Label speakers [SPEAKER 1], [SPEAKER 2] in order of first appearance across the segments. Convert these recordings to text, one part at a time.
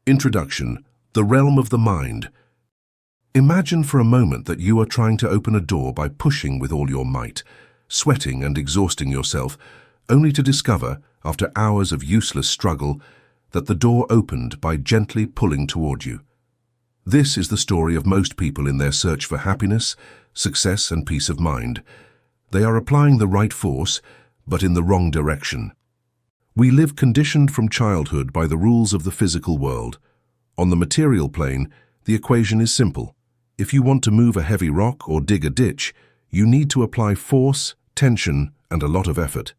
[SPEAKER 1] Introduction: The realm of the mind. Imagine for a moment that you are trying to open a door by pushing with all your might, sweating and exhausting yourself, only to discover, after hours of useless struggle, that the door opened by gently pulling toward you. This is the story of most people in their search for happiness, success, and peace of mind. They are applying the right force, but in the wrong direction. We live conditioned from childhood by the rules of the physical world. On the material plane, the equation is simple. If you want to move a heavy rock or dig a ditch, you need to apply force, tension, and a lot of effort.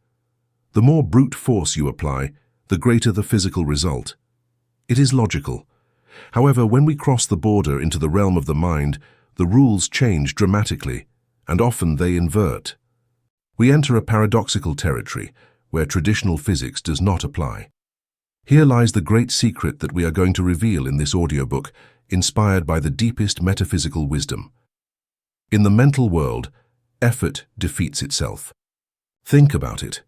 [SPEAKER 1] The more brute force you apply, the greater the physical result. It is logical. However, when we cross the border into the realm of the mind, the rules change dramatically, and often they invert. We enter a paradoxical territory where traditional physics does not apply. Here lies the great secret that we are going to reveal in this audiobook, inspired by the deepest metaphysical wisdom. In the mental world, effort defeats itself. Think about it.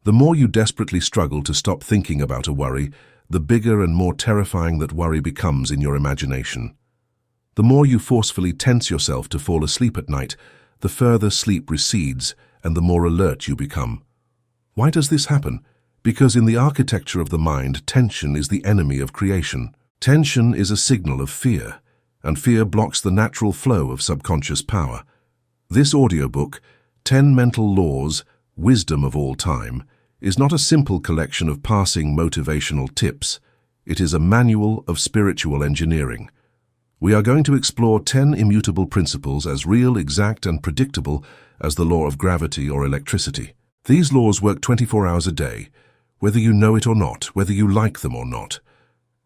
[SPEAKER 1] The more you desperately struggle to stop thinking about a worry, the bigger and more terrifying that worry becomes in your imagination. The more you forcefully tense yourself to fall asleep at night, the further sleep recedes and the more alert you become. Why does this happen? Because in the architecture of the mind, tension is the enemy of creation. Tension is a signal of fear, and fear blocks the natural flow of subconscious power. This audiobook, 10 Mental Laws, Wisdom of All Time, is not a simple collection of passing motivational tips. It is a manual of spiritual engineering. We are going to explore 10 immutable principles as real, exact, and predictable as the law of gravity or electricity. These laws work 24 hours a day, whether you know it or not, whether you like them or not.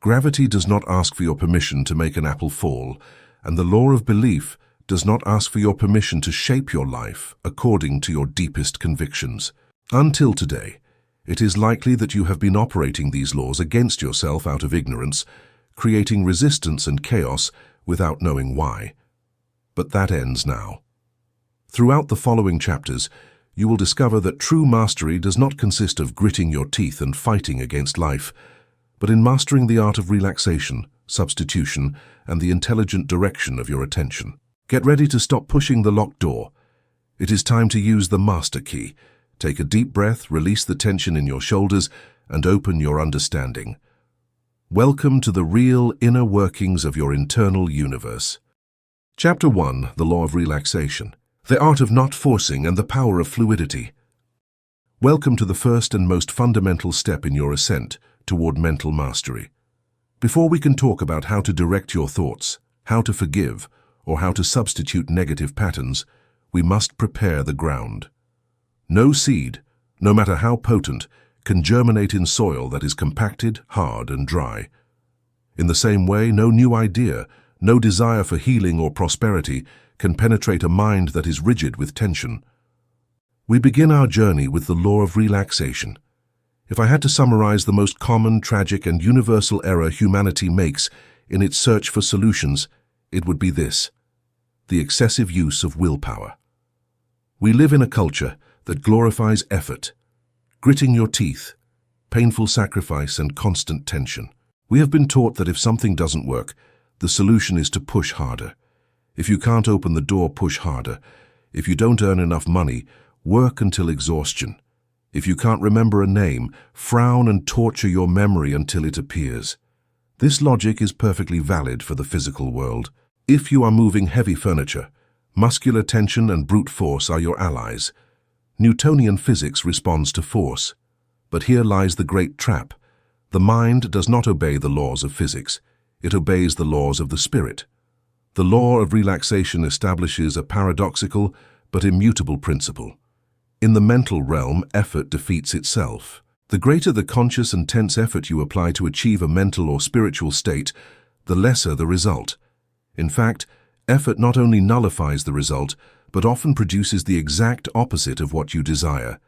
[SPEAKER 1] Gravity does not ask for your permission to make an apple fall, and the law of belief does not ask for your permission to shape your life according to your deepest convictions. Until today, it is likely that you have been operating these laws against yourself out of ignorance, creating resistance and chaos without knowing why. But that ends now. Throughout the following chapters, you will discover that true mastery does not consist of gritting your teeth and fighting against life, but in mastering the art of relaxation, substitution, and the intelligent direction of your attention. Get ready to stop pushing the locked door. It is time to use the master key. Take a deep breath, release the tension in your shoulders, and open your understanding. Welcome to the real inner workings of your internal universe. Chapter 1, The Law of Relaxation. The Art of Not Forcing and the Power of Fluidity. Welcome to the first and most fundamental step in your ascent toward mental mastery. Before we can talk about how to direct your thoughts, how to forgive, or how to substitute negative patterns, we must prepare the ground. No seed, no matter how potent, can germinate in soil that is compacted, hard, and dry. In the same way, no new idea, no desire for healing or prosperity can penetrate a mind that is rigid with tension. We begin our journey with the law of relaxation. If I had to summarize the most common, tragic, and universal error humanity makes in its search for solutions, it would be this: the excessive use of willpower. We live in a culture that glorifies effort, gritting your teeth, painful sacrifice, and constant tension. We have been taught that if something doesn't work, the solution is to push harder. If you can't open the door, push harder. If you don't earn enough money, work until exhaustion. If you can't remember a name, frown and torture your memory until it appears. This logic is perfectly valid for the physical world. If you are moving heavy furniture, muscular tension and brute force are your allies. Newtonian physics responds to force. But here lies the great trap. The mind does not obey the laws of physics. It obeys the laws of the spirit. The law of relaxation establishes a paradoxical but immutable principle. In the mental realm, effort defeats itself. The greater the conscious and tense effort you apply to achieve a mental or spiritual state, the lesser the result. In fact, effort not only nullifies the result, but often produces the exact opposite of what you desire.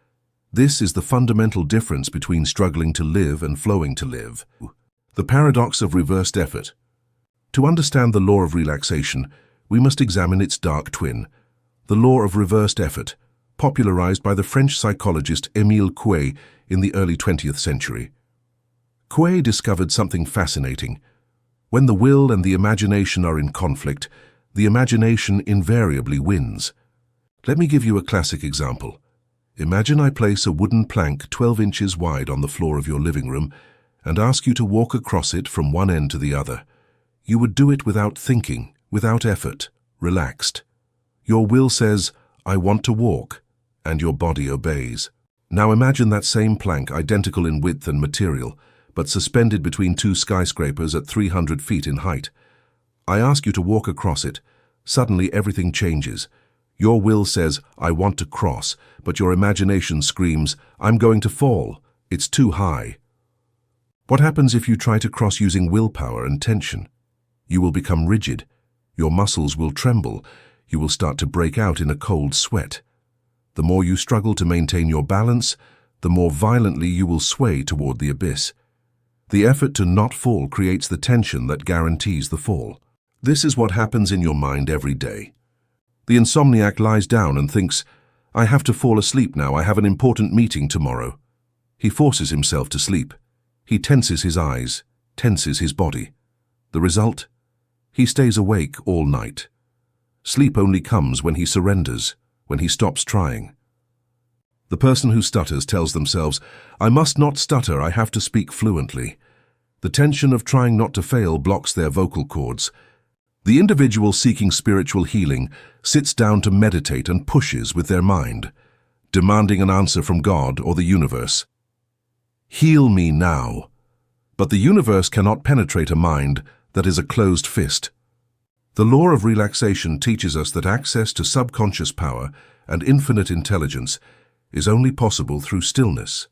[SPEAKER 1] This is the fundamental difference between struggling to live and flowing to live. The paradox of reversed effort. To understand the law of relaxation, we must examine its dark twin, the law of reversed effort, popularized by the French psychologist Émile Coué in the early 20th century. Coué discovered something fascinating: When the will and the imagination are in conflict, the imagination invariably wins. Let me give you a classic example. Imagine I place a wooden plank 12 inches wide on the floor of your living room and ask you to walk across it from one end to the other. You would do it without thinking, without effort, relaxed. Your will says, "I want to walk," and your body obeys. Now imagine that same plank, identical in width and material, but suspended between two skyscrapers at 300 feet in height. I ask you to walk across it. Suddenly everything changes. Your will says, "I want to cross," but your imagination screams, "I'm going to fall. It's too high." What happens if you try to cross using willpower and tension? You will become rigid. Your muscles will tremble. You will start to break out in a cold sweat. The more you struggle to maintain your balance, the more violently you will sway toward the abyss. The effort to not fall creates the tension that guarantees the fall. This is what happens in your mind every day. The insomniac lies down and thinks, "I have to fall asleep now, I have an important meeting tomorrow." He forces himself to sleep. He tenses his eyes, tenses his body. The result? He stays awake all night. Sleep only comes when he surrenders, when he stops trying. The person who stutters tells themselves, "I must not stutter, I have to speak fluently." The tension of trying not to fail blocks their vocal cords. The individual seeking spiritual healing sits down to meditate and pushes with their mind, demanding an answer from God or the universe. Heal me now. But the universe cannot penetrate a mind that is a closed fist. The law of relaxation teaches us that access to subconscious power and infinite intelligence is only possible through stillness.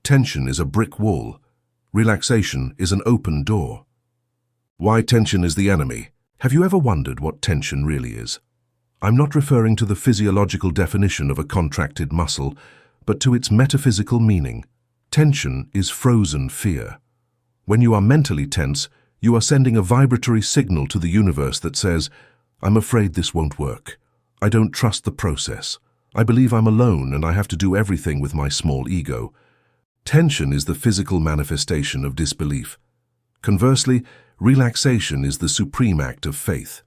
[SPEAKER 1] Tension is a brick wall. Relaxation is an open door. Why tension is the enemy? Have you ever wondered what tension really is? I'm not referring to the physiological definition of a contracted muscle, but to its metaphysical meaning. Tension is frozen fear. When you are mentally tense, you are sending a vibratory signal to the universe that says, "I'm afraid this won't work. I don't trust the process. I believe I'm alone and I have to do everything with my small ego." Tension is the physical manifestation of disbelief. Conversely, relaxation is the supreme act of faith.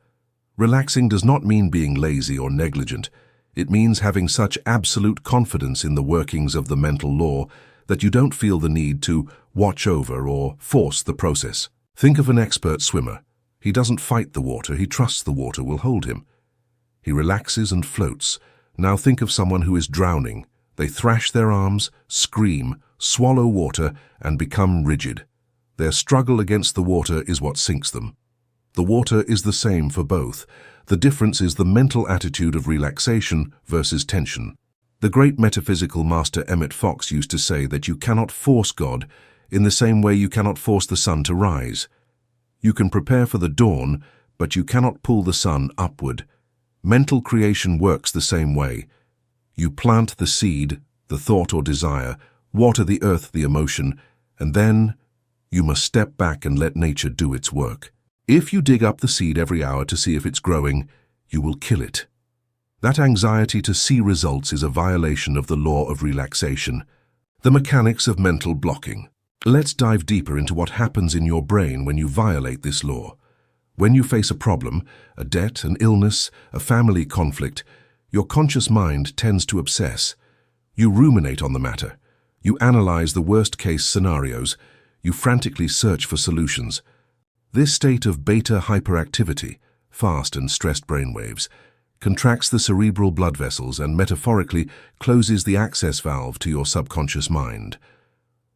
[SPEAKER 1] Relaxing does not mean being lazy or negligent. It means having such absolute confidence in the workings of the mental law that you don't feel the need to watch over or force the process. Think of an expert swimmer. He doesn't fight the water, he trusts the water will hold him. He relaxes and floats. Now think of someone who is drowning. They thrash their arms, scream, swallow water, and become rigid. Their struggle against the water is what sinks them. The water is the same for both. The difference is the mental attitude of relaxation versus tension. The great metaphysical master Emmet Fox used to say that you cannot force God in the same way you cannot force the sun to rise. You can prepare for the dawn, but you cannot pull the sun upward. Mental creation works the same way. You plant the seed, the thought or desire, water the earth, the emotion, and then you must step back and let nature do its work. If you dig up the seed every hour to see if it's growing, you will kill it. That anxiety to see results is a violation of the law of relaxation. The mechanics of mental blocking. Let's dive deeper into what happens in your brain when you violate this law. When you face a problem, a debt, an illness, a family conflict, your conscious mind tends to obsess. You ruminate on the matter. You analyze the worst-case scenarios. You frantically search for solutions. This state of beta hyperactivity, fast and stressed brainwaves, contracts the cerebral blood vessels and metaphorically closes the access valve to your subconscious mind.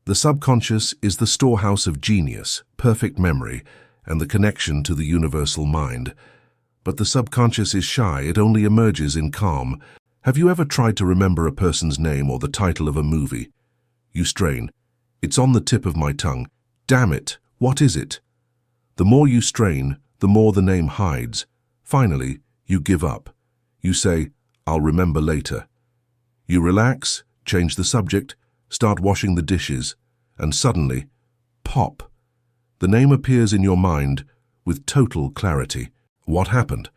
[SPEAKER 1] The subconscious is the storehouse of genius, perfect memory, and the connection to the universal mind. But the subconscious is shy, it only emerges in calm. Have you ever tried to remember a person's name or the title of a movie? You strain. It's on the tip of my tongue. Damn it, what is it? The more you strain, the more the name hides. Finally, you give up. You say, "I'll remember later." You relax, change the subject, start washing the dishes, and suddenly, pop. The name appears in your mind with total clarity. What happened?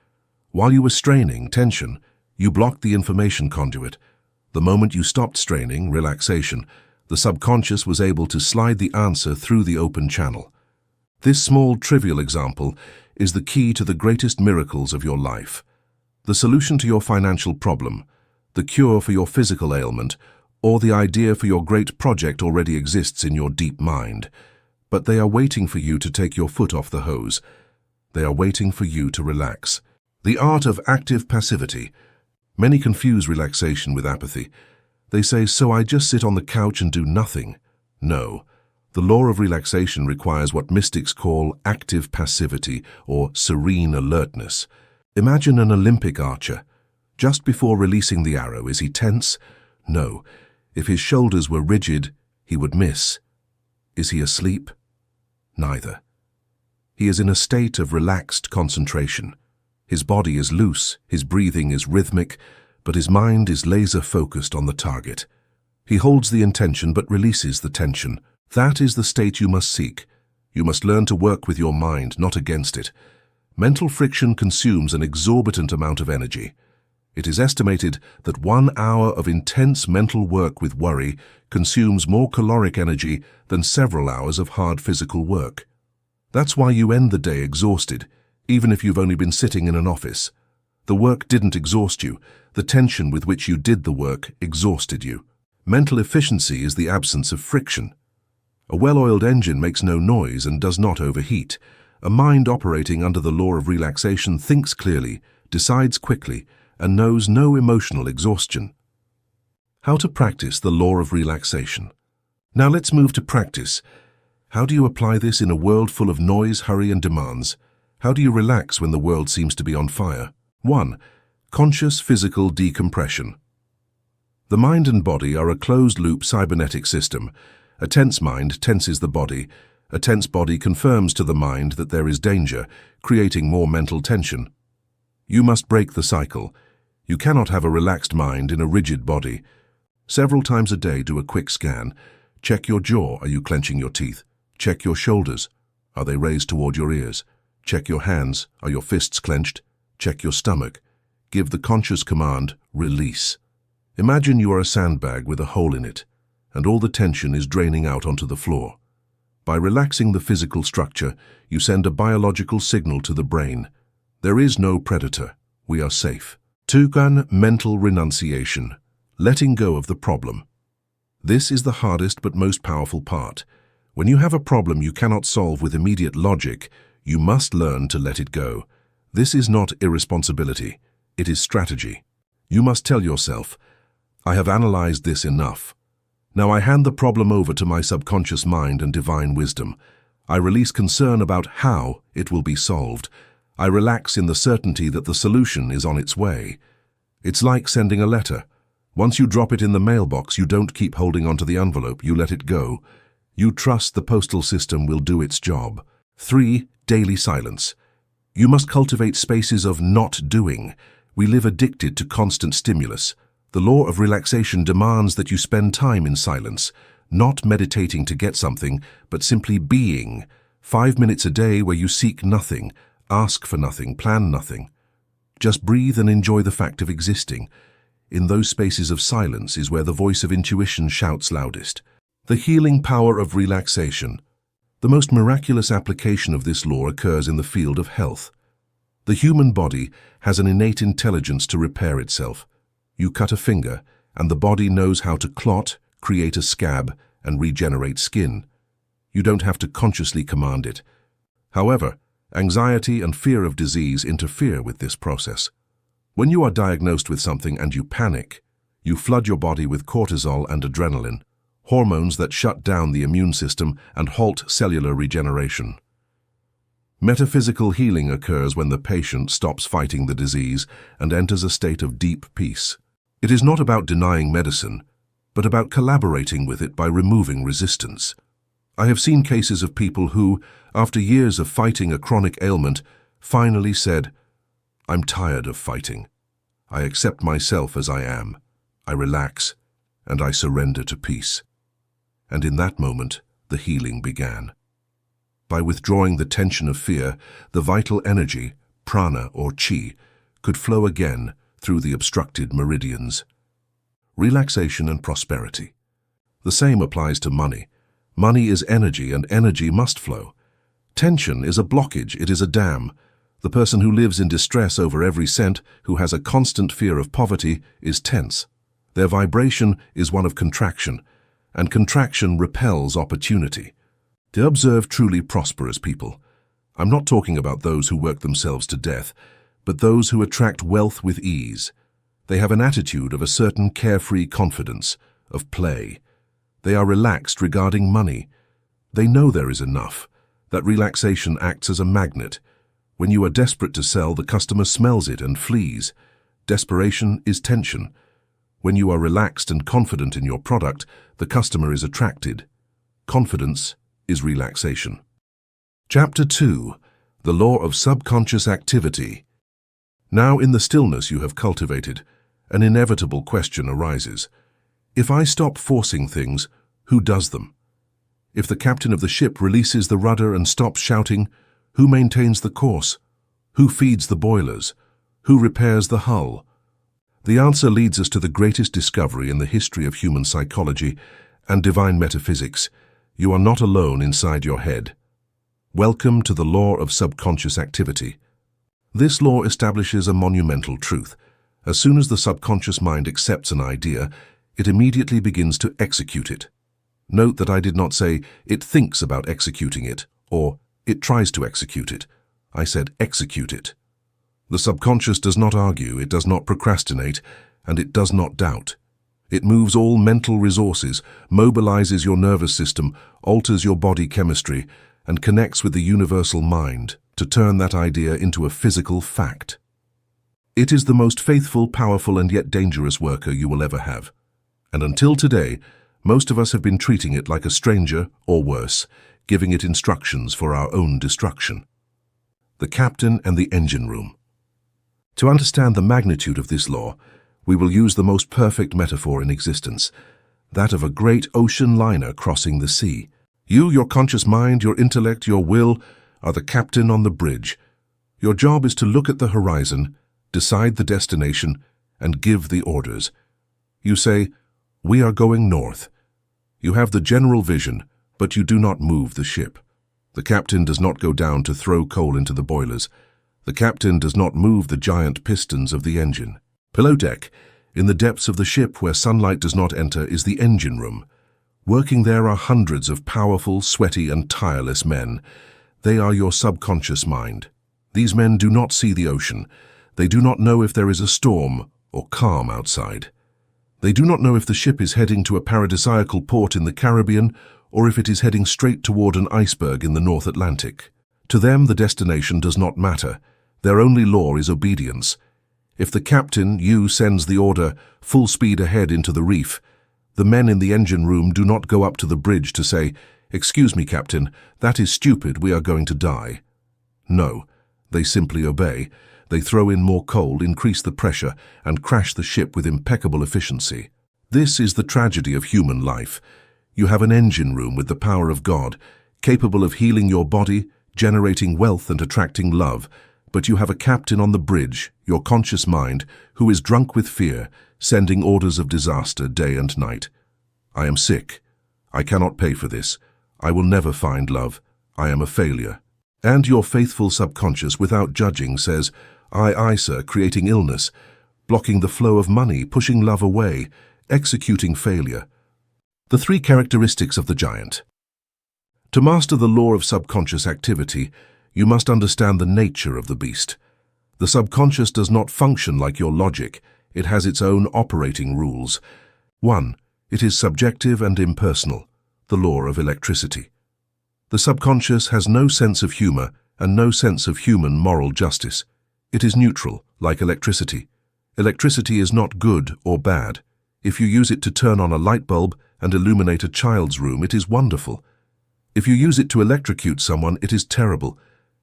[SPEAKER 1] While you were straining, tension, you blocked the information conduit. The moment you stopped straining, relaxation, the subconscious was able to slide the answer through the open channel. This small, trivial example is the key to the greatest miracles of your life. The solution to your financial problem, the cure for your physical ailment, or the idea for your great project already exists in your deep mind. But they are waiting for you to take your foot off the hose. They are waiting for you to relax. The art of active passivity. Many confuse relaxation with apathy. They say, so I just sit on the couch and do nothing. No. The law of relaxation requires what mystics call active passivity or serene alertness. Imagine an Olympic archer. Just before releasing the arrow, is he tense? No. If his shoulders were rigid, he would miss. Is he asleep? Neither. He is in a state of relaxed concentration. His body is loose, his breathing is rhythmic, but his mind is laser-focused on the target. He holds the intention but releases the tension. That is the state you must seek. You must learn to work with your mind, not against it. Mental friction consumes an exorbitant amount of energy. It is estimated that 1 hour of intense mental work with worry consumes more caloric energy than several hours of hard physical work. That's why you end the day exhausted, even if you've only been sitting in an office. The work didn't exhaust you. The tension with which you did the work exhausted you. Mental efficiency is the absence of friction. A well-oiled engine makes no noise and does not overheat. A mind operating under the law of relaxation thinks clearly, decides quickly, and knows no emotional exhaustion. How to practice the law of relaxation. Now let's move to practice. How do you apply this in a world full of noise, hurry, and demands? How do you relax when the world seems to be on fire? 1. Conscious physical decompression. The mind and body are a closed-loop cybernetic system. A tense mind tenses the body. A tense body confirms to the mind that there is danger, creating more mental tension. You must break the cycle. You cannot have a relaxed mind in a rigid body. Several times a day, do a quick scan. Check your jaw. Are you clenching your teeth? Check your shoulders. Are they raised toward your ears? Check your hands. Are your fists clenched? Check your stomach. Give the conscious command, release. Imagine you are a sandbag with a hole in it, and all the tension is draining out onto the floor. By relaxing the physical structure, you send a biological signal to the brain. There is no predator. We are safe. 2. Mental renunciation. Letting go of the problem. This is the hardest but most powerful part. When you have a problem you cannot solve with immediate logic, you must learn to let it go. This is not irresponsibility. It is strategy. You must tell yourself, I have analyzed this enough. Now I hand the problem over to my subconscious mind and divine wisdom. I release concern about how it will be solved. I relax in the certainty that the solution is on its way. It's like sending a letter. Once you drop it in the mailbox, you don't keep holding onto the envelope, you let it go. You trust the postal system will do its job. 3. Daily silence. You must cultivate spaces of not doing. We live addicted to constant stimulus. The law of relaxation demands that you spend time in silence, not meditating to get something, but simply being. 5 minutes a day where you seek nothing, ask for nothing, plan nothing. Just breathe and enjoy the fact of existing. In those spaces of silence is where the voice of intuition shouts loudest. The healing power of relaxation. The most miraculous application of this law occurs in the field of health. The human body has an innate intelligence to repair itself. You cut a finger, and the body knows how to clot, create a scab, and regenerate skin. You don't have to consciously command it. However, anxiety and fear of disease interfere with this process. When you are diagnosed with something and you panic, you flood your body with cortisol and adrenaline, hormones that shut down the immune system and halt cellular regeneration. Metaphysical healing occurs when the patient stops fighting the disease and enters a state of deep peace. It is not about denying medicine, but about collaborating with it by removing resistance. I have seen cases of people who, after years of fighting a chronic ailment, finally said, I'm tired of fighting. I accept myself as I am. I relax, and I surrender to peace. And in that moment, the healing began. By withdrawing the tension of fear, the vital energy, prana or chi, could flow again through the obstructed meridians. Relaxation and prosperity. The same applies to money. Money is energy, and energy must flow. Tension is a blockage, it is a dam. The person who lives in distress over every cent, who has a constant fear of poverty, is tense. Their vibration is one of contraction, and contraction repels opportunity. To observe truly prosperous people, I'm not talking about those who work themselves to death, but those who attract wealth with ease. They have an attitude of a certain carefree confidence, of play. They are relaxed regarding money. They know there is enough. That relaxation acts as a magnet. When you are desperate to sell, the customer smells it and flees. Desperation is tension. When you are relaxed and confident in your product, the customer is attracted. Confidence is relaxation. Chapter 2. The Law of Subconscious Activity. Now in the stillness you have cultivated, an inevitable question arises. If I stop forcing things, who does them? If the captain of the ship releases the rudder and stops shouting, who maintains the course? Who feeds the boilers? Who repairs the hull? The answer leads us to the greatest discovery in the history of human psychology and divine metaphysics. You are not alone inside your head. Welcome to the law of subconscious activity. This law establishes a monumental truth. As soon as the subconscious mind accepts an idea, it immediately begins to execute it. Note that I did not say it thinks about executing it or it tries to execute it. I said execute it. The subconscious does not argue, it does not procrastinate, and it does not doubt. It moves all mental resources, mobilizes your nervous system, alters your body chemistry, and connects with the universal mind to turn that idea into a physical fact. It is the most faithful, powerful, and yet dangerous worker you will ever have. And until today, most of us have been treating it like a stranger, or worse, giving it instructions for our own destruction. The captain and the engine room. To understand the magnitude of this law, we will use the most perfect metaphor in existence, that of a great ocean liner crossing the sea. You, your conscious mind, your intellect, your will, are the captain on the bridge. Your job is to look at the horizon, decide the destination, and give the orders. You say, "We are going north." You have the general vision, but you do not move the ship. The captain does not go down to throw coal into the boilers. The captain does not move the giant pistons of the engine. Below deck, in the depths of the ship where sunlight does not enter, is the engine room. Working there are hundreds of powerful, sweaty, and tireless men. They are your subconscious mind. These men do not see the ocean. They do not know if there is a storm or calm outside. They do not know if the ship is heading to a paradisiacal port in the Caribbean or if it is heading straight toward an iceberg in the North Atlantic. To them, the destination does not matter. Their only law is obedience. If the captain, you, sends the order, full speed ahead into the reef, the men in the engine room do not go up to the bridge to say, "Excuse me, Captain, that is stupid, we are going to die." No, they simply obey. They throw in more coal, increase the pressure, and crash the ship with impeccable efficiency. This is the tragedy of human life. You have an engine room with the power of God, capable of healing your body, generating wealth and attracting love, but you have a captain on the bridge, your conscious mind, who is drunk with fear, sending orders of disaster day and night. I am sick. I cannot pay for this. I will never find love. I am a failure. And your faithful subconscious, without judging, says, Aye, sir, creating illness, blocking the flow of money, pushing love away, executing failure. The three characteristics of the giant. To master the law of subconscious activity, you must understand the nature of the beast. The subconscious does not function like your logic. It has its own operating rules. 1. It is subjective and impersonal, the law of electricity. The subconscious has no sense of humor and no sense of human moral justice. It is neutral, like electricity. Electricity is not good or bad. If you use it to turn on a light bulb and illuminate a child's room, it is wonderful. If you use it to electrocute someone, it is terrible.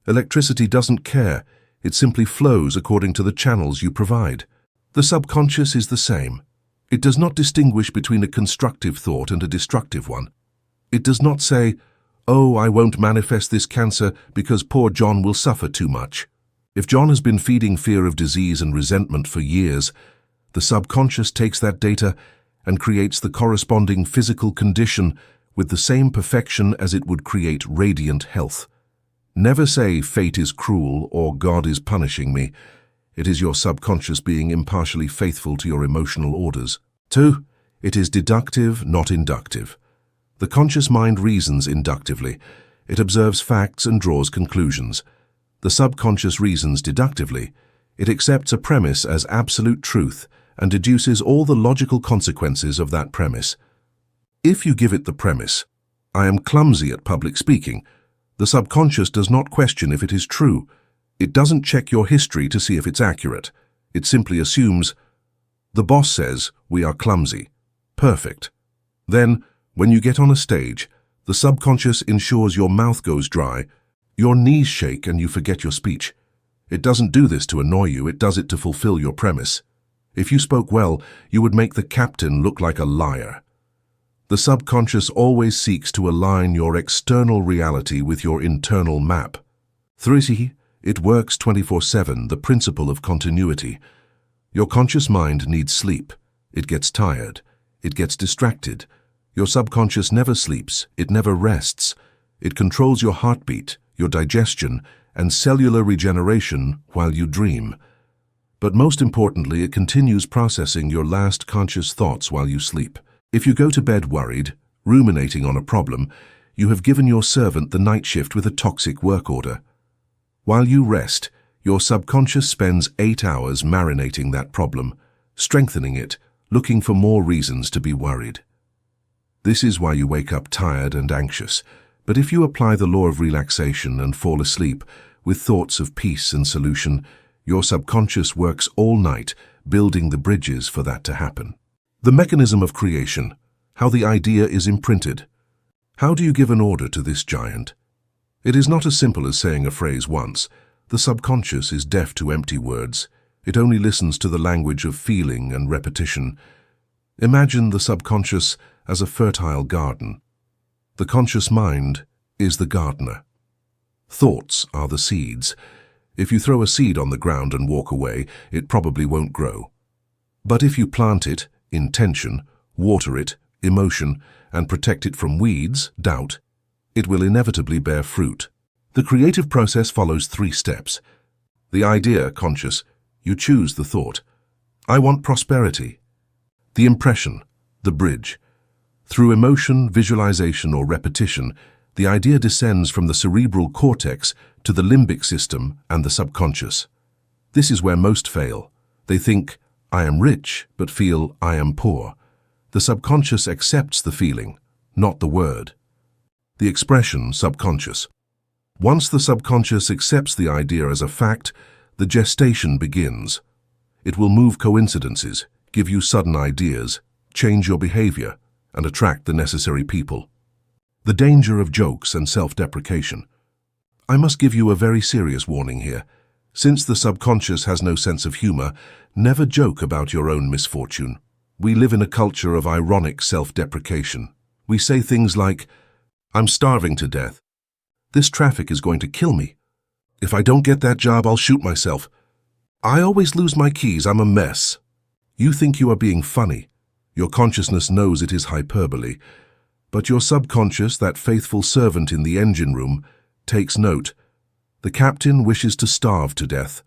[SPEAKER 1] Electricity doesn't care. It simply flows according to the channels you provide. The subconscious is the same. It does not distinguish between a constructive thought and a destructive one. It does not say, "Oh, I won't manifest this cancer because poor John will suffer too much." If John has been feeding fear of disease and resentment for years, the subconscious takes that data and creates the corresponding physical condition with the same perfection as it would create radiant health. Never say fate is cruel or God is punishing me. It is your subconscious being impartially faithful to your emotional orders. 2. It is deductive, not inductive. The conscious mind reasons inductively. It observes facts and draws conclusions. The subconscious reasons deductively. It accepts a premise as absolute truth and deduces all the logical consequences of that premise. If you give it the premise, I am clumsy at public speaking, the subconscious does not question if it is true. It doesn't check your history to see if it's accurate. It simply assumes, the boss says we are clumsy. Perfect. Then, when you get on a stage, the subconscious ensures your mouth goes dry, your knees shake and you forget your speech. It doesn't do this to annoy you, it does it to fulfill your premise. If you spoke well, you would make the captain look like a liar. The subconscious always seeks to align your external reality with your internal map. 3. It works 24/7, the principle of continuity. Your conscious mind needs sleep. It gets tired. It gets distracted. Your subconscious never sleeps. It never rests. It controls your heartbeat, your digestion, and cellular regeneration while you dream. But most importantly, it continues processing your last conscious thoughts while you sleep. If you go to bed worried, ruminating on a problem, you have given your servant the night shift with a toxic work order. While you rest, your subconscious spends 8 hours marinating that problem, strengthening it, looking for more reasons to be worried. This is why you wake up tired and anxious. But if you apply the law of relaxation and fall asleep with thoughts of peace and solution, your subconscious works all night building the bridges for that to happen. The mechanism of creation, how the idea is imprinted. How do you give an order to this giant? It is not as simple as saying a phrase once. The subconscious is deaf to empty words. It only listens to the language of feeling and repetition. Imagine the subconscious as a fertile garden. The conscious mind is the gardener. Thoughts are the seeds. If you throw a seed on the ground and walk away, it probably won't grow. But if you plant it, intention, water it, emotion, and protect it from weeds, doubt, it will inevitably bear fruit. The creative process follows 3 steps. The idea, conscious, you choose the thought. I want prosperity. The impression, the bridge. Through emotion, visualization, or repetition, the idea descends from the cerebral cortex to the limbic system and the subconscious. This is where most fail. They think, I am rich, but feel I am poor. The subconscious accepts the feeling, not the word. The expression, subconscious. Once the subconscious accepts the idea as a fact, the gestation begins. It will move coincidences, give you sudden ideas, change your behavior, and attract the necessary people. The danger of jokes and self-deprecation. I must give you a very serious warning here. Since the subconscious has no sense of humor, never joke about your own misfortune. We live in a culture of ironic self-deprecation. We say things like, I'm starving to death. This traffic is going to kill me. If I don't get that job, I'll shoot myself. I always lose my keys, I'm a mess. You think you are being funny. Your consciousness knows it is hyperbole. But your subconscious, that faithful servant in the engine room, takes note. The captain wishes to starve to death.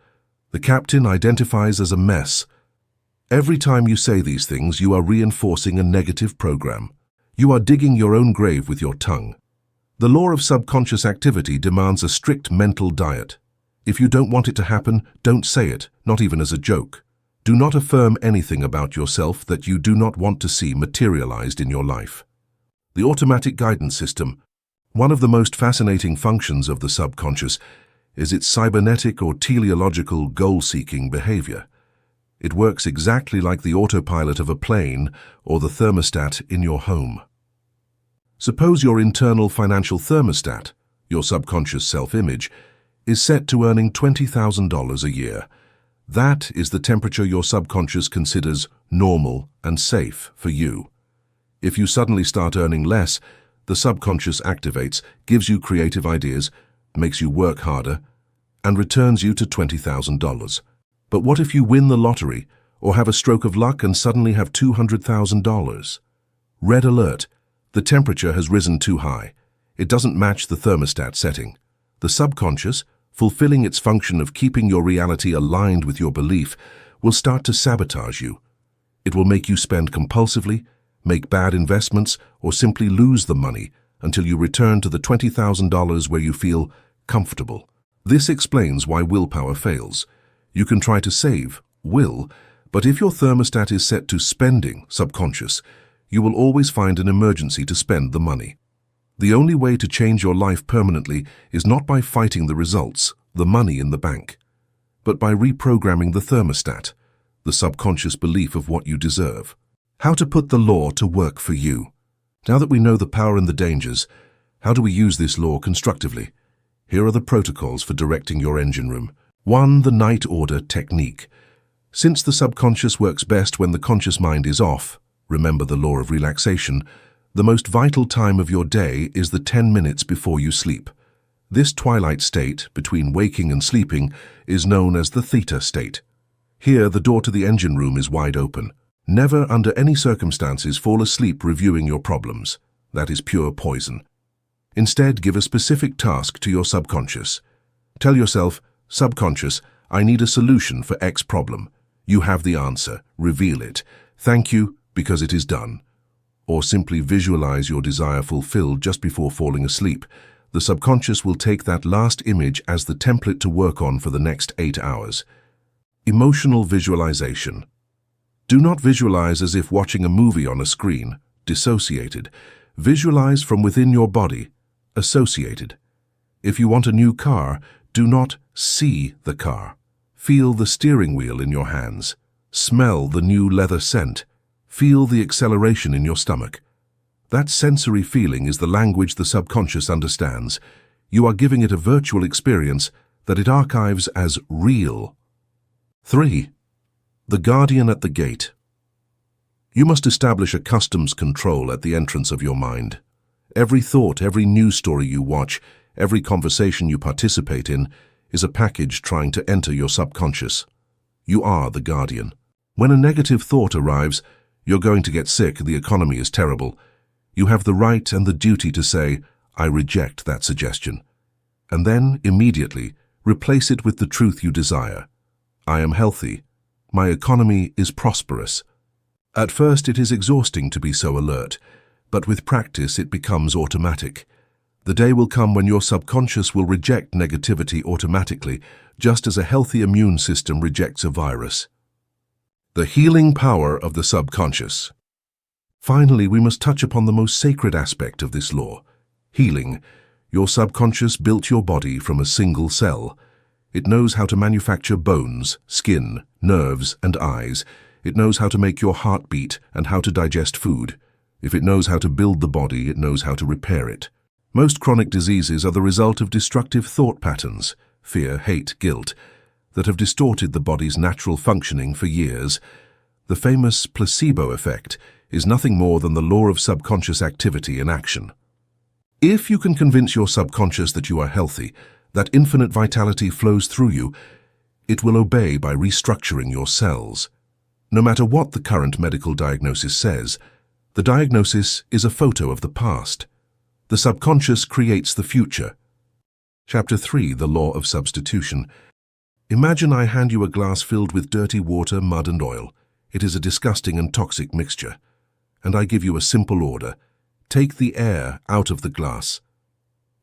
[SPEAKER 1] The captain identifies as a mess. Every time you say these things, you are reinforcing a negative program. You are digging your own grave with your tongue. The law of subconscious activity demands a strict mental diet. If you don't want it to happen, don't say it, not even as a joke. Do not affirm anything about yourself that you do not want to see materialized in your life. The automatic guidance system. One of the most fascinating functions of the subconscious is its cybernetic or teleological goal-seeking behavior. It works exactly like the autopilot of a plane or the thermostat in your home. Suppose your internal financial thermostat, your subconscious self-image, is set to earning $20,000 a year. That is the temperature your subconscious considers normal and safe for you. If you suddenly start earning less, the subconscious activates, gives you creative ideas, makes you work harder, and returns you to $20,000. But what if you win the lottery or have a stroke of luck and suddenly have $200,000? Red alert. The temperature has risen too high. It doesn't match the thermostat setting. The subconscious, fulfilling its function of keeping your reality aligned with your belief, will start to sabotage you. It will make you spend compulsively, make bad investments, or simply lose the money until you return to the $20,000 where you feel comfortable. This explains why willpower fails. You can try to save, but if your thermostat is set to spending, subconscious, you will always find an emergency to spend the money. The only way to change your life permanently is not by fighting the results, the money in the bank, but by reprogramming the thermostat, the subconscious belief of what you deserve. How to put the law to work for you. Now that we know the power and the dangers, how do we use this law constructively? Here are the protocols for directing your engine room. 1. The night order technique. Since the subconscious works best when the conscious mind is off, remember the law of relaxation, the most vital time of your day is the 10 minutes before you sleep. This twilight state, between waking and sleeping, is known as the theta state. Here, the door to the engine room is wide open. Never, under any circumstances, fall asleep reviewing your problems. That is pure poison. Instead, give a specific task to your subconscious. Tell yourself, subconscious, I need a solution for X problem. You have the answer. Reveal it. Thank you, because it is done. Or simply visualize your desire fulfilled just before falling asleep. The subconscious will take that last image as the template to work on for the next 8 hours. Emotional visualization. Do not visualize as if watching a movie on a screen, dissociated. Visualize from within your body, associated. If you want a new car, do not see the car. Feel the steering wheel in your hands. Smell the new leather scent. Feel the acceleration in your stomach. That sensory feeling is the language the subconscious understands. You are giving it a virtual experience that it archives as real. 3. The guardian at the gate. You must establish a customs control at the entrance of your mind. Every thought, every news story you watch, every conversation you participate in is a package trying to enter your subconscious. You are the guardian. When a negative thought arrives, you're going to get sick, the economy is terrible, you have the right and the duty to say, I reject that suggestion. And then, immediately, replace it with the truth you desire. I am healthy. My economy is prosperous. At first, it is exhausting to be so alert, but with practice, it becomes automatic. The day will come when your subconscious will reject negativity automatically, just as a healthy immune system rejects a virus. The healing power of the subconscious. Finally, we must touch upon the most sacred aspect of this law, healing. Your subconscious built your body from a single cell. It knows how to manufacture bones, skin, nerves, and eyes. It knows how to make your heart beat and how to digest food. If it knows how to build the body, it knows how to repair it. Most chronic diseases are the result of destructive thought patterns, fear, hate, guilt, that have distorted the body's natural functioning for years. The famous placebo effect is nothing more than the law of subconscious activity in action. If you can convince your subconscious that you are healthy, that infinite vitality flows through you, it will obey by restructuring your cells. No matter what the current medical diagnosis says, the diagnosis is a photo of the past. The subconscious creates the future. Chapter 3, The Law of Substitution. Imagine I hand you a glass filled with dirty water, mud and oil. It is a disgusting and toxic mixture. And I give you a simple order. Take the air out of the glass.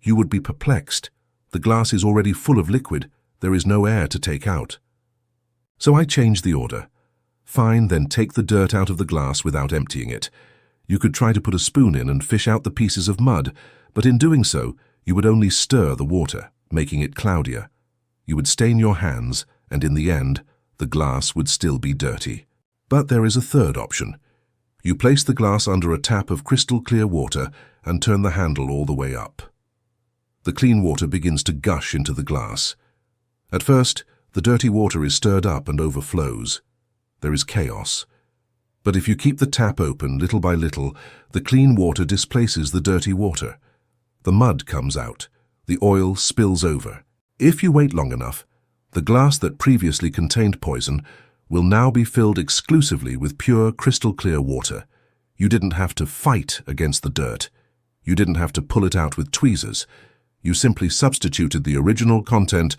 [SPEAKER 1] You would be perplexed. The glass is already full of liquid. There is no air to take out. So I change the order. Fine, then take the dirt out of the glass without emptying it. You could try to put a spoon in and fish out the pieces of mud, but in doing so, you would only stir the water, making it cloudier. You would stain your hands, and in the end, the glass would still be dirty. But there is a third option. You place the glass under a tap of crystal clear water and turn the handle all the way up. The clean water begins to gush into the glass. At first, the dirty water is stirred up and overflows. There is chaos. But if you keep the tap open little by little, the clean water displaces the dirty water. The mud comes out. The oil spills over. If you wait long enough, the glass that previously contained poison will now be filled exclusively with pure, crystal-clear water. You didn't have to fight against the dirt. You didn't have to pull it out with tweezers. You simply substituted the original content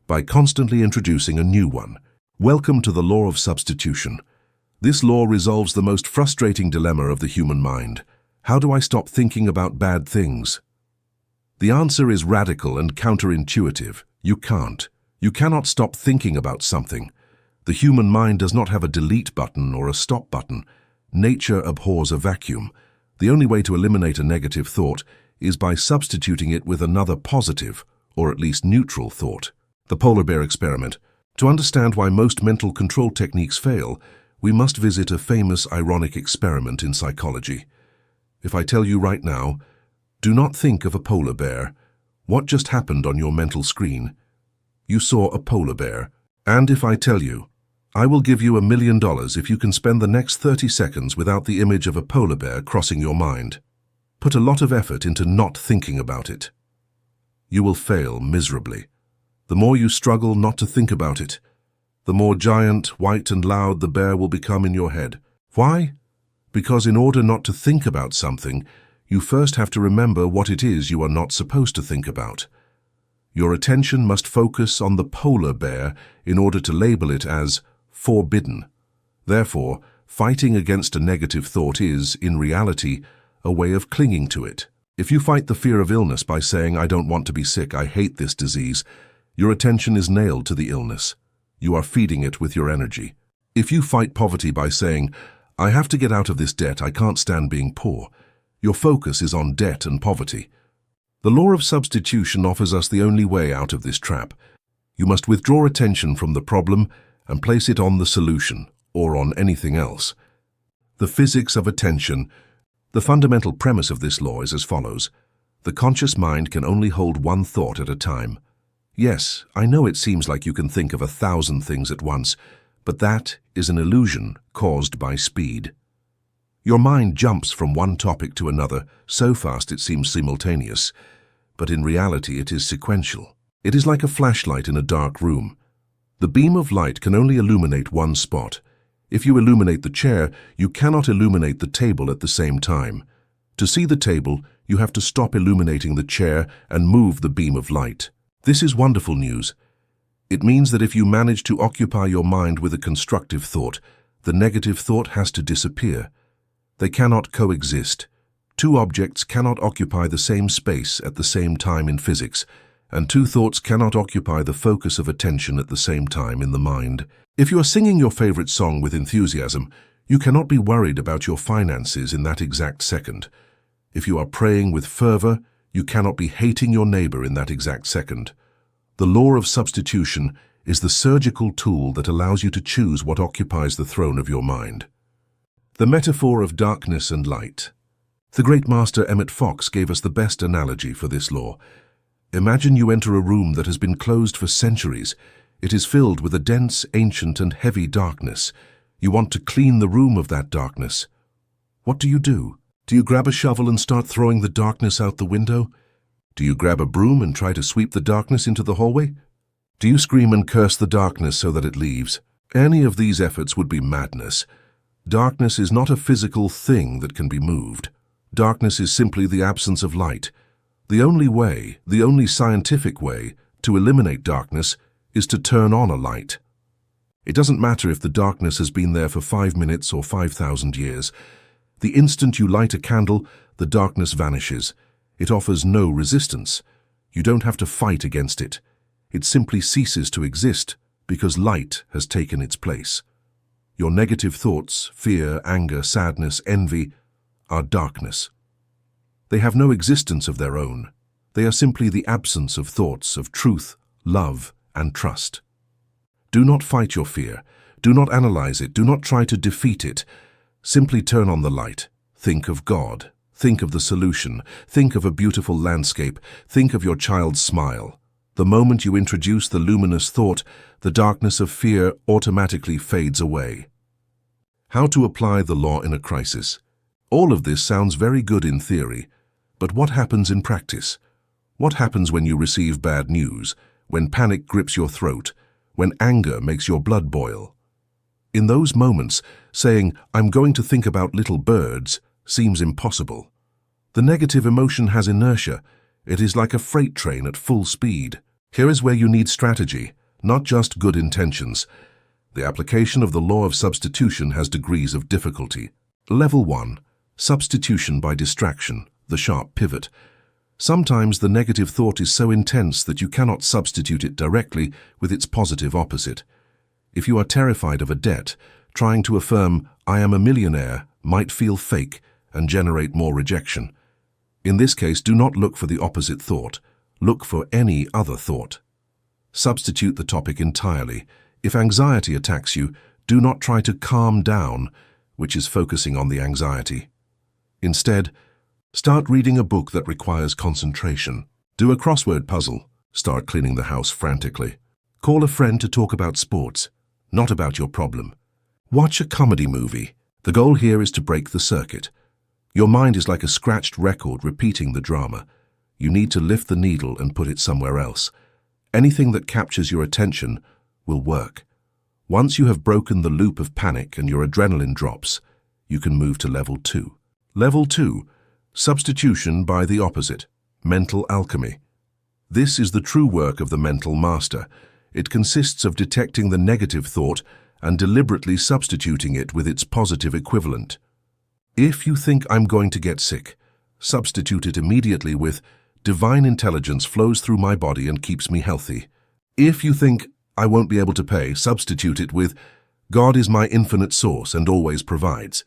[SPEAKER 1] by constantly introducing a new one. Welcome to the law of substitution. This law resolves the most frustrating dilemma of the human mind. How do I stop thinking about bad things? The answer is radical and counterintuitive. You can't. You cannot stop thinking about something. The human mind does not have a delete button or a stop button. Nature abhors a vacuum. The only way to eliminate a negative thought is by substituting it with another positive, or at least neutral thought. The polar bear experiment. To understand why most mental control techniques fail, we must visit a famous ironic experiment in psychology. If I tell you right now, do not think of a polar bear, what just happened on your mental screen? You saw a polar bear. And if I tell you, I will give you $1 million if you can spend the next 30 seconds without the image of a polar bear crossing your mind. Put a lot of effort into not thinking about it. You will fail miserably. The more you struggle not to think about it, the more giant, white and loud the bear will become in your head. Why? Because in order not to think about something, you first have to remember what it is you are not supposed to think about. Your attention must focus on the polar bear in order to label it as forbidden. Therefore, fighting against a negative thought is, in reality, a way of clinging to it. If you fight the fear of illness by saying, I don't want to be sick, I hate this disease, your attention is nailed to the illness. You are feeding it with your energy. If you fight poverty by saying, I have to get out of this debt, I can't stand being poor, your focus is on debt and poverty. The law of substitution offers us the only way out of this trap. You must withdraw attention from the problem and place it on the solution, or on anything else. The physics of attention. The fundamental premise of this law is as follows. The conscious mind can only hold one thought at a time. Yes, I know it seems like you can think of 1,000 things at once, but that is an illusion caused by speed. Your mind jumps from one topic to another so fast it seems simultaneous, but in reality it is sequential. It is like a flashlight in a dark room. The beam of light can only illuminate one spot. If you illuminate the chair, you cannot illuminate the table at the same time. To see the table, you have to stop illuminating the chair and move the beam of light. This is wonderful news. It means that if you manage to occupy your mind with a constructive thought, the negative thought has to disappear. They cannot coexist. Two objects cannot occupy the same space at the same time in physics, and two thoughts cannot occupy the focus of attention at the same time in the mind. If you are singing your favorite song with enthusiasm, you cannot be worried about your finances in that exact second. If you are praying with fervor, you cannot be hating your neighbor in that exact second. The law of substitution is the surgical tool that allows you to choose what occupies the throne of your mind. The metaphor of darkness and light. The great master Emmet Fox gave us the best analogy for this law. Imagine you enter a room that has been closed for centuries. It is filled with a dense, ancient, and heavy darkness. You want to clean the room of that darkness. What do? Do you grab a shovel and start throwing the darkness out the window? Do you grab a broom and try to sweep the darkness into the hallway? Do you scream and curse the darkness so that it leaves? Any of these efforts would be madness. Darkness is not a physical thing that can be moved. Darkness is simply the absence of light. The only way, the only scientific way, to eliminate darkness is to turn on a light. It doesn't matter if the darkness has been there for 5 minutes or 5,000 years. The instant you light a candle, the darkness vanishes. It offers no resistance. You don't have to fight against it. It simply ceases to exist because light has taken its place. Your negative thoughts, fear, anger, sadness, envy, are darkness. They have no existence of their own. They are simply the absence of thoughts of truth, love, and trust. Do not fight your fear. Do not analyze it. Do not try to defeat it. Simply turn on the light. Think of God. Think of the solution. Think of a beautiful landscape. Think of your child's smile. The moment you introduce the luminous thought, the darkness of fear automatically fades away. How to apply the law in a crisis. All of this sounds very good in theory, but what happens in practice? What happens when you receive bad news, when panic grips your throat, when anger makes your blood boil? In those moments, saying, I'm going to think about little birds, seems impossible. The negative emotion has inertia. It is like a freight train at full speed. Here is where you need strategy, not just good intentions. The application of the law of substitution has degrees of difficulty. Level 1. Substitution by distraction, the sharp pivot. Sometimes the negative thought is so intense that you cannot substitute it directly with its positive opposite. If you are terrified of a debt, trying to affirm, "I am a millionaire," might feel fake and generate more rejection. In this case, do not look for the opposite thought. Look for any other thought. Substitute the topic entirely. If anxiety attacks you, do not try to calm down, which is focusing on the anxiety. Instead, start reading a book that requires concentration. Do a crossword puzzle. Start cleaning the house frantically. Call a friend to talk about sports, not about your problem. Watch a comedy movie. The goal here is to break the circuit. Your mind is like a scratched record repeating the drama. You need to lift the needle and put it somewhere else. Anything that captures your attention will work. Once you have broken the loop of panic and your adrenaline drops, you can move to level 2. Level 2. Substitution by the opposite. Mental alchemy. This is the true work of the mental master. It consists of detecting the negative thought and deliberately substituting it with its positive equivalent. If you think "I'm going to get sick," substitute it immediately with "Divine intelligence flows through my body and keeps me healthy." If you think "I won't be able to pay," substitute it with "God is my infinite source and always provides."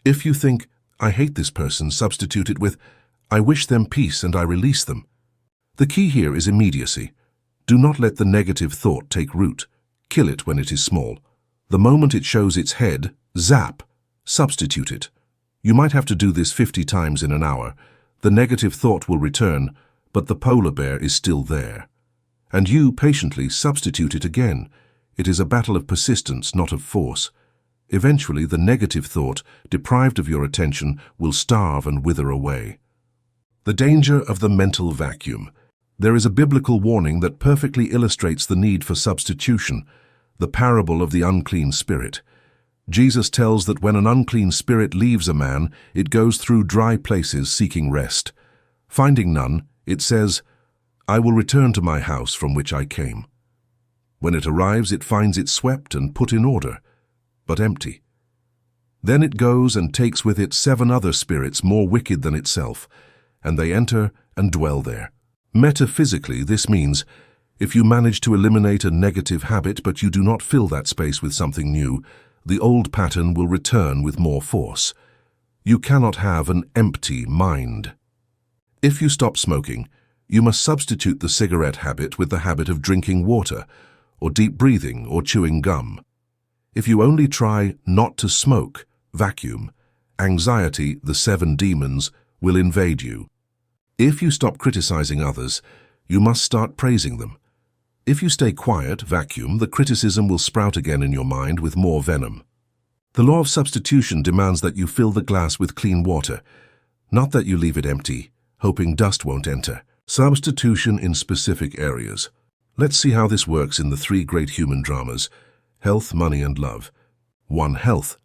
[SPEAKER 1] If you think "I hate this person," substitute it with "I wish them peace and I release them." The key here is immediacy. Do not let the negative thought take root. Kill it when it is small. The moment it shows its head, zap, substitute it. You might have to do this 50 times in an hour. The negative thought will return, but the polar bear is still there. And you patiently substitute it again. It is a battle of persistence, not of force. Eventually, the negative thought, deprived of your attention, will starve and wither away. The danger of the mental vacuum. There is a biblical warning that perfectly illustrates the need for substitution, the parable of the unclean spirit. Jesus tells that when an unclean spirit leaves a man, it goes through dry places seeking rest. Finding none, it says, "I will return to my house from which I came." When it arrives, it finds it swept and put in order, but empty. Then it goes and takes with it 7 other spirits more wicked than itself, and they enter and dwell there. Metaphysically, this means, if you manage to eliminate a negative habit but you do not fill that space with something new, the old pattern will return with more force. You cannot have an empty mind. If you stop smoking, you must substitute the cigarette habit with the habit of drinking water, or deep breathing, or chewing gum. If you only try not to smoke, vacuum, anxiety, the 7 demons, will invade you. If you stop criticizing others, you must start praising them. If you stay quiet, vacuum, the criticism will sprout again in your mind with more venom. The law of substitution demands that you fill the glass with clean water, not that you leave it empty, hoping dust won't enter. Substitution in specific areas. Let's see how this works in the 3 great human dramas: health, money, and love. 1. Health.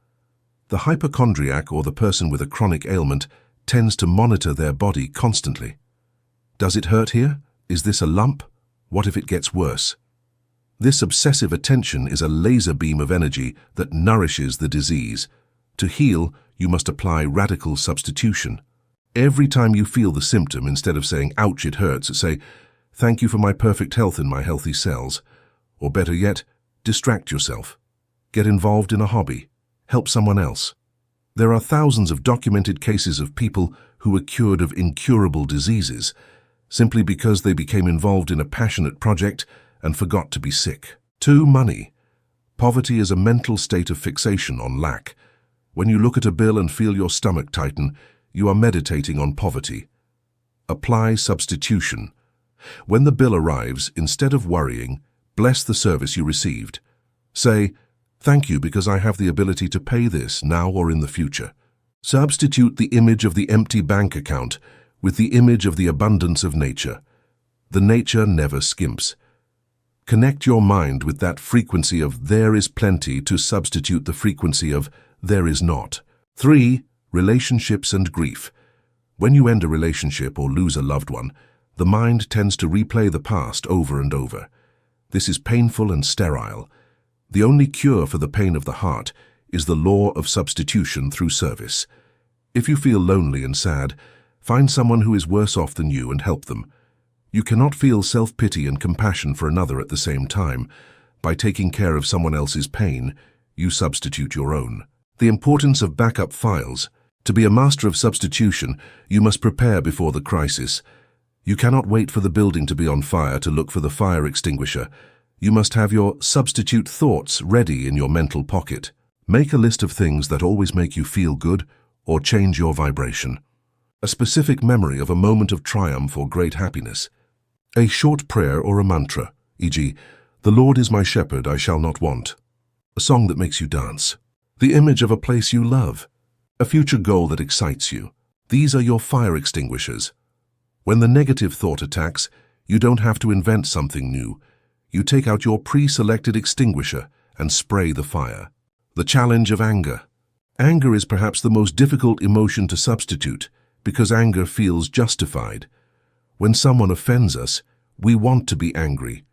[SPEAKER 1] The hypochondriac, or the person with a chronic ailment, tends to monitor their body constantly. Does it hurt here? Is this a lump? What if it gets worse? This obsessive attention is a laser beam of energy that nourishes the disease. To heal, you must apply radical substitution. Every time you feel the symptom, instead of saying, "Ouch, it hurts," say, "Thank you for my perfect health in my healthy cells." Or better yet, distract yourself. Get involved in a hobby. Help someone else. There are thousands of documented cases of people who were cured of incurable diseases simply because they became involved in a passionate project and forgot to be sick. 2. Money. Poverty is a mental state of fixation on lack. When you look at a bill and feel your stomach tighten, you are meditating on poverty. Apply substitution. When the bill arrives, instead of worrying, bless the service you received. Say, "Thank you because I have the ability to pay this now or in the future." Substitute the image of the empty bank account with the image of the abundance of nature. The nature never skimps. Connect your mind with that frequency of "there is plenty" to substitute the frequency of "there is not." 3. Relationships and grief. When you end a relationship or lose a loved one, The mind tends to replay the past over and over. This is painful and sterile. The only cure for the pain of the heart is the law of substitution through service. If you feel lonely and sad, find someone who is worse off than you and help them. You cannot feel self-pity and compassion for another at the same time. By taking care of someone else's pain, you substitute your own. The importance of backup files. To be a master of substitution, you must prepare before the crisis. You cannot wait for the building to be on fire to look for the fire extinguisher. You must have your substitute thoughts ready in your mental pocket. Make a list of things that always make you feel good or change your vibration. A specific memory of a moment of triumph or great happiness. A short prayer or a mantra, e.g., "The Lord is my shepherd, I shall not want." A song that makes you dance. The image of a place you love. A future goal that excites you. These are your fire extinguishers. When the negative thought attacks, you don't have to invent something new. You take out your pre-selected extinguisher and spray the fire. The challenge of anger. Anger is perhaps the most difficult emotion to substitute because anger feels justified. When someone offends us, we want to be angry.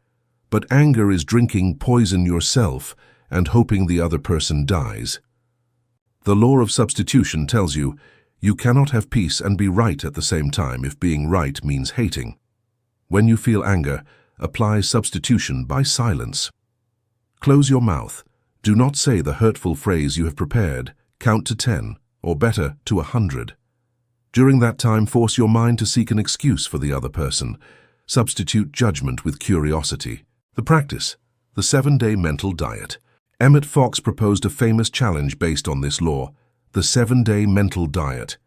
[SPEAKER 1] But anger is drinking poison yourself and hoping the other person dies. The law of substitution tells you, you cannot have peace and be right at the same time if being right means hating. When you feel anger, apply substitution by silence. Close your mouth. Do not say the hurtful phrase you have prepared. Count to 10, or better, to 100. During that time, force your mind to seek an excuse for the other person. Substitute judgment with curiosity. The practice. The 7-day mental diet. Emmet Fox proposed a famous challenge based on this law, the 7-day mental diet.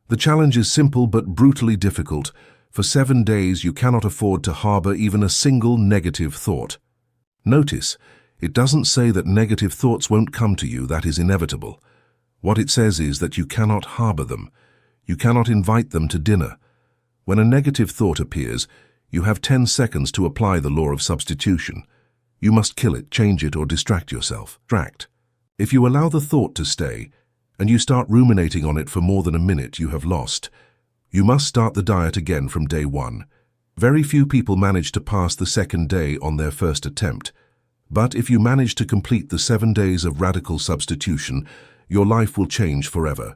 [SPEAKER 1] The challenge is simple but brutally difficult. For 7 days, you cannot afford to harbor even a single negative thought. Notice, it doesn't say that negative thoughts won't come to you, that is inevitable. What it says is that you cannot harbor them. You cannot invite them to dinner. When a negative thought appears, you have 10 seconds to apply the law of substitution. You must kill it, change it, or distract yourself. If you allow the thought to stay, and you start ruminating on it for more than a minute, you have lost. You must start the diet again from day 1. Very few people manage to pass the second day on their first attempt. But if you manage to complete the 7 days of radical substitution, your life will change forever.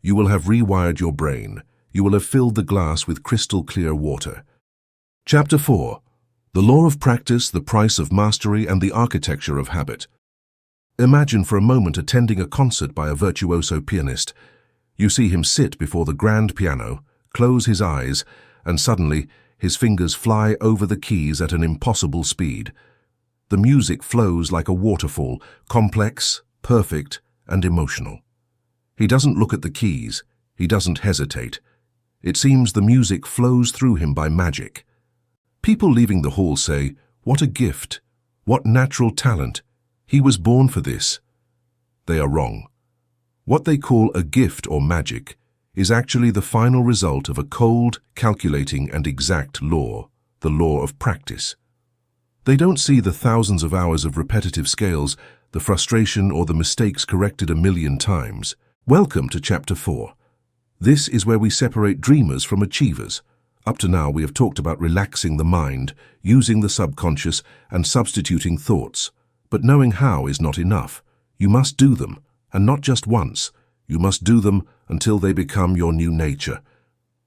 [SPEAKER 1] You will have rewired your brain. You will have filled the glass with crystal clear water. Chapter 4. The Law of Practice, the Price of Mastery, and the Architecture of Habit. Imagine for a moment attending a concert by a virtuoso pianist. You see him sit before the grand piano, close his eyes, and suddenly his fingers fly over the keys at an impossible speed. The music flows like a waterfall, complex, perfect, and emotional. He doesn't look at the keys. He doesn't hesitate. It seems the music flows through him by magic. People leaving the hall say, "What a gift! What natural talent! He was born for this." They are wrong. What they call a gift or magic is actually the final result of a cold, calculating, and exact law, the law of practice. They don't see the thousands of hours of repetitive scales, the frustration or the mistakes corrected 1,000,000 times. Welcome to Chapter 4. This is where we separate dreamers from achievers. Up to now, we have talked about relaxing the mind, using the subconscious, and substituting thoughts. But knowing how is not enough. You must do them, and not just once. You must do them until they become your new nature.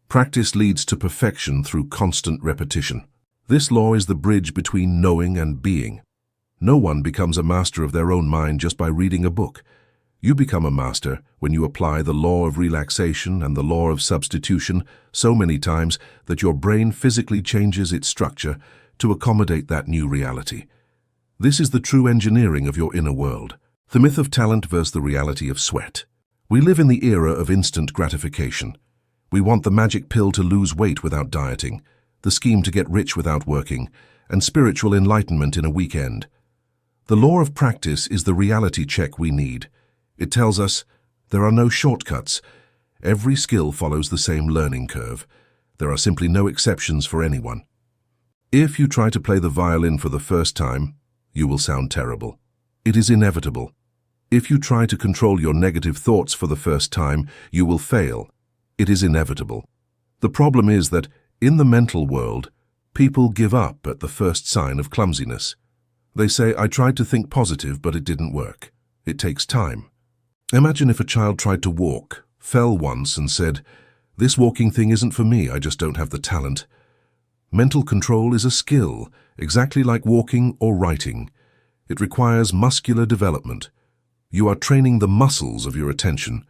[SPEAKER 1] Practice leads to perfection through constant repetition. This law is the bridge between knowing and being. No one becomes a master of their own mind just by reading a book. You become a master when you apply the law of relaxation and the law of substitution so many times that your brain physically changes its structure to accommodate that new reality. This is the true engineering of your inner world. The myth of talent versus the reality of sweat. We live in the era of instant gratification. We want the magic pill to lose weight without dieting, the scheme to get rich without working, and spiritual enlightenment in a weekend. The law of practice is the reality check we need. It tells us there are no shortcuts. Every skill follows the same learning curve. There are simply no exceptions for anyone. If you try to play the violin for the first time, you will sound terrible. It is inevitable. If you try to control your negative thoughts for the first time, you will fail. It is inevitable. The problem is that In the mental world, people give up at the first sign of clumsiness. They say, I tried to think positive, but it didn't work. It takes time. Imagine if a child tried to walk, fell once and said, this walking thing isn't for me, I just don't have the talent. Mental control is a skill, exactly like walking or writing. It requires muscular development. You are training the muscles of your attention.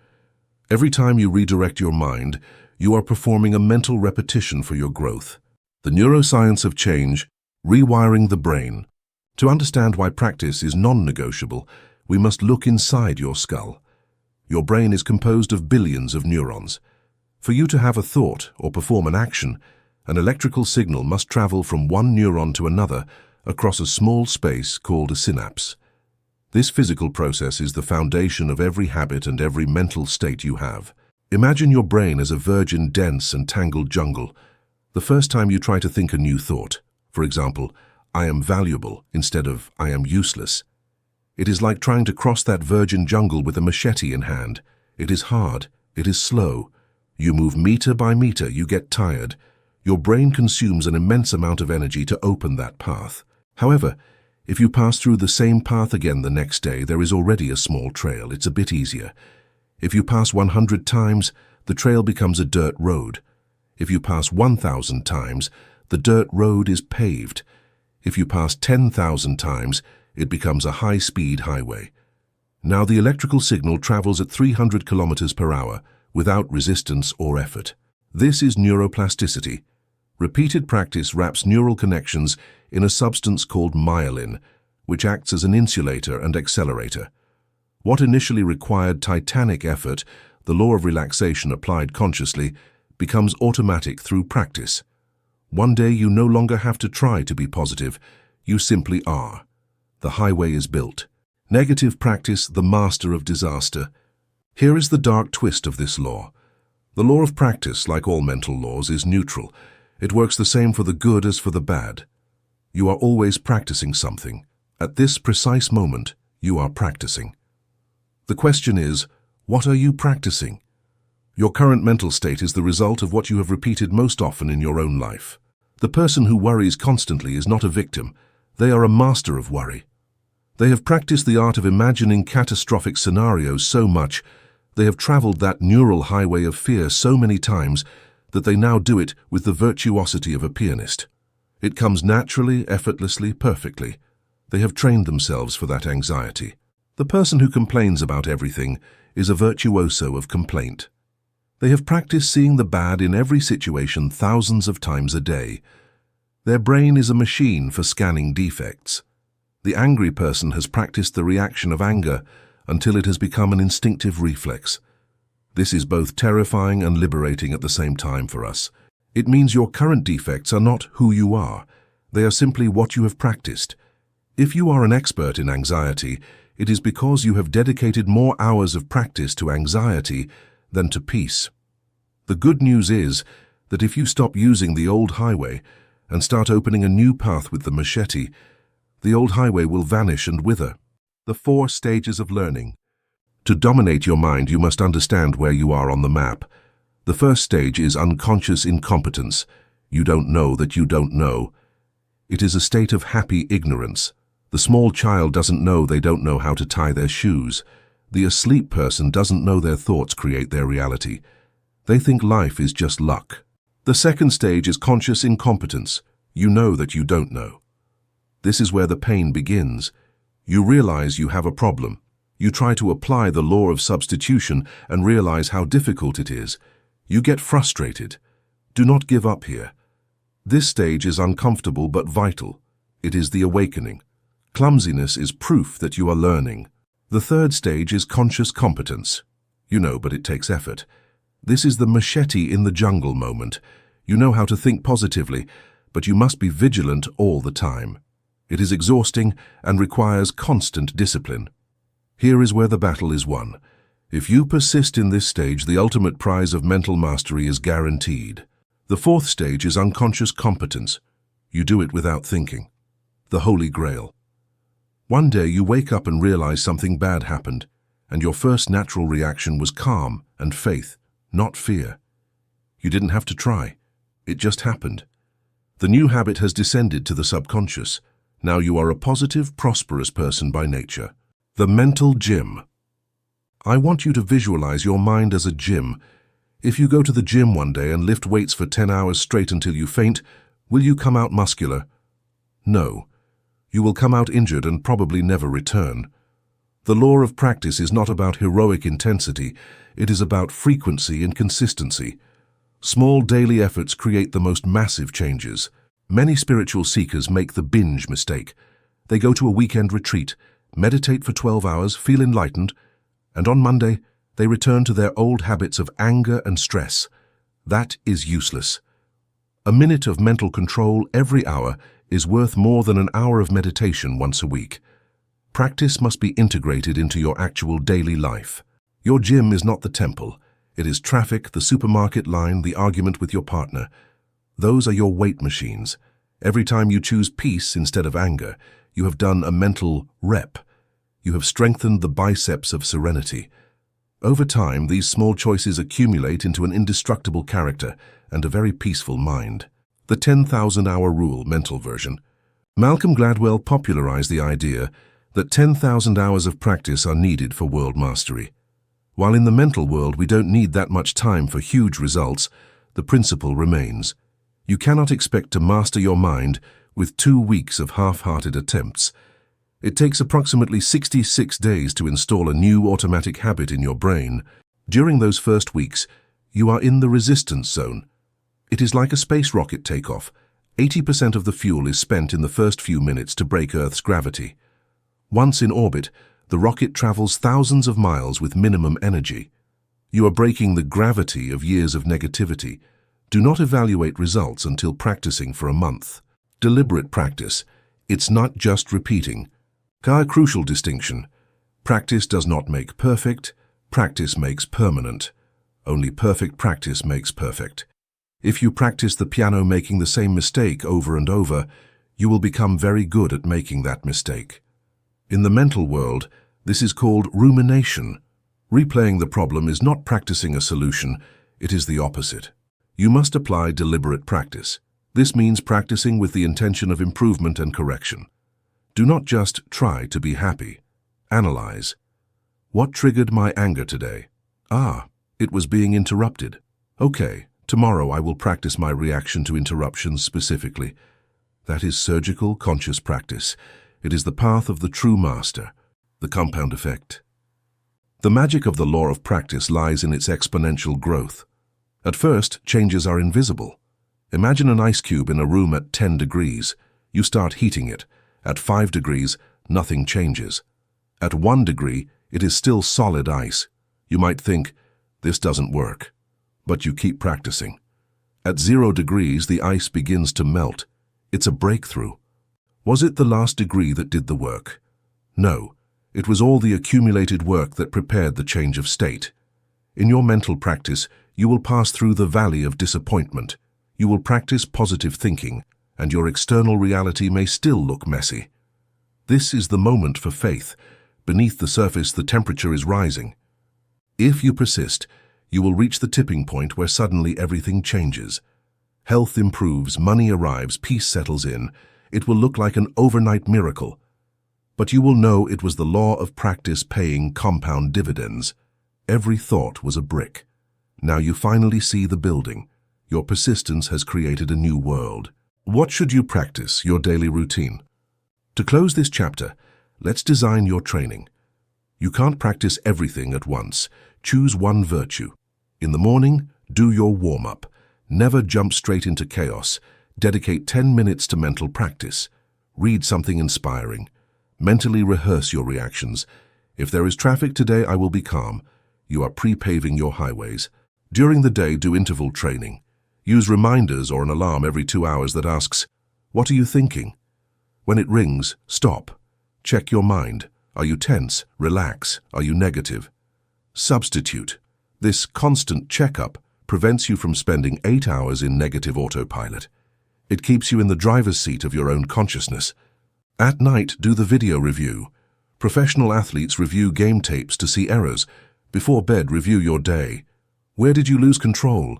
[SPEAKER 1] Every time you redirect your mind, you are performing a mental repetition for your growth. The neuroscience of change, rewiring the brain. To understand why practice is non-negotiable, we must look inside your skull. Your brain is composed of billions of neurons. For you to have a thought or perform an action, an electrical signal must travel from one neuron to another across a small space called a synapse. This physical process is the foundation of every habit and every mental state you have. Imagine your brain as a virgin, dense and tangled jungle. The first time you try to think a new thought, for example, I am valuable instead of I am useless. It is like trying to cross that virgin jungle with a machete in hand. It is hard, it is slow. You move meter by meter, you get tired. Your brain consumes an immense amount of energy to open that path. However, if you pass through the same path again the next day, there is already a small trail. It's a bit easier. If you pass 100 times, the trail becomes a dirt road. If you pass 1,000 times, the dirt road is paved. If you pass 10,000 times, it becomes a high-speed highway. Now the electrical signal travels at 300 kilometers per hour without resistance or effort. This is neuroplasticity. Repeated practice wraps neural connections in a substance called myelin, which acts as an insulator and accelerator. What initially required titanic effort, the law of relaxation applied consciously, becomes automatic through practice. One day you no longer have to try to be positive, you simply are. The highway is built. Negative practice, the master of disaster. Here is the dark twist of this law. The law of practice, like all mental laws, is neutral. It works the same for the good as for the bad. You are always practicing something. At this precise moment, you are practicing. The question is, what are you practicing? Your current mental state is the result of what you have repeated most often in your own life. The person who worries constantly is not a victim. They are a master of worry. They have practiced the art of imagining catastrophic scenarios so much, they have traveled that neural highway of fear so many times that they now do it with the virtuosity of a pianist. It comes naturally, effortlessly, perfectly. They have trained themselves for that anxiety. The person who complains about everything is a virtuoso of complaint. They have practiced seeing the bad in every situation thousands of times a day. Their brain is a machine for scanning defects. The angry person has practiced the reaction of anger until it has become an instinctive reflex. This is both terrifying and liberating at the same time for us. It means your current defects are not who you are. They are simply what you have practiced. If you are an expert in anxiety, it is because you have dedicated more hours of practice to anxiety than to peace. The good news is that if you stop using the old highway and start opening a new path with the machete, the old highway will vanish and wither. The 4 stages of learning. To dominate your mind, you must understand where you are on the map. The first stage is unconscious incompetence. You don't know that you don't know. It is a state of happy ignorance. The small child doesn't know they don't know how to tie their shoes. The asleep person doesn't know their thoughts create their reality. They think life is just luck. The second stage is conscious incompetence. You know that you don't know. This is where the pain begins. You realize you have a problem. You try to apply the law of substitution and realize how difficult it is. You get frustrated. Do not give up here. This stage is uncomfortable but vital. It is the awakening. Clumsiness is proof that you are learning. The third stage is conscious competence. You know, but it takes effort. This is the machete in the jungle moment. You know how to think positively, but you must be vigilant all the time. It is exhausting and requires constant discipline. Here is where the battle is won. If you persist in this stage, the ultimate prize of mental mastery is guaranteed. The fourth stage is unconscious competence. You do it without thinking. The Holy Grail. One day you wake up and realize something bad happened, and your first natural reaction was calm and faith, not fear. You didn't have to try. It just happened. The new habit has descended to the subconscious. Now you are a positive, prosperous person by nature. The mental gym. I want you to visualize your mind as a gym. If you go to the gym one day and lift weights for 10 hours straight until you faint, will you come out muscular? No. You will come out injured and probably never return. The law of practice is not about heroic intensity. It is about frequency and consistency. Small daily efforts create the most massive changes. Many spiritual seekers make the binge mistake. They go to a weekend retreat, meditate for 12 hours, feel enlightened, and on Monday, they return to their old habits of anger and stress. That is useless. A minute of mental control every hour is worth more than an hour of meditation once a week. Practice must be integrated into your actual daily life. Your gym is not the temple. It is traffic, the supermarket line, the argument with your partner. Those are your weight machines. Every time you choose peace instead of anger, you have done a mental rep. You have strengthened the biceps of serenity. Over time, these small choices accumulate into an indestructible character and a very peaceful mind. The 10,000-hour rule, mental version. Malcolm Gladwell popularized the idea that 10,000 hours of practice are needed for world mastery. While in the mental world we don't need that much time for huge results, the principle remains. You cannot expect to master your mind with 2 weeks of half-hearted attempts. It takes approximately 66 days to install a new automatic habit in your brain. During those first weeks, you are in the resistance zone. It is like a space rocket takeoff. 80% of the fuel is spent in the first few minutes to break Earth's gravity. Once in orbit, the rocket travels thousands of miles with minimum energy. You are breaking the gravity of years of negativity. Do not evaluate results until practicing for a month. Deliberate practice. It's not just repeating. A crucial distinction. Practice does not make perfect. Practice makes permanent. Only perfect practice makes perfect. If you practice the piano making the same mistake over and over, you will become very good at making that mistake. In the mental world, this is called rumination. Replaying the problem is not practicing a solution, it is the opposite. You must apply deliberate practice. This means practicing with the intention of improvement and correction. Do not just try to be happy. Analyze. What triggered my anger today? It was being interrupted. Okay, tomorrow I will practice my reaction to interruptions specifically. That is surgical, conscious practice. It is the path of the true master, the compound effect. The magic of the law of practice lies in its exponential growth. At first, changes are invisible. Imagine an ice cube in a room at 10 degrees. You start heating it. At 5 degrees, nothing changes. At 1 degree, it is still solid ice. You might think, this doesn't work. But you keep practicing. At 0 degrees, the ice begins to melt. It's a breakthrough. Was it the last degree that did the work? No, it was all the accumulated work that prepared the change of state. In your mental practice, you will pass through the valley of disappointment. You will practice positive thinking, and your external reality may still look messy. This is the moment for faith. Beneath the surface, the temperature is rising. If you persist, you will reach the tipping point where suddenly everything changes. Health improves, money arrives, peace settles in. It will look like an overnight miracle. But you will know it was the law of practice paying compound dividends. Every thought was a brick. Now you finally see the building. Your persistence has created a new world. What should you practice, your daily routine? To close this chapter, let's design your training. You can't practice everything at once. Choose one virtue. In the morning, do your warm-up. Never jump straight into chaos. Dedicate 10 minutes to mental practice. Read something inspiring. Mentally rehearse your reactions. If there is traffic today, I will be calm. You are pre-paving your highways. During the day, do interval training. Use reminders or an alarm every 2 hours that asks, "What are you thinking?" When it rings, stop. Check your mind. Are you tense? Relax. Are you negative? Substitute. This constant checkup prevents you from spending 8 hours in negative autopilot. It keeps you in the driver's seat of your own consciousness. At night, do the video review. Professional athletes review game tapes to see errors. Before bed, review your day. Where did you lose control?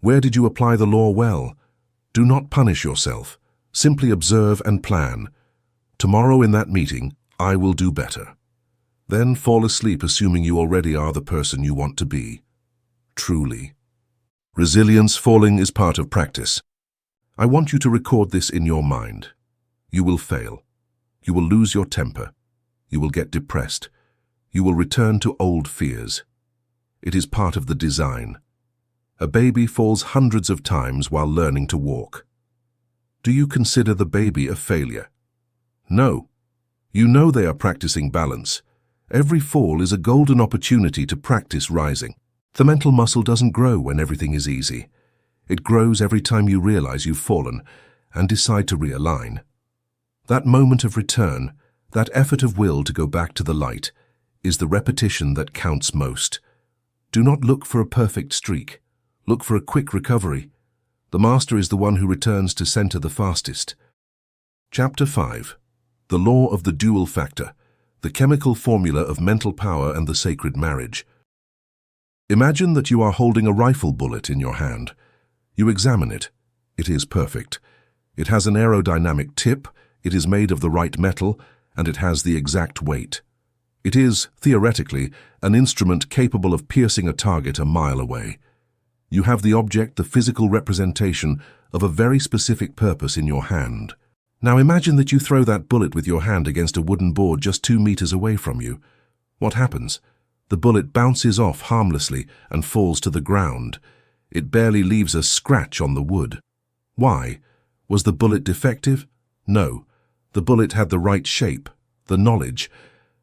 [SPEAKER 1] Where did you apply the law well? Do not punish yourself. Simply observe and plan. Tomorrow in that meeting, I will do better. Then fall asleep assuming you already are the person you want to be. Truly. Resilience falling is part of practice. I want you to record this in your mind. You will fail. You will lose your temper. You will get depressed. You will return to old fears. It is part of the design. A baby falls hundreds of times while learning to walk. Do you consider the baby a failure? No. You know they are practicing balance. Every fall is a golden opportunity to practice rising. The mental muscle doesn't grow when everything is easy. It grows every time you realize you've fallen and decide to realign. That moment of return, that effort of will to go back to the light, is the repetition that counts most. Do not look for a perfect streak. Look for a quick recovery. The master is the one who returns to center the fastest. Chapter 5. The Law of the Dual Factor, the chemical formula of mental power and the sacred marriage. Imagine that you are holding a rifle bullet in your hand. You examine it. It is perfect. It has an aerodynamic tip, it is made of the right metal, and it has the exact weight. It is, theoretically, an instrument capable of piercing a target a mile away. You have the object, the physical representation of a very specific purpose in your hand. Now imagine that you throw that bullet with your hand against a wooden board just 2 meters away from you. What happens? The bullet bounces off harmlessly and falls to the ground. It barely leaves a scratch on the wood. Why? Was the bullet defective? No. The bullet had the right shape, the knowledge,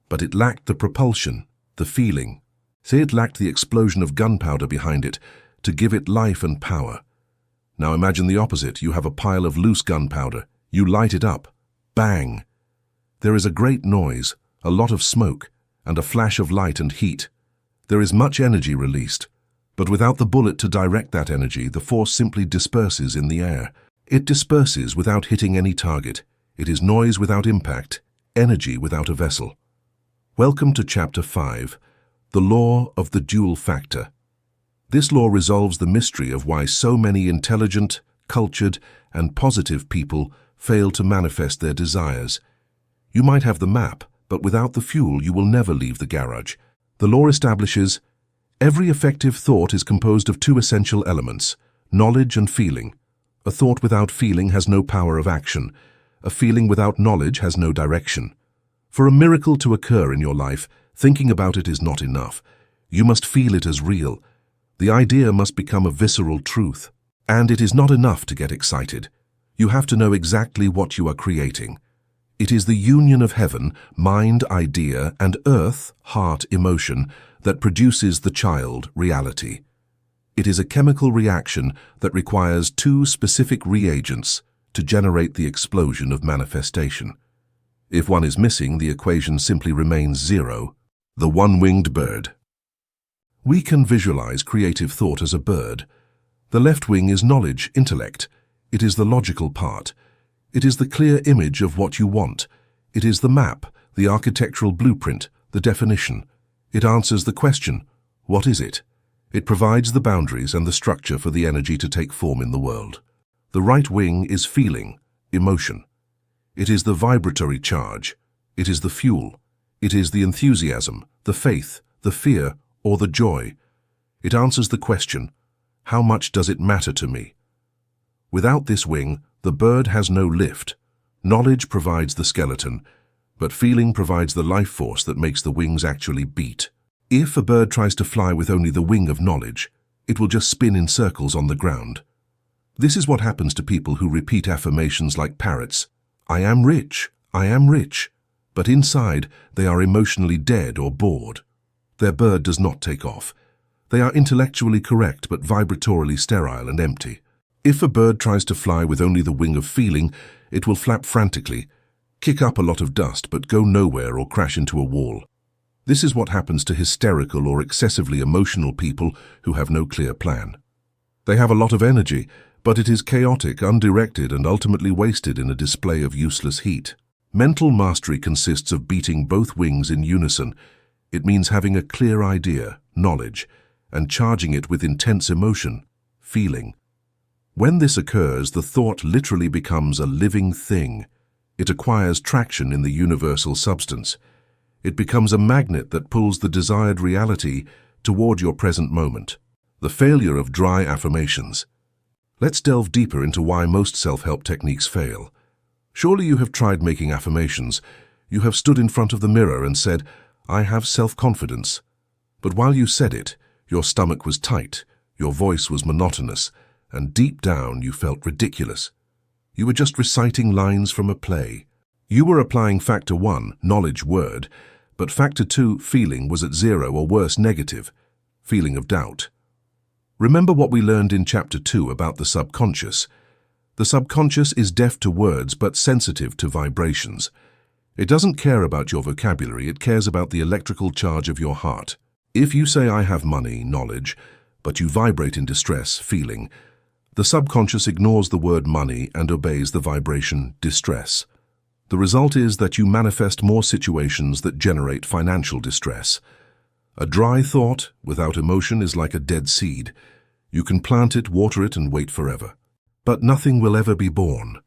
[SPEAKER 1] but it lacked the propulsion, the feeling. Say it lacked the explosion of gunpowder behind it to give it life and power. Now imagine the opposite. You have a pile of loose gunpowder. You light it up. Bang! There is a great noise, a lot of smoke, and a flash of light and heat. There is much energy released, but without the bullet to direct that energy, the force simply disperses in the air. It disperses without hitting any target. It is noise without impact, energy without a vessel. Welcome to Chapter 5, The Law of the Dual Factor. This law resolves the mystery of why so many intelligent, cultured, and positive people fail to manifest their desires. You might have the map, but without the fuel you will never leave the garage. The law establishes every effective thought is composed of 2 essential elements, knowledge and feeling. A thought without feeling has no power of action. A feeling without knowledge has no direction. For a miracle to occur in your life, thinking about it is not enough. You must feel it as real. The idea must become a visceral truth. And it is not enough to get excited. You have to know exactly what you are creating. It is the union of heaven, mind, idea, and earth, heart, emotion, that produces the child, reality. It is a chemical reaction that requires 2 specific reagents to generate the explosion of manifestation. If one is missing, the equation simply remains 0, the one-winged bird. We can visualize creative thought as a bird. The left wing is knowledge, intellect. It is the logical part. It is the clear image of what you want. It is the map, the architectural blueprint, the definition. It answers the question, what is it? It provides the boundaries and the structure for the energy to take form in the world. The right wing is feeling, emotion. It is the vibratory charge. It is the fuel. It is the enthusiasm, the faith, the fear, or the joy. It answers the question, how much does it matter to me? Without this wing, the bird has no lift. Knowledge provides the skeleton, but feeling provides the life force that makes the wings actually beat. If a bird tries to fly with only the wing of knowledge, it will just spin in circles on the ground. This is what happens to people who repeat affirmations like parrots. I am rich, but inside they are emotionally dead or bored. Their bird does not take off. They are intellectually correct but vibratorily sterile and empty. If a bird tries to fly with only the wing of feeling, it will flap frantically, kick up a lot of dust but go nowhere or crash into a wall. This is what happens to hysterical or excessively emotional people who have no clear plan. They have a lot of energy, but it is chaotic, undirected, and ultimately wasted in a display of useless heat. Mental mastery consists of beating both wings in unison. It means having a clear idea, knowledge, and charging it with intense emotion, feeling. When this occurs, the thought literally becomes a living thing. It acquires traction in the universal substance. It becomes a magnet that pulls the desired reality toward your present moment. The failure of dry affirmations. Let's delve deeper into why most self-help techniques fail. Surely you have tried making affirmations. You have stood in front of the mirror and said, "I have self-confidence." But while you said it, your stomach was tight, your voice was monotonous, and deep down you felt ridiculous. You were just reciting lines from a play. You were applying factor 1, knowledge word, but factor 2, feeling, was at 0 or worse, negative, feeling of doubt. Remember what we learned in chapter 2 about the subconscious. The subconscious is deaf to words but sensitive to vibrations. It doesn't care about your vocabulary, it cares about the electrical charge of your heart. If you say, "I have money," knowledge, but you vibrate in distress, feeling, the subconscious ignores the word money and obeys the vibration distress. The result is that you manifest more situations that generate financial distress. A dry thought without emotion is like a dead seed. You can plant it, water it, and wait forever. But nothing will ever be born.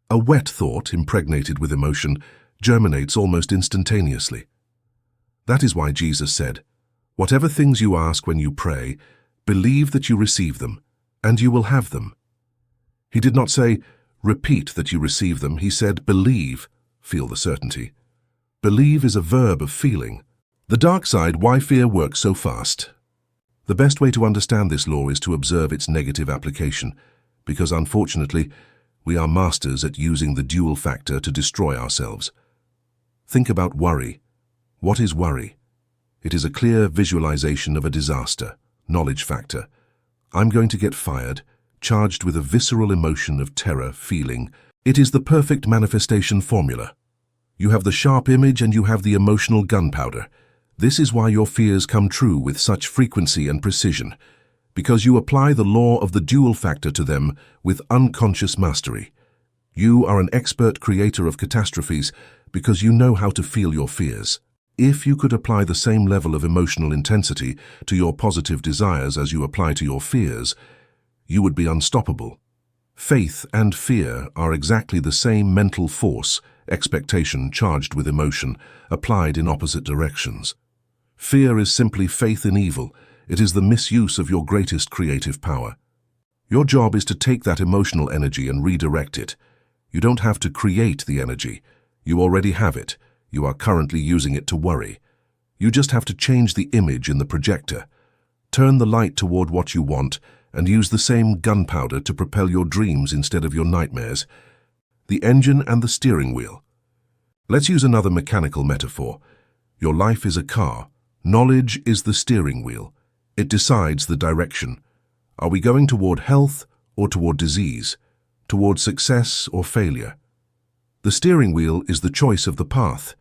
[SPEAKER 1] A wet thought, impregnated with emotion, germinates almost instantaneously. That is why Jesus said, "Whatever things you ask when you pray, believe that you receive them, and you will have them." He did not say, "Repeat that you receive them." He said, "Believe, feel the certainty." Believe is a verb of feeling. The dark side, why fear works so fast. The best way to understand this law is to observe its negative application, because unfortunately, we are masters at using the dual factor to destroy ourselves. Think about worry. What is worry? It is a clear visualization of a disaster, knowledge factor. I'm going to get fired, charged with a visceral emotion of terror, feeling. It is the perfect manifestation formula. You have the sharp image and you have the emotional gunpowder. This is why your fears come true with such frequency and precision, because you apply the law of the dual factor to them with unconscious mastery. You are an expert creator of catastrophes because you know how to feel your fears. If you could apply the same level of emotional intensity to your positive desires as you apply to your fears, you would be unstoppable. Faith and fear are exactly the same mental force, expectation charged with emotion, applied in opposite directions. Fear is simply faith in evil. It is the misuse of your greatest creative power. Your job is to take that emotional energy and redirect it. You don't have to create the energy. You already have it. You are currently using it to worry. You just have to change the image in the projector. Turn the light toward what you want and use the same gunpowder to propel your dreams instead of your nightmares. The engine and the steering wheel. Let's use another mechanical metaphor. Your life is a car. Knowledge is the steering wheel. It decides the direction. Are we going toward health or toward disease? Toward success or failure? The steering wheel is the choice of the path.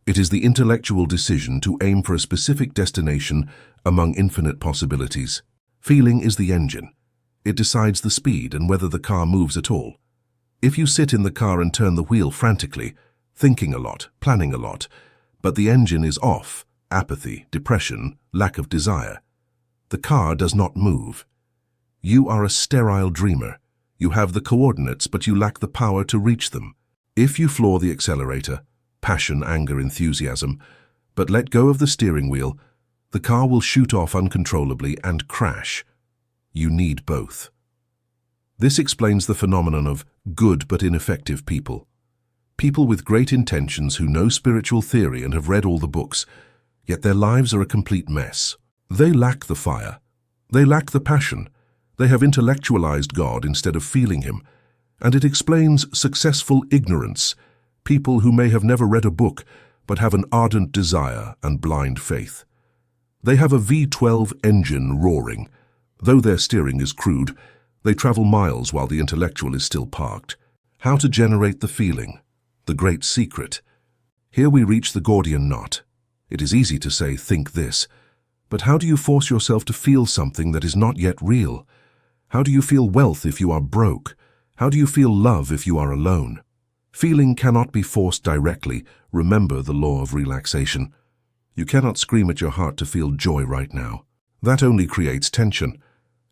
[SPEAKER 1] It is the intellectual decision to aim for a specific destination among infinite possibilities. Feeling is the engine. It decides the speed and whether the car moves at all. If you sit in the car and turn the wheel frantically, thinking a lot, planning a lot, but the engine is off, apathy, depression, lack of desire, the car does not move. You are a sterile dreamer. You have the coordinates, but you lack the power to reach them. If you floor the accelerator, passion, anger, enthusiasm, but let go of the steering wheel, the car will shoot off uncontrollably and crash. You need both. This explains the phenomenon of good but ineffective people. People with great intentions who know spiritual theory and have read all the books, yet their lives are a complete mess. They lack the fire. They lack the passion. They have intellectualized God instead of feeling Him, and it explains successful ignorance, people who may have never read a book but have an ardent desire and blind faith. They have a V12 engine roaring. Though their steering is crude, they travel miles while the intellectual is still parked. How to generate the feeling, the great secret. Here we reach the Gordian knot. It is easy to say, think this, but how do you force yourself to feel something that is not yet real? How do you feel wealth if you are broke? How do you feel love if you are alone? Feeling cannot be forced directly. Remember the law of relaxation. You cannot scream at your heart to feel joy right now. That only creates tension.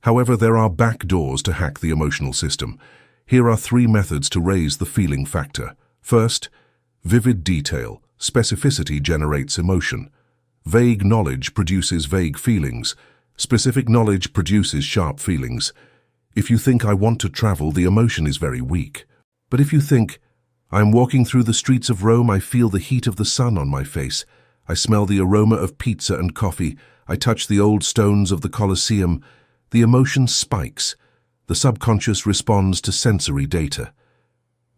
[SPEAKER 1] However, there are back doors to hack the emotional system. Here are 3 methods to raise the feeling factor. First, vivid detail. Specificity generates emotion. Vague knowledge produces vague feelings. Specific knowledge produces sharp feelings. If you think, I want to travel, the emotion is very weak. But if you think, I'm walking through the streets of Rome, I feel the heat of the sun on my face. I smell the aroma of pizza and coffee. I touch the old stones of the Colosseum. The emotion spikes. The subconscious responds to sensory data.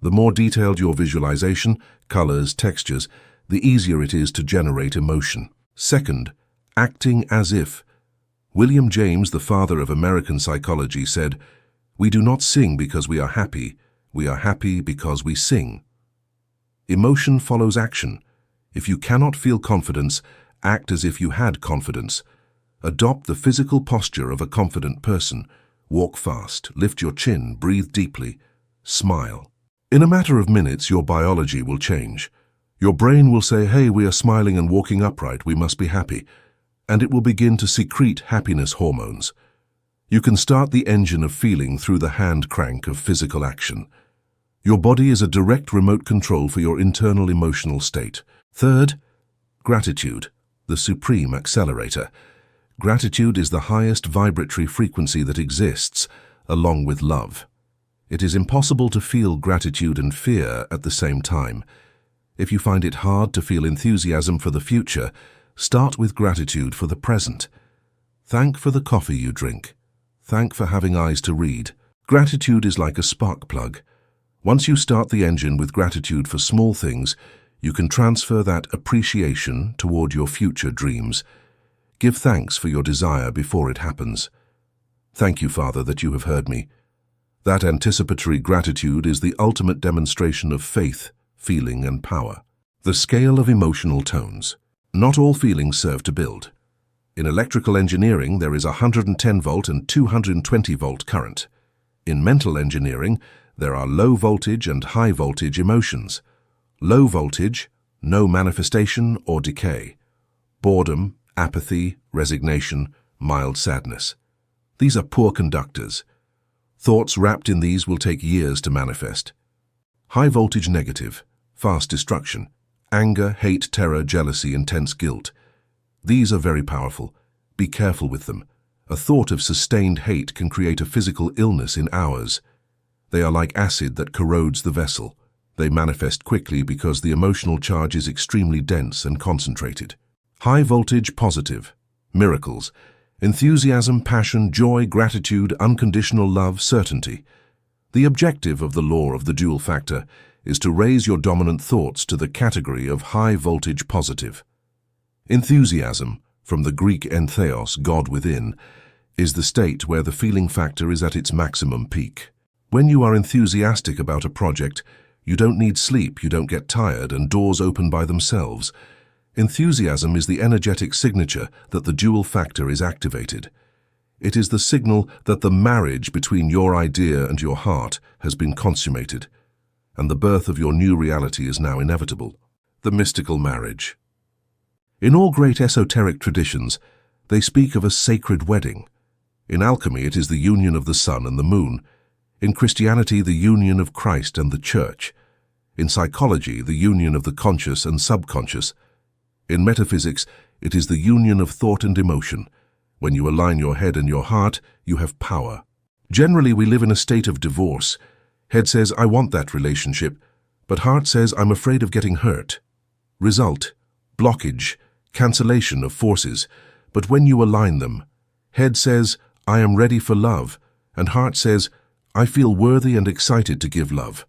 [SPEAKER 1] The more detailed your visualization, colors, textures, the easier it is to generate emotion. Second, acting as if. William James, the father of American psychology, said, "We do not sing because we are happy because we sing." Emotion follows action. If you cannot feel confidence, act as if you had confidence. Adopt the physical posture of a confident person. Walk fast, lift your chin, breathe deeply, smile. In a matter of minutes, your biology will change. Your brain will say, hey, we are smiling and walking upright, we must be happy. And it will begin to secrete happiness hormones. You can start the engine of feeling through the hand crank of physical action. Your body is a direct remote control for your internal emotional state. Third, gratitude, the supreme accelerator. Gratitude is the highest vibratory frequency that exists, along with love. It is impossible to feel gratitude and fear at the same time. If you find it hard to feel enthusiasm for the future, start with gratitude for the present. Thank for the coffee you drink. Thank for having eyes to read. Gratitude is like a spark plug. Once you start the engine with gratitude for small things, you can transfer that appreciation toward your future dreams. Give thanks for your desire before it happens. Thank you, Father, that you have heard me. That anticipatory gratitude is the ultimate demonstration of faith, feeling, and power. The scale of emotional tones. Not all feelings serve to build. In electrical engineering, there is a 110-volt and 220-volt current. In mental engineering, there are low voltage and high voltage emotions. Low voltage, no manifestation or decay. Boredom, apathy, resignation, mild sadness. These are poor conductors. Thoughts wrapped in these will take years to manifest. High voltage negative, fast destruction, anger, hate, terror, jealousy, intense guilt. These are very powerful. Be careful with them. A thought of sustained hate can create a physical illness in hours. They are like acid that corrodes the vessel. They manifest quickly because the emotional charge is extremely dense and concentrated. High voltage positive, miracles, enthusiasm, passion, joy, gratitude, unconditional love, certainty. The objective of the law of the dual factor is to raise your dominant thoughts to the category of high voltage positive. Enthusiasm, from the Greek entheos, God within, is the state where the feeling factor is at its maximum peak. When you are enthusiastic about a project, you don't need sleep, you don't get tired, and doors open by themselves. Enthusiasm is the energetic signature that the dual factor is activated. It is the signal that the marriage between your idea and your heart has been consummated, and the birth of your new reality is now inevitable. The mystical marriage. In all great esoteric traditions, they speak of a sacred wedding. In alchemy, it is the union of the sun and the moon. In Christianity, the union of Christ and the Church. In psychology, the union of the conscious and subconscious. In metaphysics, it is the union of thought and emotion. When you align your head and your heart, you have power. Generally, we live in a state of divorce. Head says, I want that relationship, but heart says, I'm afraid of getting hurt. Result, blockage, cancellation of forces. But when you align them, head says, I am ready for love, and heart says, I feel worthy and excited to give love.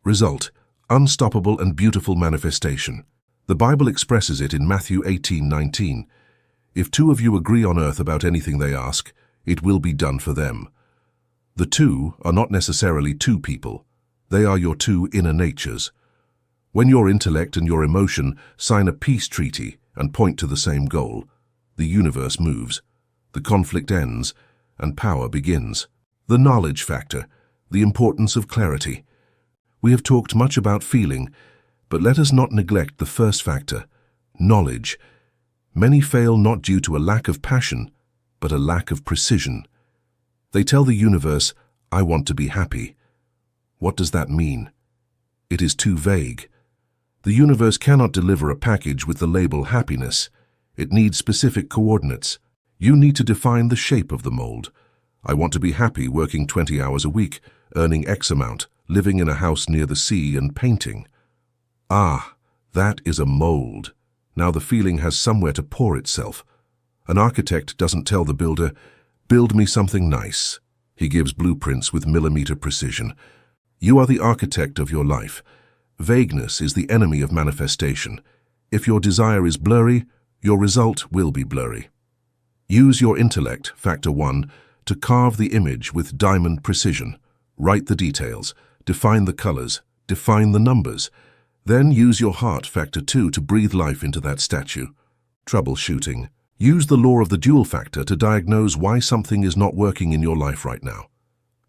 [SPEAKER 1] Result, unstoppable and beautiful manifestation. The Bible expresses it in Matthew 18:19. If two of you agree on earth about anything they ask, it will be done for them. The two are not necessarily two people. They are your two inner natures. When your intellect and your emotion sign a peace treaty and point to the same goal, the universe moves, the conflict ends, and power begins. The knowledge factor, the importance of clarity. We have talked much about feeling, but let us not neglect the first factor, knowledge. Many fail not due to a lack of passion, but a lack of precision. They tell the universe, "I want to be happy." What does that mean? It is too vague. The universe cannot deliver a package with the label happiness. It needs specific coordinates. You need to define the shape of the mold. I want to be happy working 20 hours a week, earning X amount, living in a house near the sea and painting. Ah, that is a mold. Now the feeling has somewhere to pour itself. An architect doesn't tell the builder, "Build me something nice." He gives blueprints with millimeter precision. You are the architect of your life. Vagueness is the enemy of manifestation. If your desire is blurry, your result will be blurry. Use your intellect, factor 1, to carve the image with diamond precision. Write the details, define the colors, define the numbers. Then use your heart, factor 2, to breathe life into that statue. Troubleshooting. Use the law of the dual factor to diagnose why something is not working in your life right now.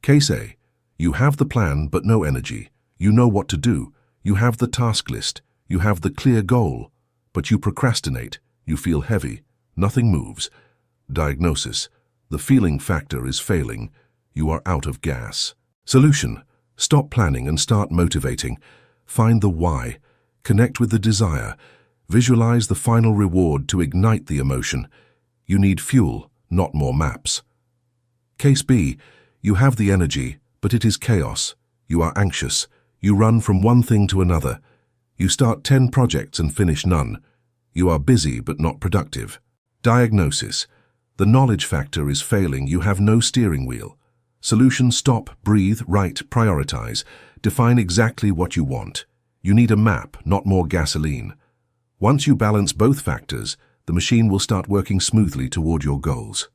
[SPEAKER 1] Case A. You have the plan but no energy. You know what to do. You have the task list. You have the clear goal. But you procrastinate. You feel heavy. Nothing moves. Diagnosis. The feeling factor is failing. You are out of gas. Solution. Stop planning and start motivating. Find the why. Connect with the desire. Visualize the final reward to ignite the emotion. You need fuel, not more maps. Case B. You have the energy, but it is chaos. You are anxious. You run from one thing to another. You start 10 projects and finish none. You are busy but not productive. Diagnosis. The knowledge factor is failing. You have no steering wheel. Solution. Stop, breathe, write, prioritize. Define exactly what you want. You need a map, not more gasoline. Once you balance both factors, the machine will start working smoothly toward your goals.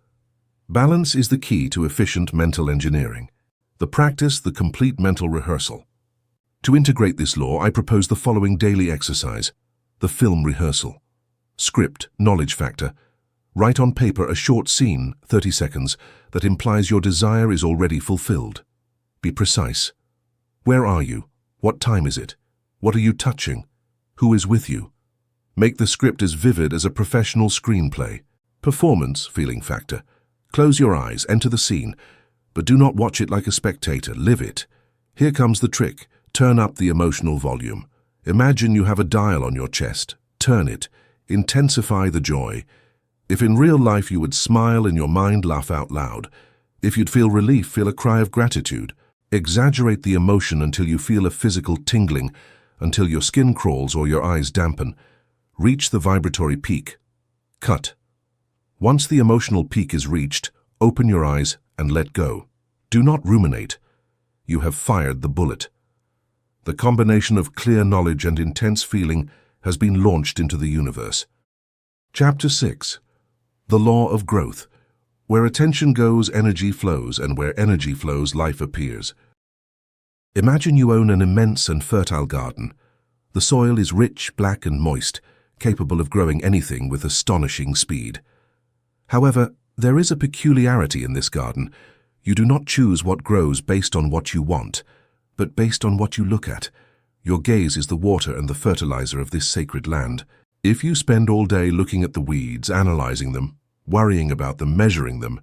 [SPEAKER 1] Balance is the key to efficient mental engineering. The practice, the complete mental rehearsal. To integrate this law, I propose the following daily exercise: the film rehearsal. Script, knowledge factor. Write on paper a short scene, 30 seconds, that implies your desire is already fulfilled. Be precise. Where are you? What time is it? What are you touching? Who is with you? Make the script as vivid as a professional screenplay. Performance, feeling factor. Close your eyes, enter the scene, but do not watch it like a spectator, live it. Here comes the trick. Turn up the emotional volume. Imagine you have a dial on your chest. Turn it. Intensify the joy. If in real life you would smile, in your mind laugh out loud. If you'd feel relief, feel a cry of gratitude. Exaggerate the emotion until you feel a physical tingling, until your skin crawls or your eyes dampen. Reach the vibratory peak. Cut. Once the emotional peak is reached, open your eyes and let go. Do not ruminate. You have fired the bullet. The combination of clear knowledge and intense feeling has been launched into the universe. Chapter 6. The Law of Growth. Where attention goes, energy flows, and where energy flows, life appears. Imagine you own an immense and fertile garden. The soil is rich, black, and moist, capable of growing anything with astonishing speed. However, there is a peculiarity in this garden. You do not choose what grows based on what you want, but based on what you look at. Your gaze is the water and the fertilizer of this sacred land. If you spend all day looking at the weeds, analyzing them, worrying about them, measuring them,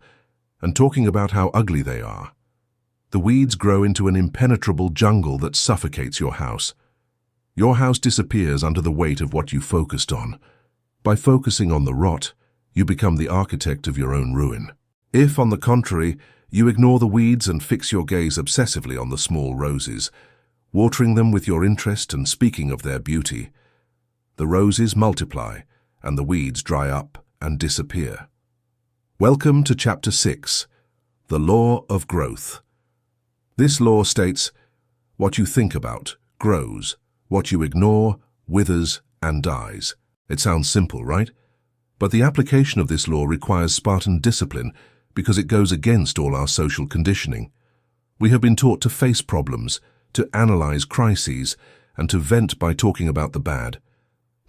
[SPEAKER 1] and talking about how ugly they are, the weeds grow into an impenetrable jungle that suffocates your house. Your house disappears under the weight of what you focused on. By focusing on the rot, you become the architect of your own ruin. If, on the contrary, you ignore the weeds and fix your gaze obsessively on the small roses, watering them with your interest and speaking of their beauty, the roses multiply and the weeds dry up and disappear. Welcome to Chapter 6, The Law of Growth. This law states, what you think about grows, what you ignore withers and dies. It sounds simple, right? But the application of this law requires Spartan discipline because it goes against all our social conditioning. We have been taught to face problems, to analyze crises, and to vent by talking about the bad.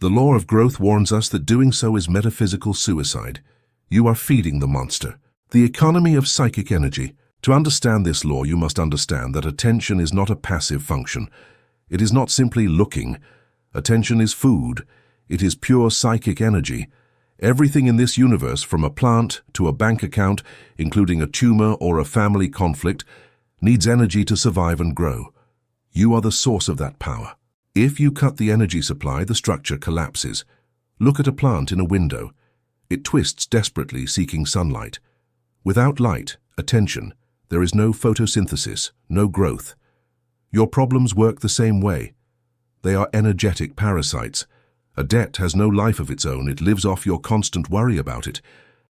[SPEAKER 1] The law of growth warns us that doing so is metaphysical suicide. You are feeding the monster. The economy of psychic energy. To understand this law, you must understand that attention is not a passive function. It is not simply looking. Attention is food. It is pure psychic energy. Everything in this universe, from a plant to a bank account, including a tumor or a family conflict, needs energy to survive and grow. You are the source of that power. If you cut the energy supply, the structure collapses. Look at a plant in a window. It twists desperately, seeking sunlight. Without light, attention, there is no photosynthesis, no growth. Your problems work the same way. They are energetic parasites. A debt has no life of its own. It lives off your constant worry about it.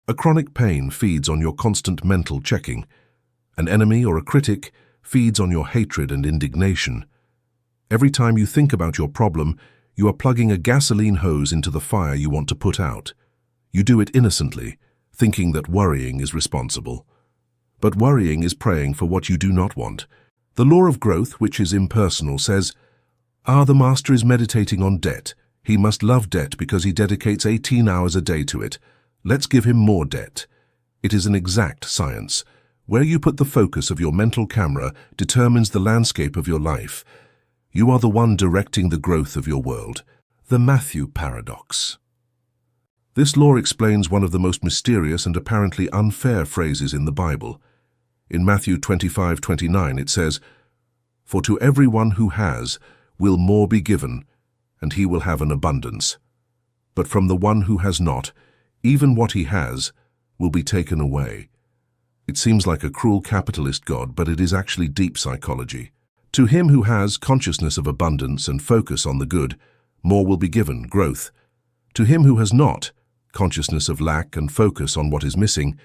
[SPEAKER 1] A chronic pain feeds on your constant mental checking. An enemy or a critic feeds on your hatred and indignation. Every time you think about your problem, you are plugging a gasoline hose into the fire you want to put out. You do it innocently, thinking that worrying is responsible. But worrying is praying for what you do not want. The law of growth, which is impersonal, says, the master is meditating on debt. He must love debt because he dedicates 18 hours a day to it. Let's give him more debt. It is an exact science. Where you put the focus of your mental camera determines the landscape of your life. You are the one directing the growth of your world. The Matthew paradox. This law explains one of the most mysterious and apparently unfair phrases in the Bible. In Matthew 25:29 it says, "For to everyone who has will more be given, and he will have an abundance. But from the one who has not, even what he has will be taken away." It seems like a cruel capitalist God, but it is actually deep psychology. To him who has consciousness of abundance and focus on the good, more will be given, growth. To him who has not, consciousness of lack and focus on what is missing,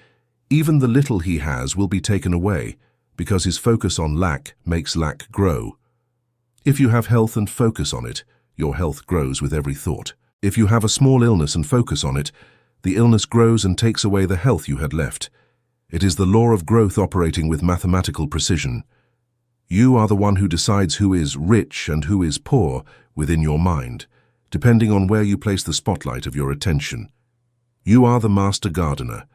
[SPEAKER 1] even the little he has will be taken away, because his focus on lack makes lack grow. If you have health and focus on it, your health grows with every thought. If you have a small illness and focus on it, the illness grows and takes away the health you had left. It is the law of growth operating with mathematical precision. You are the one who decides who is rich and who is poor within your mind, depending on where you place the spotlight of your attention. You are the master gardener.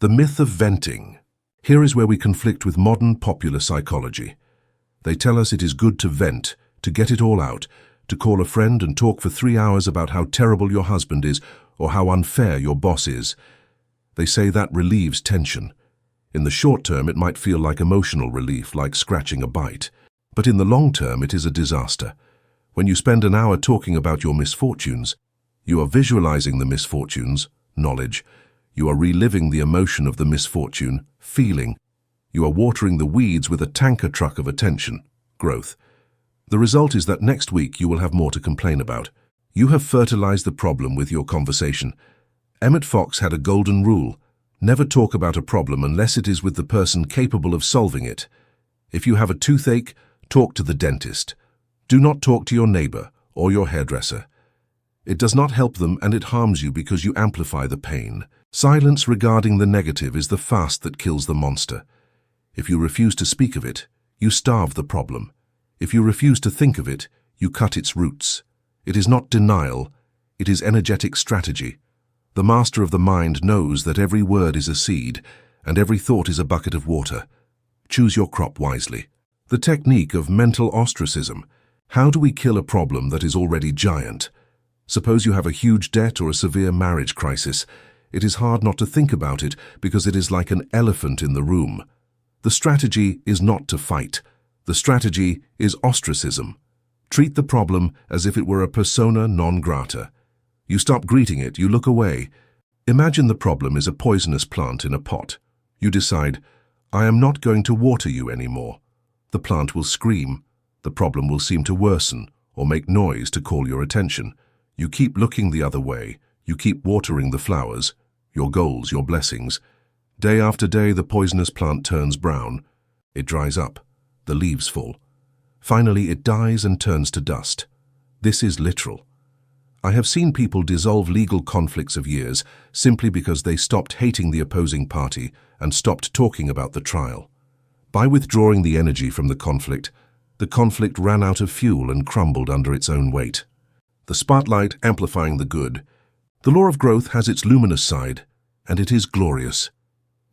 [SPEAKER 1] The myth of venting. Here is where we conflict with modern popular psychology. They tell us it is good to vent, to get it all out, to call a friend and talk for 3 hours about how terrible your husband is or how unfair your boss is. They say that relieves tension. In the short term, it might feel like emotional relief, like scratching a bite. But in the long term, it is a disaster. When you spend an hour talking about your misfortunes, you are visualizing the misfortunes, knowledge. You are reliving the emotion of the misfortune, feeling. You are watering the weeds with a tanker truck of attention, growth. The result is that next week you will have more to complain about. You have fertilized the problem with your conversation. Emmet Fox had a golden rule. Never talk about a problem unless it is with the person capable of solving it. If you have a toothache, talk to the dentist. Do not talk to your neighbor or your hairdresser. It does not help them and it harms you because you amplify the pain. Silence regarding the negative is the fast that kills the monster. If you refuse to speak of it, you starve the problem. If you refuse to think of it, you cut its roots. It is not denial, it is energetic strategy. The master of the mind knows that every word is a seed and every thought is a bucket of water. Choose your crop wisely. The technique of mental ostracism. How do we kill a problem that is already giant? Suppose you have a huge debt or a severe marriage crisis. It is hard not to think about it because it is like an elephant in the room. The strategy is not to fight. The strategy is ostracism. Treat the problem as if it were a persona non grata. You stop greeting it, you look away. Imagine the problem is a poisonous plant in a pot. You decide, I am not going to water you anymore. The plant will scream. The problem will seem to worsen or make noise to call your attention. You keep looking the other way. You keep watering the flowers, your goals, your blessings. Day after day, the poisonous plant turns brown. It dries up. The leaves fall. Finally, it dies and turns to dust. This is literal. I have seen people dissolve legal conflicts of years simply because they stopped hating the opposing party and stopped talking about the trial. By withdrawing the energy from the conflict ran out of fuel and crumbled under its own weight. The spotlight amplifying the good. The law of growth has its luminous side, and it is glorious.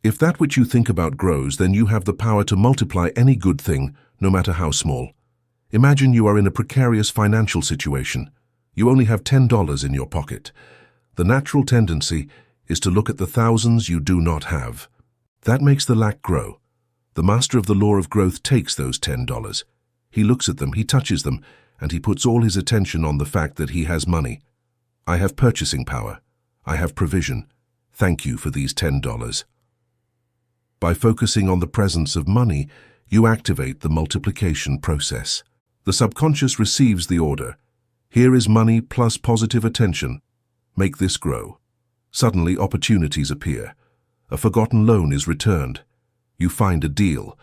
[SPEAKER 1] If that which you think about grows, then you have the power to multiply any good thing, no matter how small. Imagine you are in a precarious financial situation. You only have $10 in your pocket. The natural tendency is to look at the thousands you do not have. That makes the lack grow. The master of the law of growth takes those $10. He looks at them, he touches them, and he puts all his attention on the fact that he has money. I have purchasing power. I have provision. Thank you for these $10. By focusing on the presence of money, you activate the multiplication process. The subconscious receives the order. Here is money plus positive attention. Make this grow. Suddenly, opportunities appear. A forgotten loan is returned. You find a deal.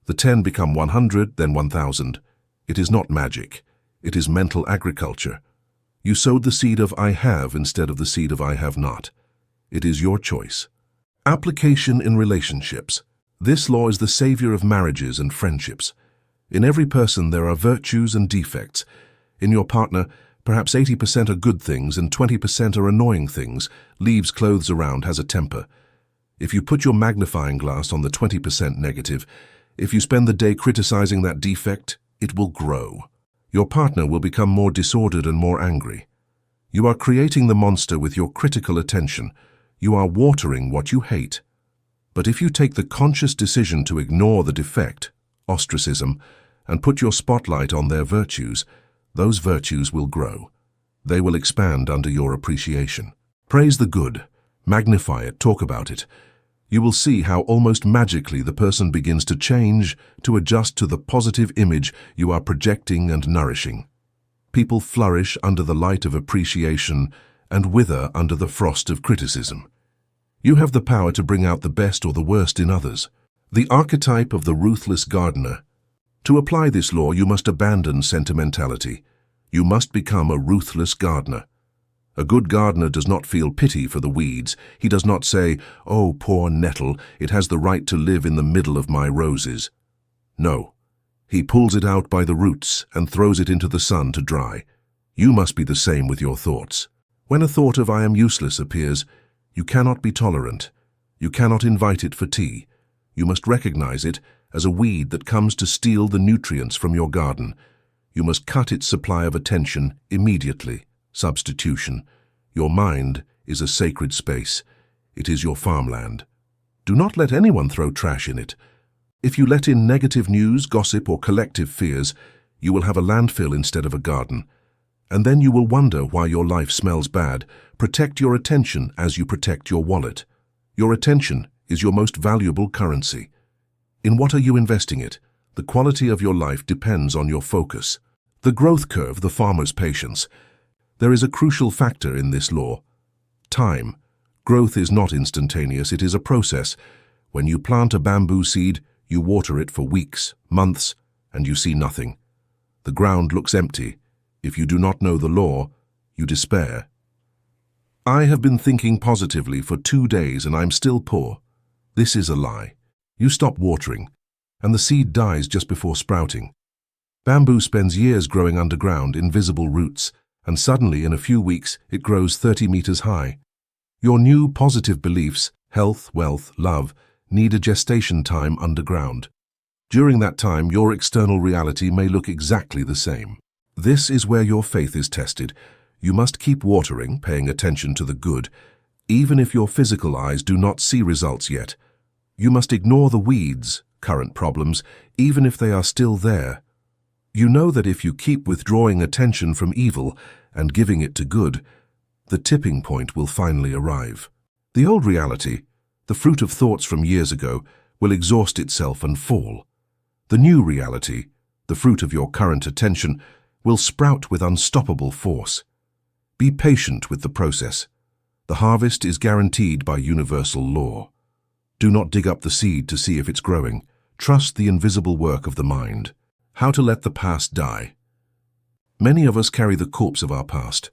[SPEAKER 1] The 10 become 100, then 1,000. It is not magic. It is mental agriculture. You sowed the seed of I have instead of the seed of I have not. It is your choice. Application in relationships. This law is the savior of marriages and friendships. In every person there are virtues and defects. In your partner, perhaps 80% are good things and 20% are annoying things, leaves clothes around, has a temper. If you put your magnifying glass on the 20% negative, if you spend the day criticizing that defect, it will grow. Your partner will become more disordered and more angry. You are creating the monster with your critical attention. You are watering what you hate. But if you take the conscious decision to ignore the defect, ostracism, and put your spotlight on their virtues, those virtues will grow. They will expand under your appreciation. Praise the good. Magnify it. Talk about it. You will see how almost magically the person begins to change, to adjust to the positive image you are projecting and nourishing. People flourish under the light of appreciation and wither under the frost of criticism. You have the power to bring out the best or the worst in others. The archetype of the ruthless gardener. To apply this law, you must abandon sentimentality. You must become a ruthless gardener. A good gardener does not feel pity for the weeds. He does not say, "Oh, poor nettle, it has the right to live in the middle of my roses." No. He pulls it out by the roots and throws it into the sun to dry. You must be the same with your thoughts. When a thought of "I am useless" appears, you cannot be tolerant. You cannot invite it for tea. You must recognize it as a weed that comes to steal the nutrients from your garden. You must cut its supply of attention immediately. Substitution. Your mind is a sacred space. It is your farmland. Do not let anyone throw trash in it. If you let in negative news, gossip, or collective fears, you will have a landfill instead of a garden. And then you will wonder why your life smells bad. Protect your attention as you protect your wallet. Your attention is your most valuable currency. In what are you investing it? The quality of your life depends on your focus. The growth curve, the farmer's patience. There is a crucial factor in this law. Time. Growth is not instantaneous, it is a process. When you plant a bamboo seed, you water it for weeks, months, and you see nothing. The ground looks empty. If you do not know the law, you despair. I have been thinking positively for 2 days and I'm still poor. This is a lie. You stop watering, and the seed dies just before sprouting. Bamboo spends years growing underground, invisible roots, and suddenly in a few weeks it grows 30 meters high. Your new positive beliefs, health, wealth, love, need a gestation time underground. During that time, your external reality may look exactly the same. This is where your faith is tested. You must keep watering, paying attention to the good, even if your physical eyes do not see results yet. You must ignore the weeds, current problems, even if they are still there. You know that if you keep withdrawing attention from evil and giving it to good, the tipping point will finally arrive. The old reality, the fruit of thoughts from years ago, will exhaust itself and fall. The new reality, the fruit of your current attention, will sprout with unstoppable force. Be patient with the process. The harvest is guaranteed by universal law. Do not dig up the seed to see if it's growing. Trust the invisible work of the mind. How to let the past die. Many of us carry the corpse of our past.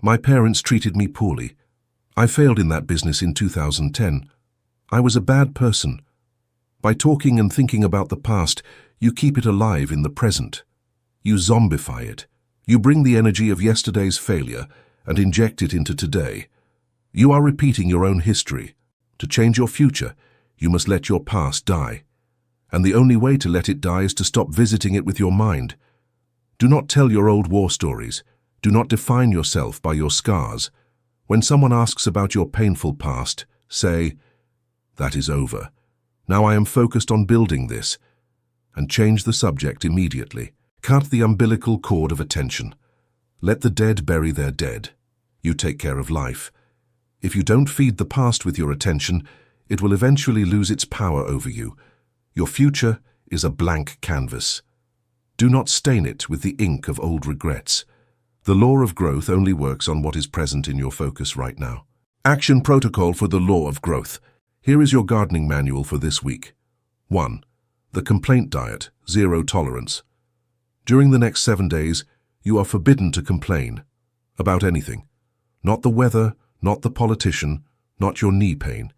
[SPEAKER 1] My parents treated me poorly. I failed in that business in 2010. I was a bad person. By talking and thinking about the past, you keep it alive in the present. You zombify it. You bring the energy of yesterday's failure and inject it into today. You are repeating your own history. To change your future, you must let your past die. And the only way to let it die is to stop visiting it with your mind. Do not tell your old war stories. Do not define yourself by your scars. When someone asks about your painful past, say, "That is over. Now I am focused on building this," and change the subject immediately. Cut the umbilical cord of attention. Let the dead bury their dead. You take care of life. If you don't feed the past with your attention, it will eventually lose its power over you. Your future is a blank canvas. Do not stain it with the ink of old regrets. The law of growth only works on what is present in your focus right now. Action protocol for the law of growth. Here is your gardening manual for this week. 1. The complaint diet, zero tolerance. During the next 7 days, you are forbidden to complain about anything. Not the weather, not the politician, not your knee pain.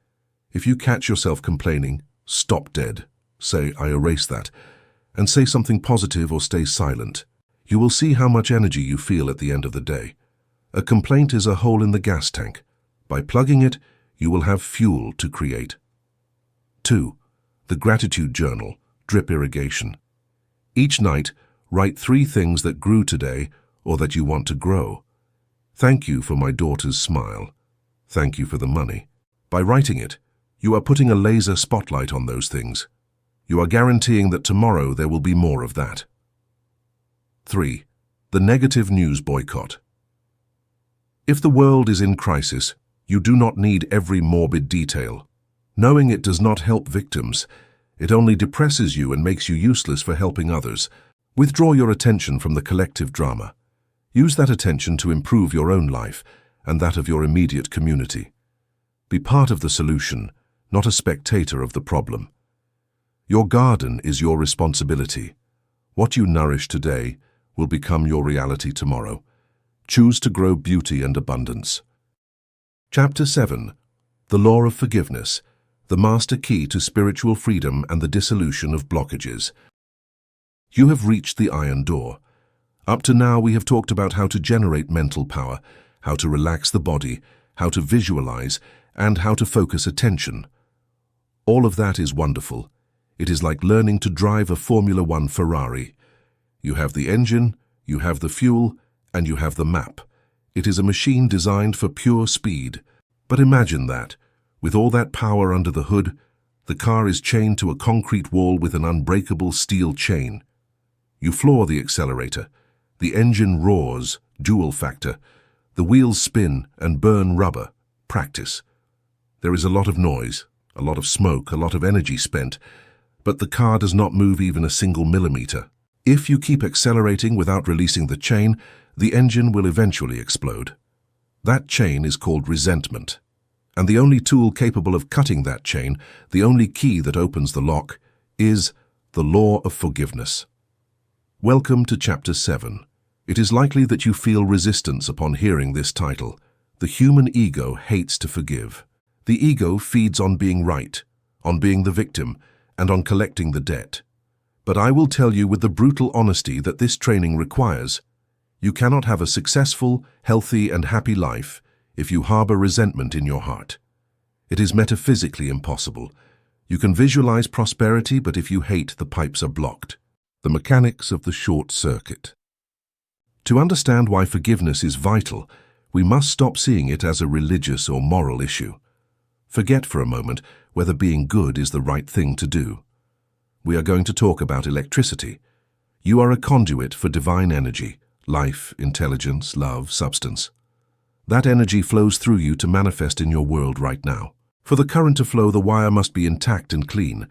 [SPEAKER 1] If you catch yourself complaining, stop dead. Say, "I erase that," and say something positive or stay silent. You will see how much energy you feel at the end of the day. A complaint is a hole in the gas tank. By plugging it, you will have fuel to create. 2. The gratitude journal, drip irrigation. Each night, write 3 things that grew today or that you want to grow. Thank you for my daughter's smile. Thank you for the money. By writing it, you are putting a laser spotlight on those things. You are guaranteeing that tomorrow there will be more of that. 3. The negative news boycott. If the world is in crisis, you do not need every morbid detail. Knowing it does not help victims. It only depresses you and makes you useless for helping others. Withdraw your attention from the collective drama. Use that attention to improve your own life and that of your immediate community. Be part of the solution, not a spectator of the problem. Your garden is your responsibility. What you nourish today will become your reality tomorrow. Choose to grow beauty and abundance. Chapter 7. The Law of Forgiveness, the master key to spiritual freedom and the dissolution of blockages. You have reached the iron door. Up to now we have talked about how to generate mental power, how to relax the body, how to visualize, and how to focus attention. All of that is wonderful. It is like learning to drive a Formula One Ferrari. You have the engine, you have the fuel, and you have the map. It is a machine designed for pure speed. But imagine that, with all that power under the hood, the car is chained to a concrete wall with an unbreakable steel chain. You floor the accelerator. The engine roars, dual factor. The wheels spin and burn rubber, practice. There is a lot of noise, a lot of smoke, a lot of energy spent, but the car does not move even a single millimeter. If you keep accelerating without releasing the chain, the engine will eventually explode. That chain is called resentment. And the only tool capable of cutting that chain, the only key that opens the lock, is the law of forgiveness. Welcome to Chapter 7. It is likely that you feel resistance upon hearing this title. The human ego hates to forgive. The ego feeds on being right, on being the victim, and on collecting the debt. But I will tell you with the brutal honesty that this training requires. You cannot have a successful, healthy, and happy life if you harbor resentment in your heart. It is metaphysically impossible. You can visualize prosperity, but if you hate, the pipes are blocked. The mechanics of the short circuit. To understand why forgiveness is vital, we must stop seeing it as a religious or moral issue. Forget for a moment whether being good is the right thing to do. We are going to talk about electricity. You are a conduit for divine energy, life, intelligence, love, substance. That energy flows through you to manifest in your world right now. For the current to flow, the wire must be intact and clean.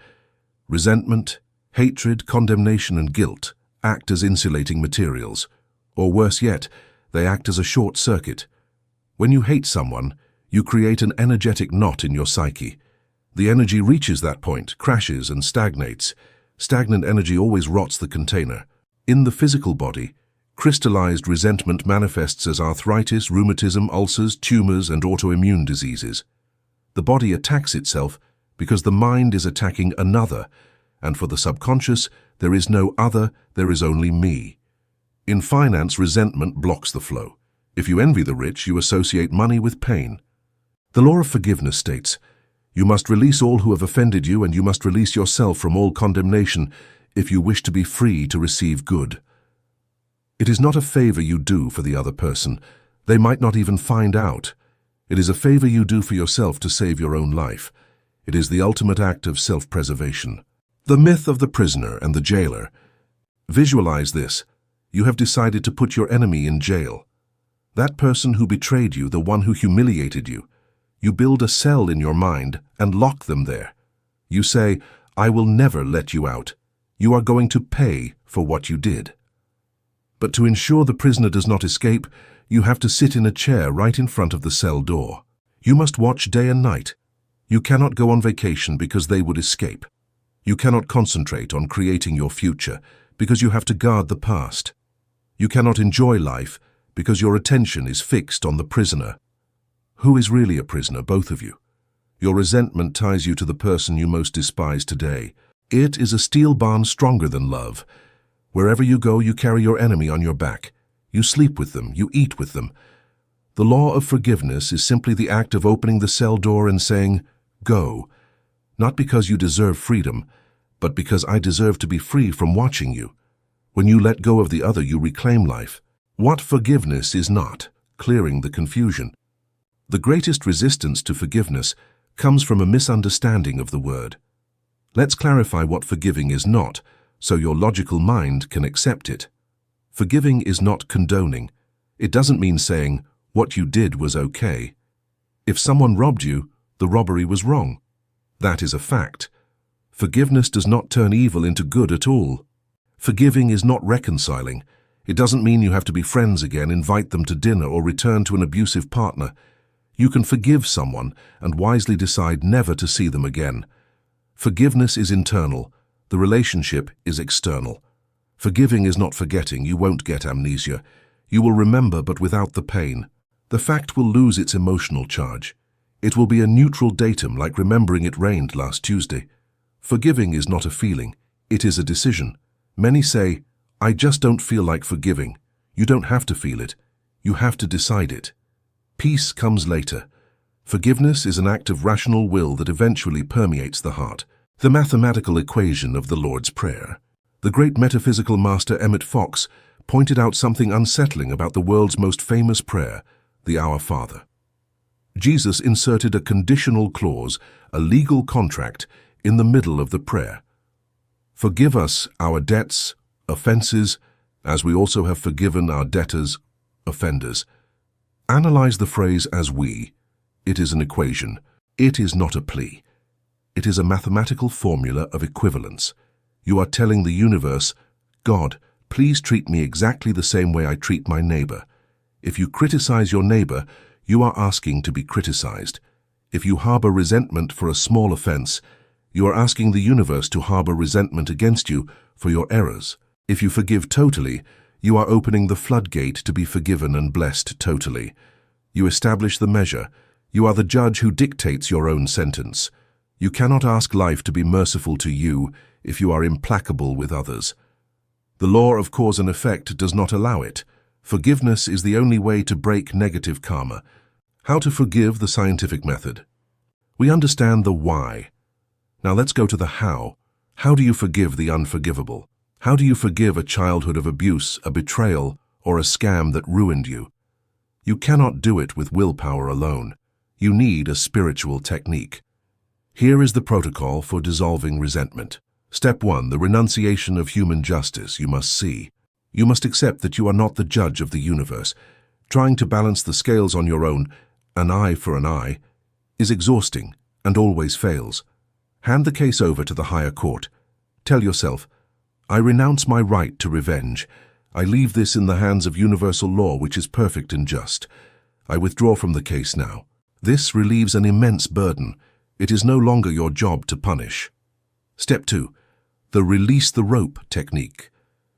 [SPEAKER 1] Resentment, hatred, condemnation, and guilt act as insulating materials. Or worse yet, they act as a short circuit. When you hate someone, you create an energetic knot in your psyche. The energy reaches that point, crashes, and stagnates. Stagnant energy always rots the container. In the physical body, crystallized resentment manifests as arthritis, rheumatism, ulcers, tumors, and autoimmune diseases. The body attacks itself because the mind is attacking another, and for the subconscious, there is no other, there is only me. In finance, resentment blocks the flow. If you envy the rich, you associate money with pain. The law of forgiveness states, you must release all who have offended you, and you must release yourself from all condemnation if you wish to be free to receive good. It is not a favor you do for the other person. They might not even find out. It is a favor you do for yourself to save your own life. It is the ultimate act of self-preservation. The myth of the prisoner and the jailer. Visualize this. You have decided to put your enemy in jail. That person who betrayed you, the one who humiliated you. You build a cell in your mind and lock them there. You say, "I will never let you out. You are going to pay for what you did." But to ensure the prisoner does not escape, you have to sit in a chair right in front of the cell door. You must watch day and night. You cannot go on vacation because they would escape. You cannot concentrate on creating your future because you have to guard the past. You cannot enjoy life because your attention is fixed on the prisoner. Who is really a prisoner, both of you? Your resentment ties you to the person you most despise today. It is a steel bond stronger than love. Wherever you go, you carry your enemy on your back. You sleep with them, you eat with them. The law of forgiveness is simply the act of opening the cell door and saying, "Go." Not because you deserve freedom, but because I deserve to be free from watching you. When you let go of the other, you reclaim life. What forgiveness is not, clearing the confusion. The greatest resistance to forgiveness comes from a misunderstanding of the word. Let's clarify what forgiving is not, so your logical mind can accept it. Forgiving is not condoning. It doesn't mean saying, "What you did was okay." If someone robbed you, the robbery was wrong. That is a fact. Forgiveness does not turn evil into good at all. Forgiving is not reconciling. It doesn't mean you have to be friends again, invite them to dinner, or return to an abusive partner. You can forgive someone and wisely decide never to see them again. Forgiveness is internal. The relationship is external. Forgiving is not forgetting. You won't get amnesia. You will remember, but without the pain. The fact will lose its emotional charge. It will be a neutral datum, like remembering it rained last Tuesday. Forgiving is not a feeling. It is a decision. Many say, "I just don't feel like forgiving." You don't have to feel it. You have to decide it. Peace comes later. Forgiveness is an act of rational will that eventually permeates the heart. The mathematical equation of the Lord's Prayer. The great metaphysical master Emmet Fox pointed out something unsettling about the world's most famous prayer, the Our Father. Jesus inserted a conditional clause, a legal contract, in the middle of the prayer. Forgive us our debts, offenses, as we also have forgiven our debtors, offenders. Analyze the phrase as we. It is an equation. It is not a plea. It is a mathematical formula of equivalence. You are telling the universe, "God, please treat me exactly the same way I treat my neighbor." If you criticize your neighbor, you are asking to be criticized. If you harbor resentment for a small offense, you are asking the universe to harbor resentment against you for your errors. If you forgive totally, you are opening the floodgate to be forgiven and blessed totally. You establish the measure. You are the judge who dictates your own sentence. You cannot ask life to be merciful to you if you are implacable with others. The law of cause and effect does not allow it. Forgiveness is the only way to break negative karma. How to forgive, the scientific method. We understand the why. Now let's go to the how. How do you forgive the unforgivable? How do you forgive a childhood of abuse, a betrayal, or a scam that ruined you? You cannot do it with willpower alone. You need a spiritual technique. Here is the protocol for dissolving resentment. Step 1, the renunciation of human justice. You must see. You must accept that you are not the judge of the universe. Trying to balance the scales on your own, an eye for an eye, is exhausting and always fails. Hand the case over to the higher court. Tell yourself, "I renounce my right to revenge. I leave this in the hands of universal law, which is perfect and just. I withdraw from the case now." This relieves an immense burden. It is no longer your job to punish. Step 2, the release the rope technique.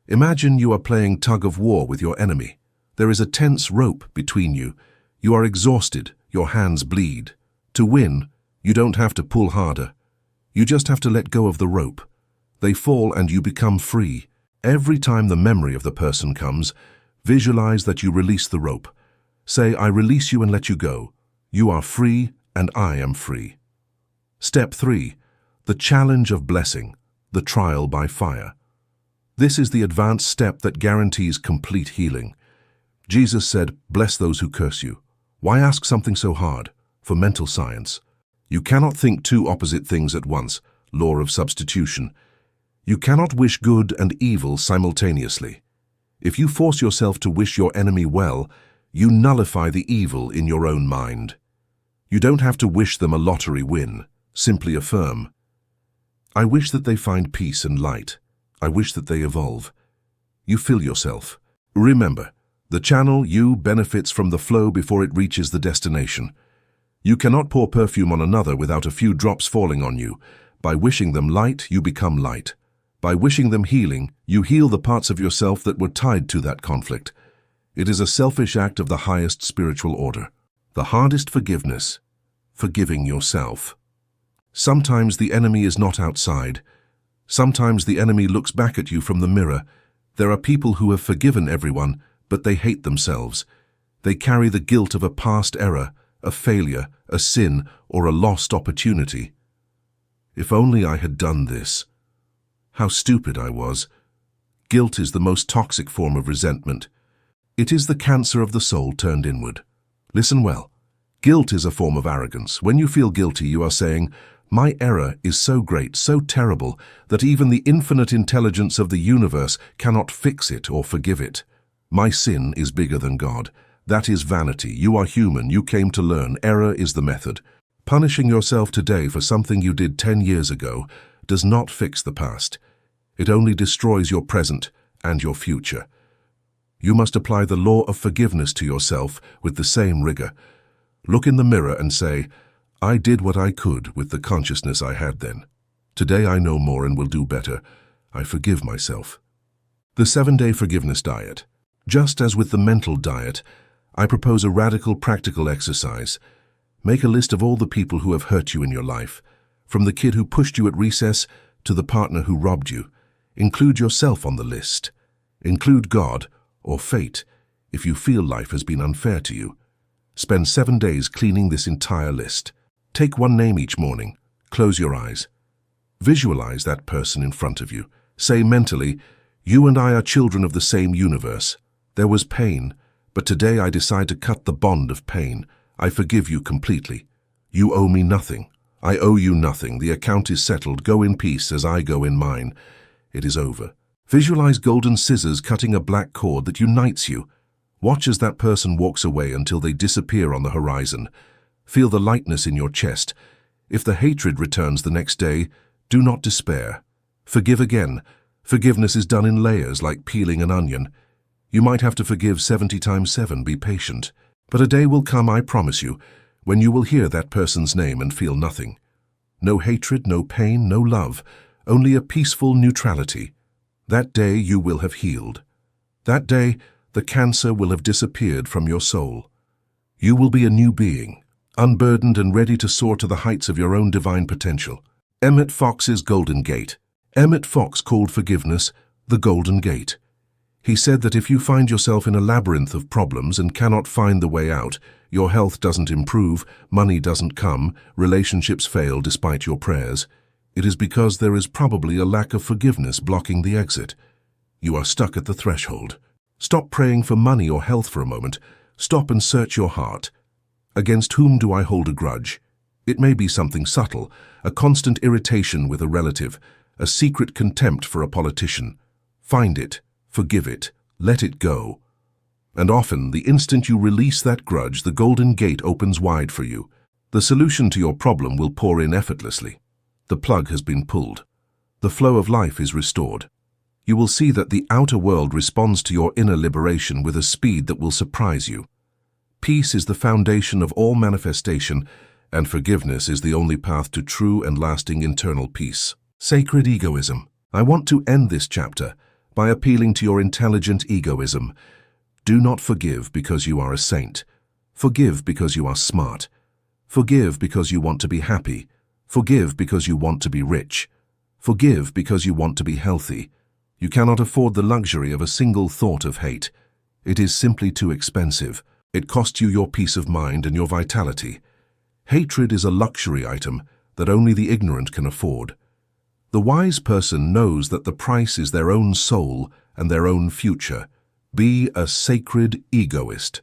[SPEAKER 1] Imagine you are playing tug of war with your enemy. There is a tense rope between you. You are exhausted, your hands bleed. To win, you don't have to pull harder. You just have to let go of the rope. They fall and you become free. Every time the memory of the person comes, visualize that you release the rope. Say, "I release you and let you go. You are free and I am free." Step 3, the challenge of blessing, the trial by fire. This is the advanced step that guarantees complete healing. Jesus said, "Bless those who curse you." Why ask something so hard? For mental science. You cannot think two opposite things at once, law of substitution. You cannot wish good and evil simultaneously. If you force yourself to wish your enemy well, you nullify the evil in your own mind. You don't have to wish them a lottery win. Simply affirm, I wish that they find peace and light. I wish that they evolve. You fill yourself. Remember, the channel you benefits from the flow before it reaches the destination. You cannot pour perfume on another without a few drops falling on you. By wishing them light, you become light. By wishing them healing, you heal the parts of yourself that were tied to that conflict. It is a selfish act of the highest spiritual order. The hardest forgiveness, forgiving yourself. Sometimes the enemy is not outside. Sometimes the enemy looks back at you from the mirror. There are people who have forgiven everyone, but they hate themselves. They carry the guilt of a past error, a failure, a sin, or a lost opportunity. If only I had done this. How stupid I was. Guilt is the most toxic form of resentment. It is the cancer of the soul turned inward. Listen well. Guilt is a form of arrogance. When you feel guilty, you are saying, my error is so great, so terrible, that even the infinite intelligence of the universe cannot fix it or forgive it. My sin is bigger than God. That is vanity. You are human. You came to learn. Error is the method. Punishing yourself today for something you did 10 years ago does not fix the past. It only destroys your present and your future. You must apply the law of forgiveness to yourself with the same rigor. Look in the mirror and say, I did what I could with the consciousness I had then. Today I know more and will do better. I forgive myself. The 7-day forgiveness diet. Just as with the mental diet, I propose a radical practical exercise. Make a list of all the people who have hurt you in your life, from the kid who pushed you at recess to the partner who robbed you. Include yourself on the list. Include God or fate if you feel life has been unfair to you. Spend 7 days cleaning this entire list. Take one name each morning. Close your eyes. Visualize that person in front of you. Say mentally, you and I are children of the same universe. There was pain, but today I decide to cut the bond of pain. I forgive you completely. You owe me nothing. I owe you nothing. The account is settled. Go in peace as I go in mine. It is over. Visualize golden scissors cutting a black cord that unites you. Watch as that person walks away until they disappear on the horizon. Feel the lightness in your chest. If the hatred returns the next day, do not despair. Forgive again. Forgiveness is done in layers like peeling an onion. You might have to forgive 70 times 7. Be patient. But a day will come, I promise you, when you will hear that person's name and feel nothing. No hatred, no pain, no love, only a peaceful neutrality. That day you will have healed. That day, the cancer will have disappeared from your soul. You will be a new being, unburdened and ready to soar to the heights of your own divine potential. Emmet Fox's Golden Gate. Emmet Fox called forgiveness the Golden Gate. He said that if you find yourself in a labyrinth of problems and cannot find the way out, your health doesn't improve, money doesn't come, relationships fail despite your prayers, it is because there is probably a lack of forgiveness blocking the exit. You are stuck at the threshold. Stop praying for money or health for a moment. Stop and search your heart. Against whom do I hold a grudge? It may be something subtle, a constant irritation with a relative, a secret contempt for a politician. Find it, forgive it, let it go. And often, the instant you release that grudge, the golden gate opens wide for you. The solution to your problem will pour in effortlessly. The plug has been pulled. The flow of life is restored. You will see that the outer world responds to your inner liberation with a speed that will surprise you. Peace is the foundation of all manifestation, and forgiveness is the only path to true and lasting internal peace. Sacred egoism. I want to end this chapter by appealing to your intelligent egoism. Do not forgive because you are a saint. Forgive because you are smart. Forgive because you want to be happy. Forgive because you want to be rich. Forgive because you want to be healthy. You cannot afford the luxury of a single thought of hate. It is simply too expensive. It costs you your peace of mind and your vitality. Hatred is a luxury item that only the ignorant can afford. The wise person knows that the price is their own soul and their own future. Be a sacred egoist.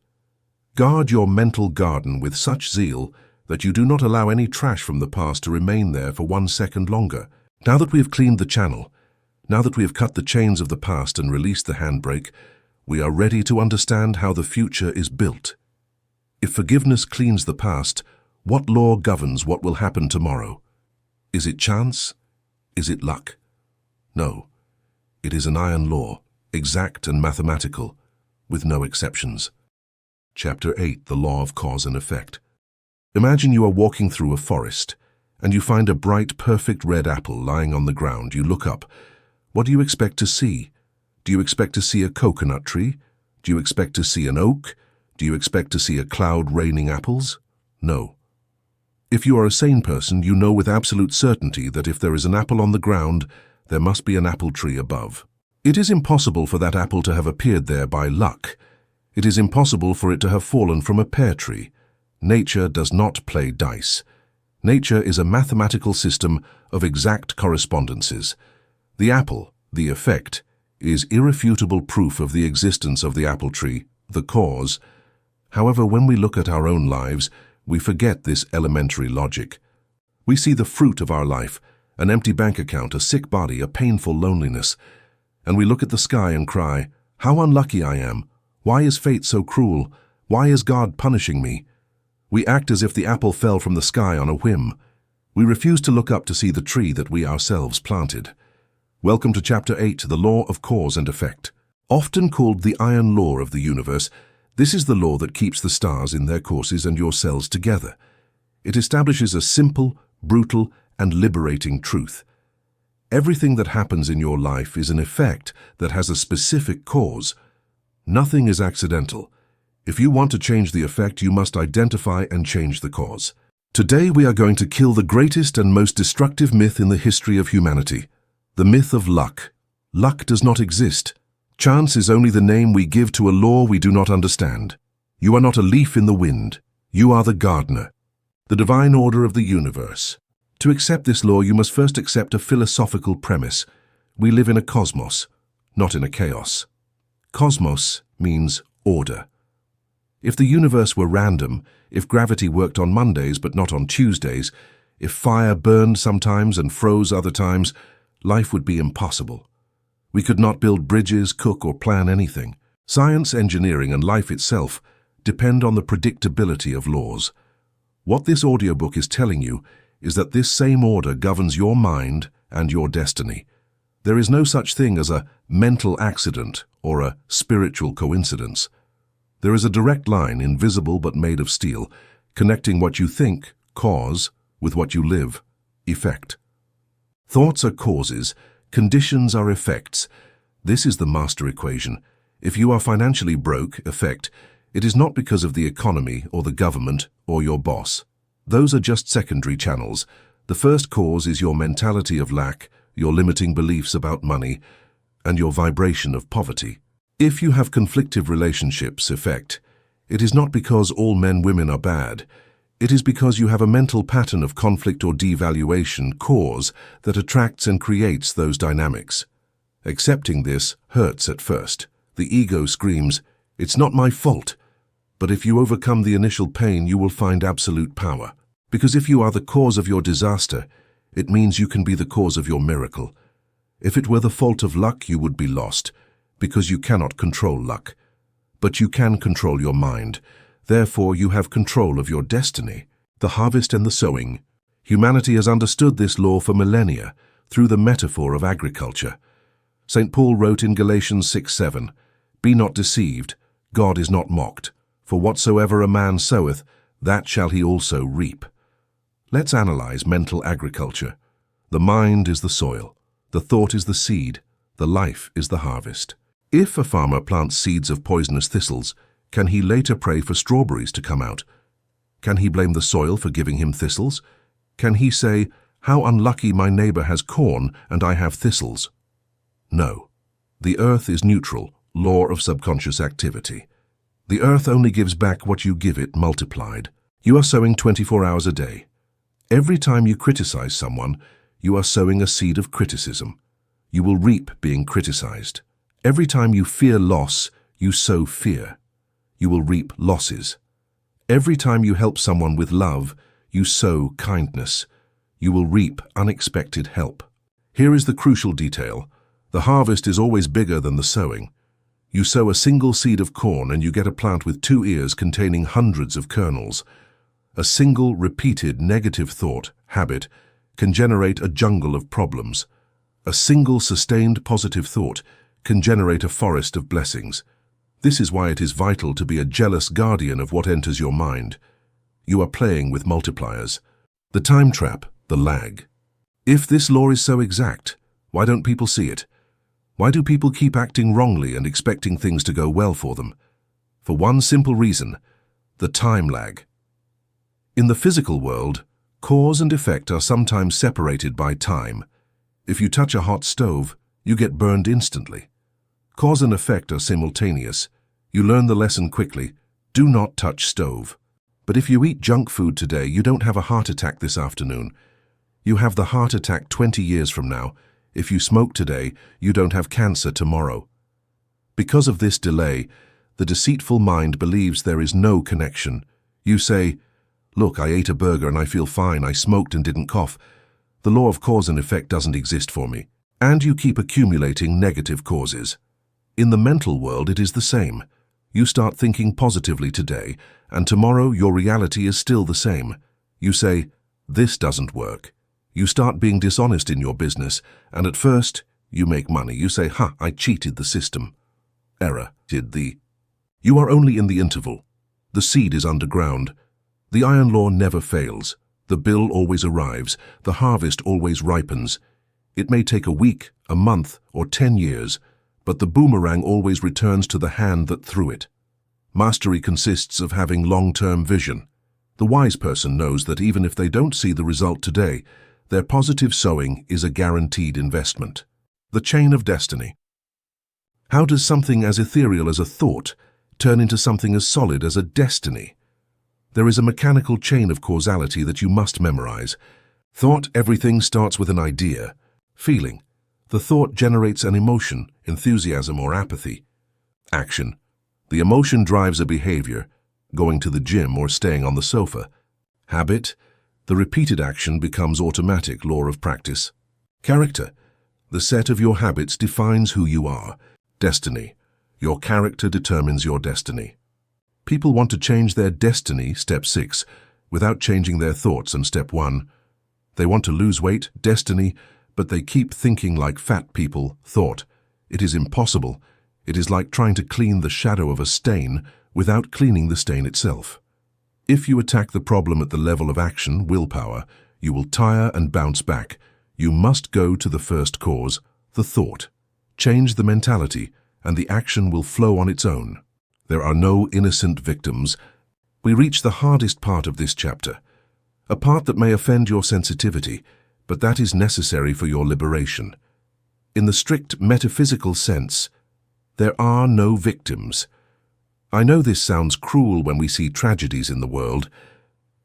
[SPEAKER 1] Guard your mental garden with such zeal that you do not allow any trash from the past to remain there for 1 second longer. Now that we have cleaned the channel, now that we have cut the chains of the past and released the handbrake, we are ready to understand how the future is built. If forgiveness cleans the past, what law governs what will happen tomorrow? Is it chance? Is it luck? No. It is an iron law, exact and mathematical, with no exceptions. Chapter 8, The Law of Cause and Effect. Imagine you are walking through a forest, and you find a bright, perfect red apple lying on the ground. You look up. What do you expect to see? Do you expect to see a coconut tree? Do you expect to see an oak? Do you expect to see a cloud raining apples? No. If you are a sane person, you know with absolute certainty that if there is an apple on the ground, there must be an apple tree above. It is impossible for that apple to have appeared there by luck. It is impossible for it to have fallen from a pear tree. Nature does not play dice. Nature is a mathematical system of exact correspondences. The apple, the effect, is irrefutable proof of the existence of the apple tree, the cause. However, when we look at our own lives, we forget this elementary logic. We see the fruit of our life, an empty bank account, a sick body, a painful loneliness, and we look at the sky and cry, "How unlucky I am! Why is fate so cruel? Why is God punishing me?" We act as if the apple fell from the sky on a whim. We refuse to look up to see the tree that we ourselves planted. Welcome to Chapter 8, The Law of Cause and Effect. Often called the iron law of the universe, this is the law that keeps the stars in their courses and your cells together. It establishes a simple, brutal, and liberating truth. Everything that happens in your life is an effect that has a specific cause. Nothing is accidental. If you want to change the effect, you must identify and change the cause. Today we are going to kill the greatest and most destructive myth in the history of humanity, the myth of luck. Luck does not exist. Chance is only the name we give to a law we do not understand. You are not a leaf in the wind. You are the gardener, the divine order of the universe. To accept this law, you must first accept a philosophical premise. We live in a cosmos, not in a chaos. Cosmos means order. If the universe were random, if gravity worked on Mondays but not on Tuesdays, if fire burned sometimes and froze other times, life would be impossible. We could not build bridges, cook, or plan anything. Science, engineering, and life itself depend on the predictability of laws. What this audiobook is telling you is that this same order governs your mind and your destiny. There is no such thing as a mental accident or a spiritual coincidence. There is a direct line, invisible but made of steel, connecting what you think, cause, with what you live, effect. Thoughts are causes, conditions are effects. This is the master equation. If you are financially broke, effect, it is not because of the economy or the government or your boss. Those are just secondary channels. The first cause is your mentality of lack, your limiting beliefs about money, and your vibration of poverty. If you have conflictive relationships, effect, it is not because all men, women are bad. It is because you have a mental pattern of conflict or devaluation, cause, that attracts and creates those dynamics. Accepting this hurts at first. The ego screams, "It's not my fault." But if you overcome the initial pain, you will find absolute power. Because if you are the cause of your disaster, it means you can be the cause of your miracle. If it were the fault of luck, you would be lost, because you cannot control luck. But you can control your mind. Therefore, you have control of your destiny. The harvest and the sowing. Humanity has understood this law for millennia through the metaphor of agriculture. St. Paul wrote in Galatians 6:7, "Be not deceived, God is not mocked. For whatsoever a man soweth, that shall he also reap." Let's analyze mental agriculture. The mind is the soil, the thought is the seed, the life is the harvest. If a farmer plants seeds of poisonous thistles, can he later pray for strawberries to come out? Can he blame the soil for giving him thistles? Can he say, "How unlucky my neighbor has corn and I have thistles"? No. The earth is neutral, law of subconscious activity. The earth only gives back what you give it multiplied. You are sowing 24 hours a day. Every time you criticize someone, you are sowing a seed of criticism. You will reap being criticized. Every time you fear loss, you sow fear. you will reap losses. Every time you help someone with love, you sow kindness. You will reap unexpected help. Here is the crucial detail. The harvest is always bigger than the sowing. You sow a single seed of corn and you get a plant with 2 ears containing hundreds of kernels. A single repeated negative thought, habit, can generate a jungle of problems. A single sustained positive thought can generate a forest of blessings. This is why it is vital to be a jealous guardian of what enters your mind. You are playing with multipliers. The time trap, the lag. If this law is so exact, why don't people see it? Why do people keep acting wrongly and expecting things to go well for them? For one simple reason, the time lag. In the physical world, cause and effect are sometimes separated by time. If you touch a hot stove, you get burned instantly. Cause and effect are simultaneous. You learn the lesson quickly. Do not touch stove. But if you eat junk food today, you don't have a heart attack this afternoon. You have the heart attack 20 years from now. If you smoke today, you don't have cancer tomorrow. Because of this delay, the deceitful mind believes there is no connection. You say, "Look, I ate a burger and I feel fine. I smoked and didn't cough. The law of cause and effect doesn't exist for me." And you keep accumulating negative causes. In the mental world, it is the same. You start thinking positively today, and tomorrow your reality is still the same. You say, "This doesn't work." You start being dishonest in your business, and at first, you make money. You say, I cheated the system. Error. You are only in the interval. The seed is underground. The iron law never fails. The bill always arrives. The harvest always ripens. It may take a week, a month, or 10 years, but the boomerang always returns to the hand that threw it. Mastery consists of having long-term vision. The wise person knows that even if they don't see the result today, their positive sowing is a guaranteed investment. The chain of destiny. How does something as ethereal as a thought turn into something as solid as a destiny? There is a mechanical chain of causality that you must memorize. Thought, everything starts with an idea. Feeling. The thought generates an emotion, enthusiasm or apathy. Action. The emotion drives a behavior, going to the gym or staying on the sofa. Habit. The repeated action becomes automatic, law of practice. Character. The set of your habits defines who you are. Destiny. Your character determines your destiny. People want to change their destiny, step 6, without changing their thoughts in step 1. They want to lose weight, destiny, but they keep thinking like fat people, thought. It is impossible. It is like trying to clean the shadow of a stain without cleaning the stain itself. If you attack the problem at the level of action, willpower, you will tire and bounce back. You must go to the first cause, the thought. Change the mentality, and the action will flow on its own. There are no innocent victims. We reach the hardest part of this chapter, a part that may offend your sensitivity, but that is necessary for your liberation. In the strict metaphysical sense, there are no victims. I know this sounds cruel when we see tragedies in the world,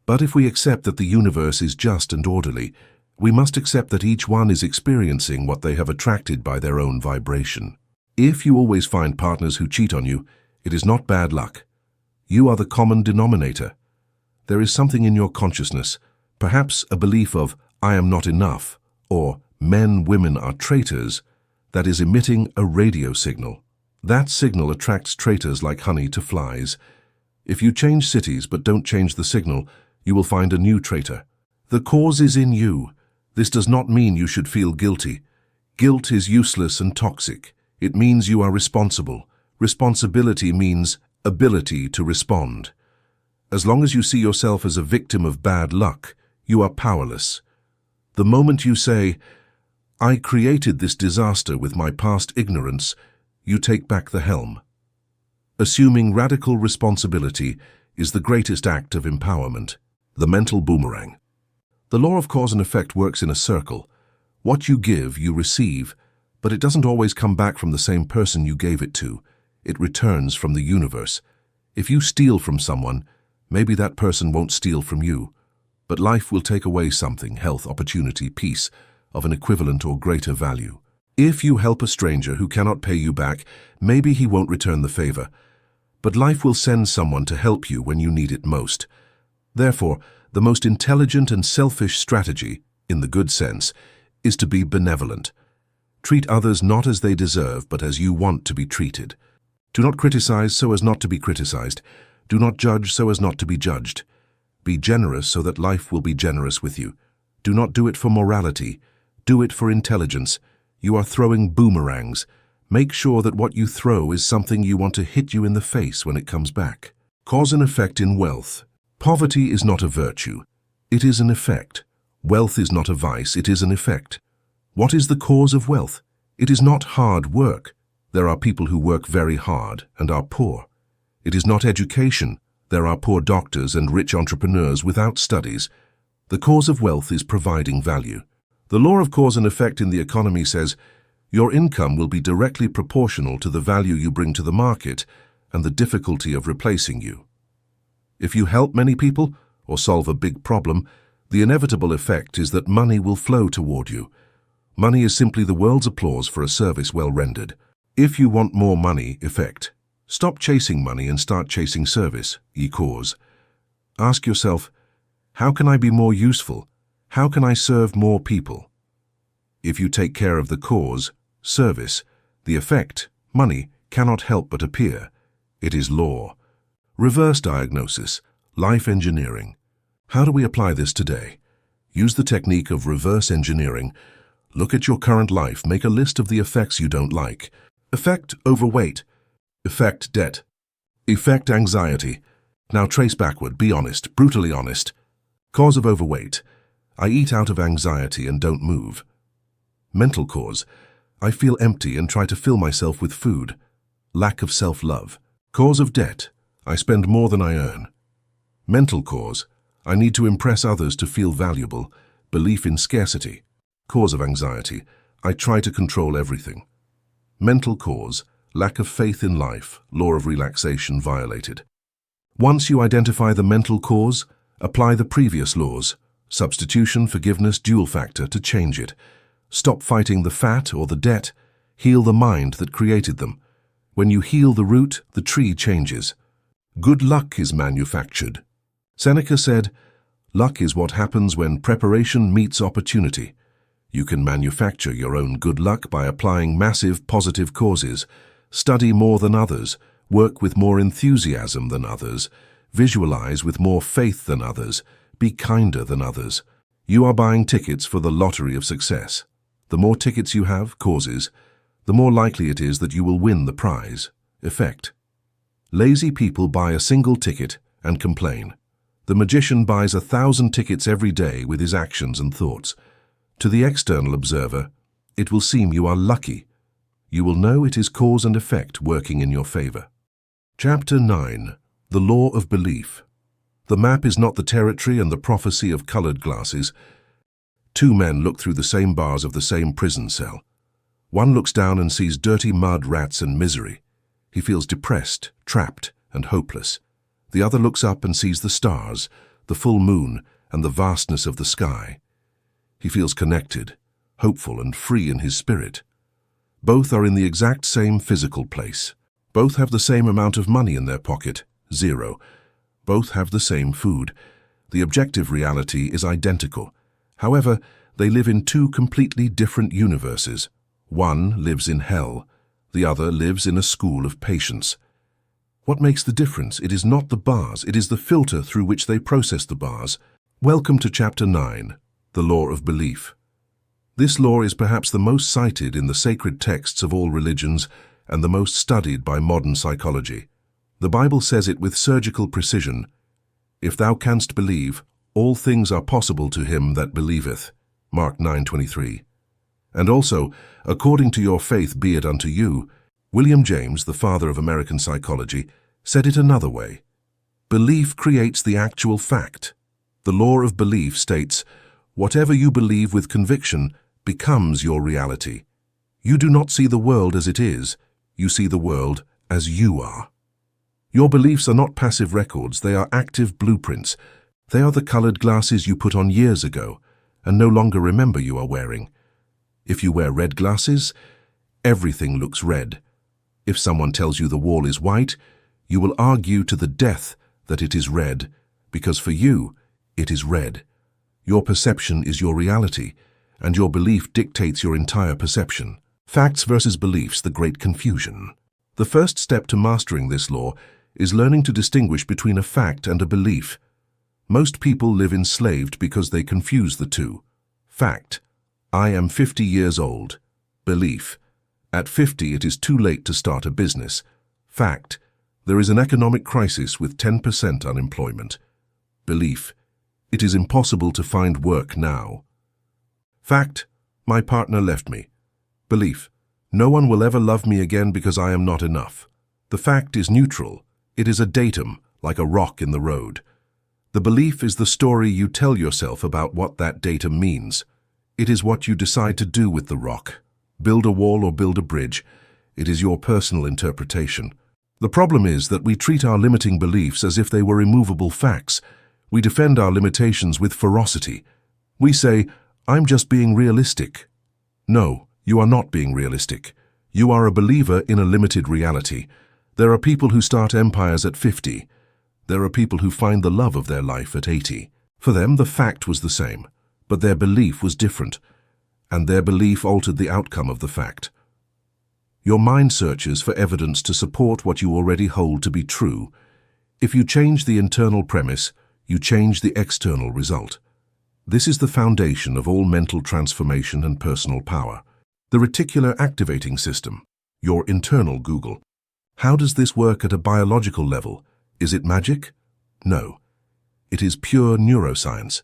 [SPEAKER 1] but if we accept that the universe is just and orderly, we must accept that each one is experiencing what they have attracted by their own vibration. If you always find partners who cheat on you, it is not bad luck. You are the common denominator. There is something in your consciousness, perhaps a belief of "I am not enough" or "men/women are traitors," that is emitting a radio signal. That signal attracts traitors like honey to flies. If you change cities but don't change the signal, you will find a new traitor. The cause is in you. This does not mean you should feel guilty. Guilt is useless and toxic. It means you are responsible. Responsibility means ability to respond. As long as you see yourself as a victim of bad luck, you are powerless. The moment you say, "I created this disaster with my past ignorance," you take back the helm. Assuming radical responsibility is the greatest act of empowerment. The mental boomerang. The law of cause and effect works in a circle. What you give, you receive, but it doesn't always come back from the same person you gave it to. It returns from the universe. If you steal from someone, maybe that person won't steal from you, but life will take away something, health, opportunity, peace, of an equivalent or greater value. If you help a stranger who cannot pay you back, maybe he won't return the favor, but life will send someone to help you when you need it most. Therefore, the most intelligent and selfish strategy, in the good sense, is to be benevolent. Treat others not as they deserve, but as you want to be treated. Do not criticize so as not to be criticized. Do not judge so as not to be judged. Be generous so that life will be generous with you. Do not do it for morality. Do it for intelligence. You are throwing boomerangs. Make sure that what you throw is something you want to hit you in the face when it comes back. Cause and effect in wealth. Poverty is not a virtue. It is an effect. Wealth is not a vice. It is an effect. What is the cause of wealth? It is not hard work. There are people who work very hard and are poor. It is not education. There are poor doctors and rich entrepreneurs without studies. The cause of wealth is providing value. The law of cause and effect in the economy says, your income will be directly proportional to the value you bring to the market and the difficulty of replacing you. If you help many people or solve a big problem, the inevitable effect is that money will flow toward you. Money is simply the world's applause for a service well rendered. If you want more money, effect. Stop chasing money and start chasing service, cause. Ask yourself, how can I be more useful? How can I serve more people? If you take care of the cause, service, the effect, money, cannot help but appear. It is law. Reverse diagnosis, life engineering. How do we apply this today? Use the technique of reverse engineering. Look at your current life, make a list of the effects you don't like. Effect, overweight. Effect, debt. Effect, anxiety. Now trace backward, be honest, brutally honest. Cause of overweight. I eat out of anxiety and don't move. Mental cause. I feel empty and try to fill myself with food. Lack of self-love. Cause of debt. I spend more than I earn. Mental cause. I need to impress others to feel valuable. Belief in scarcity. Cause of anxiety. I try to control everything. Mental cause. Lack of faith in life. Law of relaxation violated. Once you identify the mental cause, apply the previous laws. Substitution, forgiveness, dual factor to change it. Stop fighting the fat or the debt. Heal the mind that created them. When you heal the root, the tree changes. Good luck is manufactured. Seneca said, luck is what happens when preparation meets opportunity. You can manufacture your own good luck by applying massive positive causes. Study more than others. Work with more enthusiasm than others. Visualize with more faith than others. Be kinder than others. You are buying tickets for the lottery of success. The more tickets you have, causes, the more likely it is that you will win the prize, effect. Lazy people buy a single ticket and complain. The magician buys 1,000 tickets every day with his actions and thoughts. To the external observer, it will seem you are lucky. You will know it is cause and effect working in your favor. Chapter 9. The Law of Belief. The map is not the territory and the prophecy of colored glasses. Two men look through the same bars of the same prison cell. One looks down and sees dirty mud, rats, and misery. He feels depressed, trapped, and hopeless. The other looks up and sees the stars, the full moon, and the vastness of the sky. He feels connected, hopeful, and free in his spirit. Both are in the exact same physical place. Both have the same amount of money in their pocket, 0. Both have the same food. The objective reality is identical. However, they live in two completely different universes. One lives in hell. The other lives in a school of patience. What makes the difference? It is not the bars, it is the filter through which they process the bars. Welcome to Chapter 9, the Law of Belief. This law is perhaps the most cited in the sacred texts of all religions and the most studied by modern psychology. The Bible says it with surgical precision, "If thou canst believe, all things are possible to him that believeth." Mark 9:23. And also, according to your faith be it unto you. William James, the father of American psychology, said it another way. Belief creates the actual fact. The law of belief states, whatever you believe with conviction becomes your reality. You do not see the world as it is, you see the world as you are. Your beliefs are not passive records, they are active blueprints. They are the colored glasses you put on years ago and no longer remember you are wearing. If you wear red glasses, everything looks red. If someone tells you the wall is white, You will argue to the death that it is red, because for you, it is red. Your perception is your reality, and your belief dictates your entire perception. Facts versus beliefs, the great confusion. The first step to mastering this law is learning to distinguish between a fact and a belief. Most people live enslaved because they confuse the two. Fact: I am 50 years old. Belief: at 50 it is too late to start a business. Fact: there is an economic crisis with 10% unemployment. Belief: it is impossible to find work now. Fact: my partner left me. Belief: no one will ever love me again because I am not enough. The fact is neutral. It is a datum, like a rock in the road. The belief is the story you tell yourself about what that datum means. It is what you decide to do with the rock. Build a wall or build a bridge. It is your personal interpretation. The problem is that we treat our limiting beliefs as if they were immovable facts. We defend our limitations with ferocity. We say, I'm just being realistic. No, you are not being realistic. You are a believer in a limited reality. There are people who start empires at 50. There are people who find the love of their life at 80. For them, the fact was the same, but their belief was different, and their belief altered the outcome of the fact. Your mind searches for evidence to support what you already hold to be true. If you change the internal premise, you change the external result. This is the foundation of all mental transformation and personal power. The reticular activating system, your internal Google. How does this work at a biological level? Is it magic? No. It is pure neuroscience.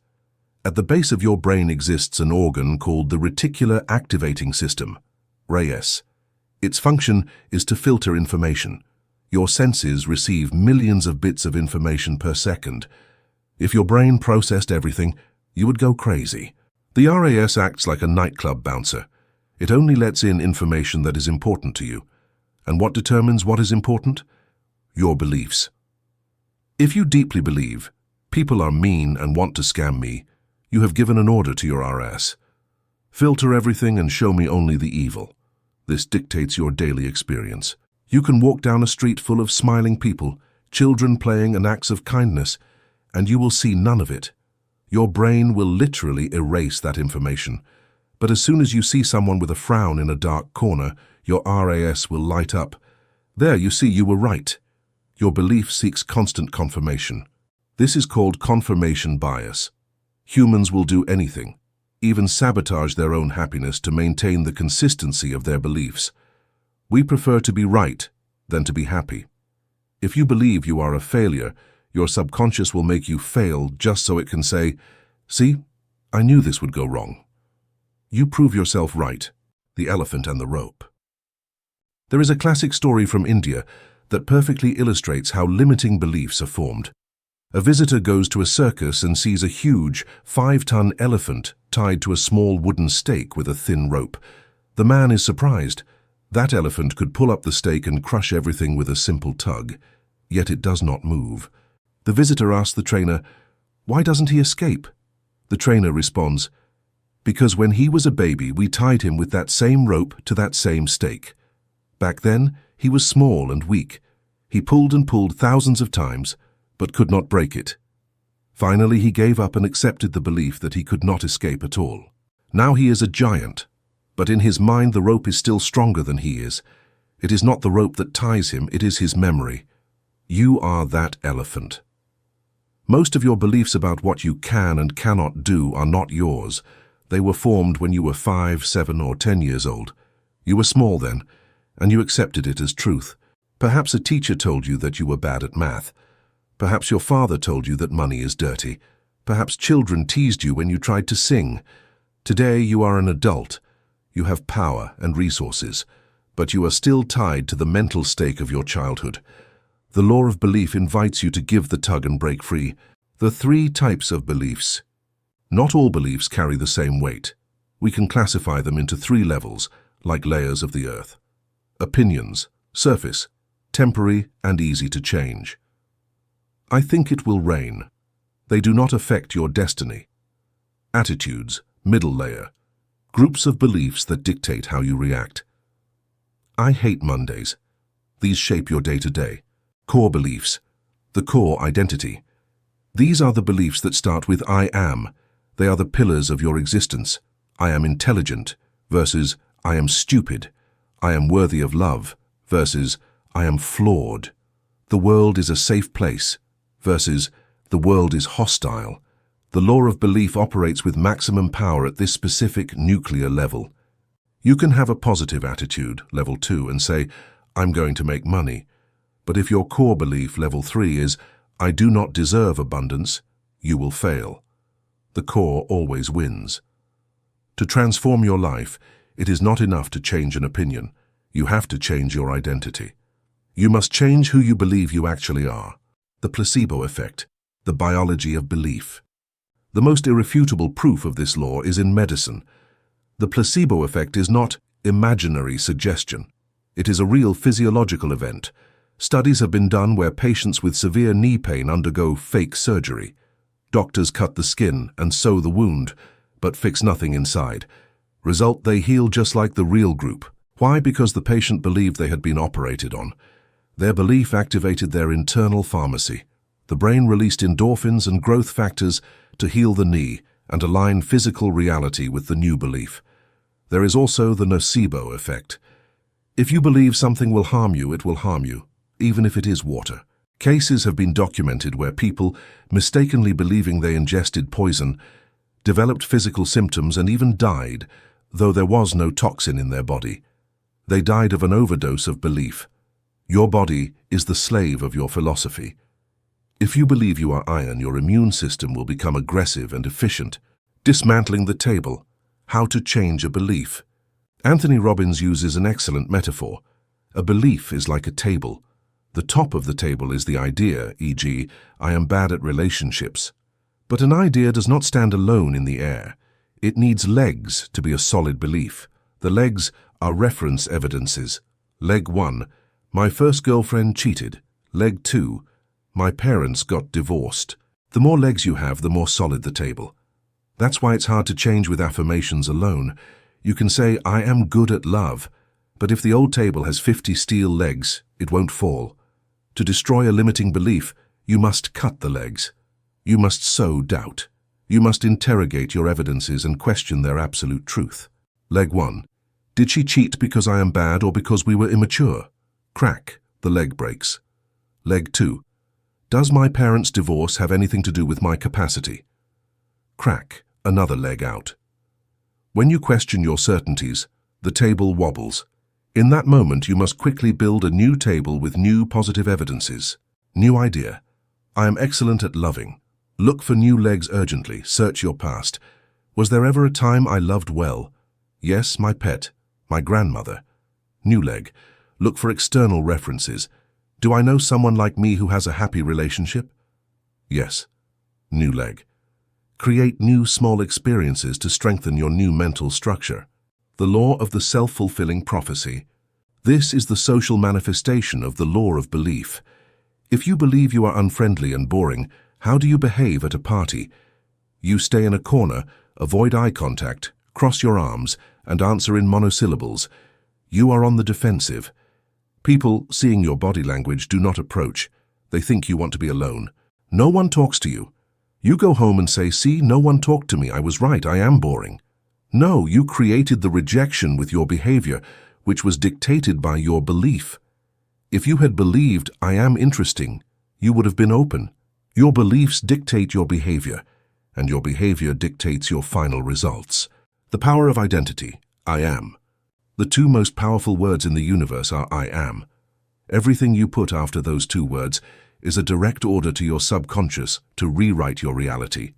[SPEAKER 1] At the base of your brain exists an organ called the reticular activating system, RAS. Its function is to filter information. Your senses receive millions of bits of information per second. If your brain processed everything, you would go crazy. The RAS acts like a nightclub bouncer. It only lets in information that is important to you. And what determines what is important? Your beliefs. If you deeply believe, people are mean and want to scam me, you have given an order to your RAS. Filter everything and show me only the evil. This dictates your daily experience. You can walk down a street full of smiling people, children playing and acts of kindness, and you will see none of it. Your brain will literally erase that information. But as soon as you see someone with a frown in a dark corner, your RAS will light up. There, you see, you were right. Your belief seeks constant confirmation. This is called confirmation bias. Humans will do anything, even sabotage their own happiness to maintain the consistency of their beliefs. We prefer to be right than to be happy. If you believe you are a failure, your subconscious will make you fail just so it can say, "See, I knew this would go wrong." You prove yourself right. The elephant and the rope. There is a classic story from India that perfectly illustrates how limiting beliefs are formed. A visitor goes to a circus and sees a huge 5-ton elephant tied to a small wooden stake with a thin rope. The man is surprised. That elephant could pull up the stake and crush everything with a simple tug, yet it does not move. The visitor asks the trainer, "Why doesn't he escape?" The trainer responds, "Because when he was a baby, we tied him with that same rope to that same stake. Back then, he was small and weak. He pulled and pulled thousands of times, but could not break it. Finally, he gave up and accepted the belief that he could not escape at all. Now he is a giant, but in his mind the rope is still stronger than he is. It is not the rope that ties him, it is his memory. You are that elephant." Most of your beliefs about what you can and cannot do are not yours. They were formed when you were 5, 7, or 10 years old. You were small then, and you accepted it as truth. Perhaps a teacher told you that you were bad at math. Perhaps your father told you that money is dirty. Perhaps children teased you when you tried to sing. Today you are an adult. You have power and resources, but you are still tied to the mental stake of your childhood. The law of belief invites you to give the tug and break free. The 3 types of beliefs. Not all beliefs carry the same weight. We can classify them into 3 levels, like layers of the earth. Opinions, surface, temporary and easy to change. I think it will rain. They do not affect your destiny. Attitudes, middle layer. Groups of beliefs that dictate how you react. I hate Mondays. These shape your day-to-day. Core beliefs. The core identity. These are the beliefs that start with I am. They are the pillars of your existence. I am intelligent versus I am stupid. I am worthy of love versus I am flawed. The world is a safe place versus the world is hostile. The law of belief operates with maximum power at this specific nuclear level. You can have a positive attitude, level 2, and say, I'm going to make money. But if your core belief, level 3, is, I do not deserve abundance, you will fail. The core always wins. To transform your life, it is not enough to change an opinion. You have to change your identity. You must change who you believe you actually are. The placebo effect, the biology of belief. The most irrefutable proof of this law is in medicine. The placebo effect is not imaginary suggestion. It is a real physiological event. Studies have been done where patients with severe knee pain undergo fake surgery. Doctors cut the skin and sew the wound, but fix nothing inside. Result, they heal just like the real group. Why? Because the patient believed they had been operated on. Their belief activated their internal pharmacy. The brain released endorphins and growth factors to heal the knee and align physical reality with the new belief. There is also the nocebo effect. If you believe something will harm you, it will harm you, even if it is water. Cases have been documented where people, mistakenly believing they ingested poison, developed physical symptoms and even died, though there was no toxin in their body. They died of an overdose of belief. Your body is the slave of your philosophy. If you believe you are iron, your immune system will become aggressive and efficient. Dismantling the table. How to change a belief. Anthony Robbins uses an excellent metaphor. A belief is like a table. The top of the table is the idea, e.g., I am bad at relationships. But an idea does not stand alone in the air. It needs legs to be a solid belief. The legs are reference evidences. Leg 1, my first girlfriend cheated. Leg 2, my parents got divorced. The more legs you have, the more solid the table. That's why it's hard to change with affirmations alone. You can say, I am good at love, but if the old table has 50 steel legs, it won't fall. To destroy a limiting belief, you must cut the legs. You must sow doubt. You must interrogate your evidences and question their absolute truth. Leg 1. Did she cheat because I am bad or because we were immature? Crack, the leg breaks. Leg 2. Does my parents' divorce have anything to do with my capacity? Crack, another leg out. When you question your certainties, the table wobbles. In that moment, you must quickly build a new table with new positive evidences. New idea. I am excellent at loving. Look for new legs urgently. Search your past. Was there ever a time I loved well? Yes, my pet, my grandmother. New leg. Look for external references. Do I know someone like me who has a happy relationship? Yes. New leg. Create new small experiences to strengthen your new mental structure. The law of the self-fulfilling prophecy. This is the social manifestation of the law of belief. If you believe you are unfriendly and boring, how do you behave at a party? You stay in a corner, avoid eye contact, cross your arms, and answer in monosyllables. You are on the defensive. People, seeing your body language, do not approach. They think you want to be alone. No one talks to you. You go home and say, see, no one talked to me. I was right. I am boring. No, you created the rejection with your behavior, which was dictated by your belief. If you had believed, I am interesting, you would have been open. Your beliefs dictate your behavior, and your behavior dictates your final results. The power of identity, I am. The two most powerful words in the universe are I am. Everything you put after those two words is a direct order to your subconscious to rewrite your reality.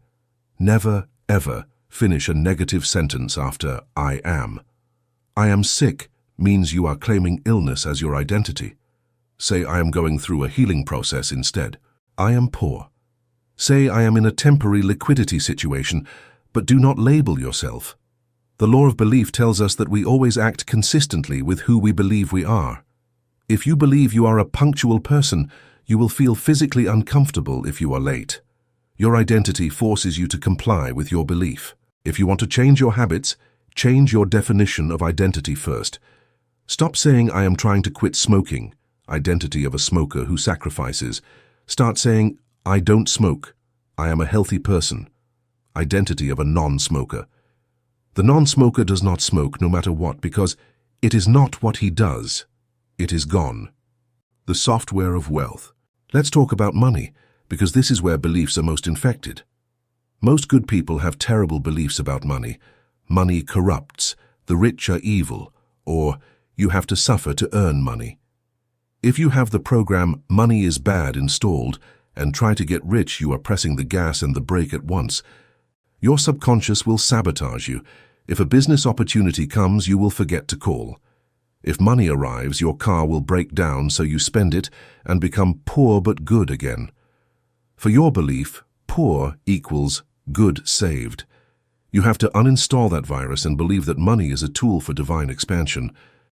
[SPEAKER 1] Never, ever finish a negative sentence after I am. I am sick means you are claiming illness as your identity. Say I am going through a healing process instead. I am poor. Say I am in a temporary liquidity situation, but do not label yourself. The law of belief tells us that we always act consistently with who we believe we are. If you believe you are a punctual person, you will feel physically uncomfortable if you are late. Your identity forces you to comply with your belief. If you want to change your habits, change your definition of identity first. Stop saying I am trying to quit smoking. identity of a smoker who sacrifices. Start saying, I don't smoke. I am a healthy person. Identity of a non-smoker. The non-smoker does not smoke no matter what because it is not what he does. It is gone. The software of wealth. Let's talk about money, because this is where beliefs are most infected. Most good people have terrible beliefs about money. Money corrupts, the rich are evil, or you have to suffer to earn money. If you have the program money is bad installed and try to get rich, you are pressing the gas and the brake at once. Your subconscious will sabotage you. If a business opportunity comes, you will forget to call. If money arrives, your car will break down, so you spend it and become poor but good again. For your belief, poor equals good saved. You have to uninstall that virus and believe that money is a tool for divine expansion.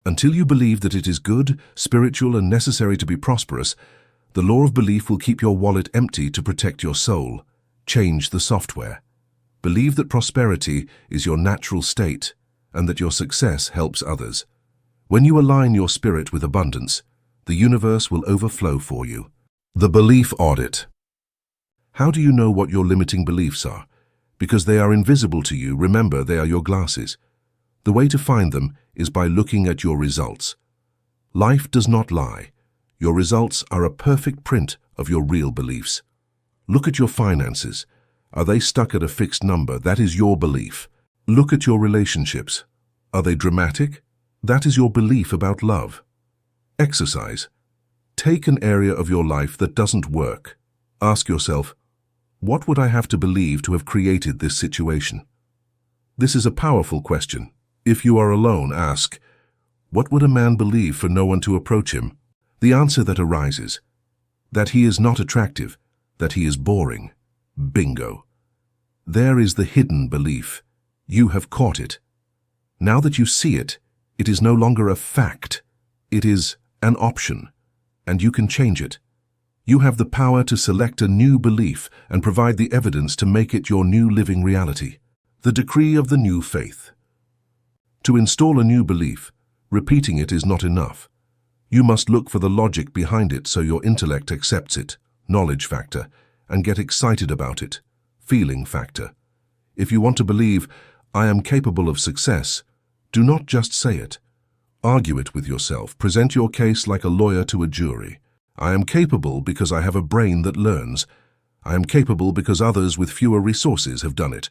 [SPEAKER 1] Until you believe that it is good, spiritual, and necessary to be prosperous, the law of belief will keep your wallet empty to protect your soul. Change the software. Believe that prosperity is your natural state and that your success helps others. When you align your spirit with abundance, the universe will overflow for you. The belief audit. How do you know what your limiting beliefs are? Because they are invisible to you, remember they are your glasses. The way to find them is by looking at your results. Life does not lie. Your results are a perfect print of your real beliefs. Look at your finances. Are they stuck at a fixed number? That is your belief. Look at your relationships. Are they dramatic? That is your belief about love. Exercise. Take an area of your life that doesn't work. Ask yourself, what would I have to believe to have created this situation? This is a powerful question. If you are alone, ask, what would a man believe for no one to approach him? The answer that arises, that he is not attractive, that he is boring. Bingo. There is the hidden belief. You have caught it. Now that you see it, it is no longer a fact. It is an option, and you can change it. You have the power to select a new belief and provide the evidence to make it your new living reality. The decree of the new faith. To install a new belief, repeating it is not enough. You must look for the logic behind it so your intellect accepts it, knowledge factor, and get excited about it, feeling factor. If you want to believe, I am capable of success, do not just say it. Argue it with yourself. Present your case like a lawyer to a jury. I am capable because I have a brain that learns. I am capable because others with fewer resources have done it.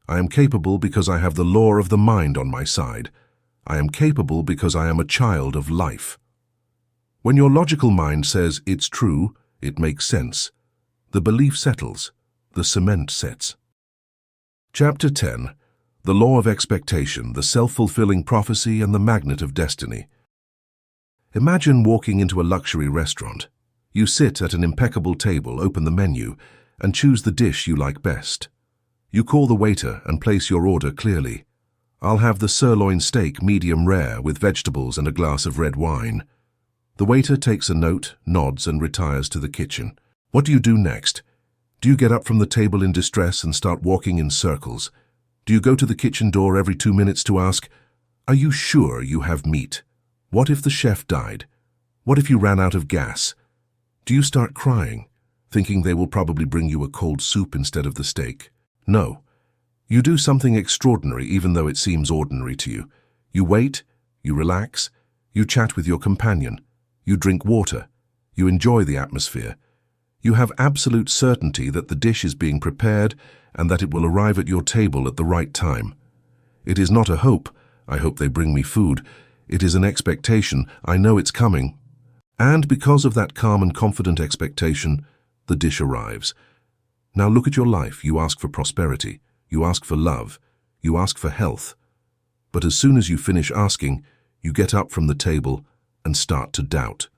[SPEAKER 1] I am capable because I have the law of the mind on my side. I am capable because I am a child of life. When your logical mind says it's true, it makes sense. The belief settles. The cement sets. Chapter 10. The Law of Expectation, the Self-Fulfilling Prophecy, and the Magnet of Destiny. Imagine walking into a luxury restaurant. You sit at an impeccable table, open the menu, and choose the dish you like best. You call the waiter and place your order clearly. I'll have the sirloin steak medium rare with vegetables and a glass of red wine. The waiter takes a note, nods, and retires to the kitchen. What do you do next? Do you get up from the table in distress and start walking in circles? Do you go to the kitchen door every 2 minutes to ask, are you sure you have meat? What if the chef died? What if you ran out of gas? Do you start crying, thinking they will probably bring you a cold soup instead of the steak? No. You do something extraordinary even though it seems ordinary to you. You wait, you relax, you chat with your companion, you drink water, you enjoy the atmosphere. You have absolute certainty that the dish is being prepared and that it will arrive at your table at the right time. It is not a hope, I hope they bring me food. It is an expectation, I know it's coming. And because of that calm and confident expectation, the dish arrives. Now look at your life. You ask for prosperity, you ask for love, you ask for health. But as soon as you finish asking, you get up from the table and start to doubt.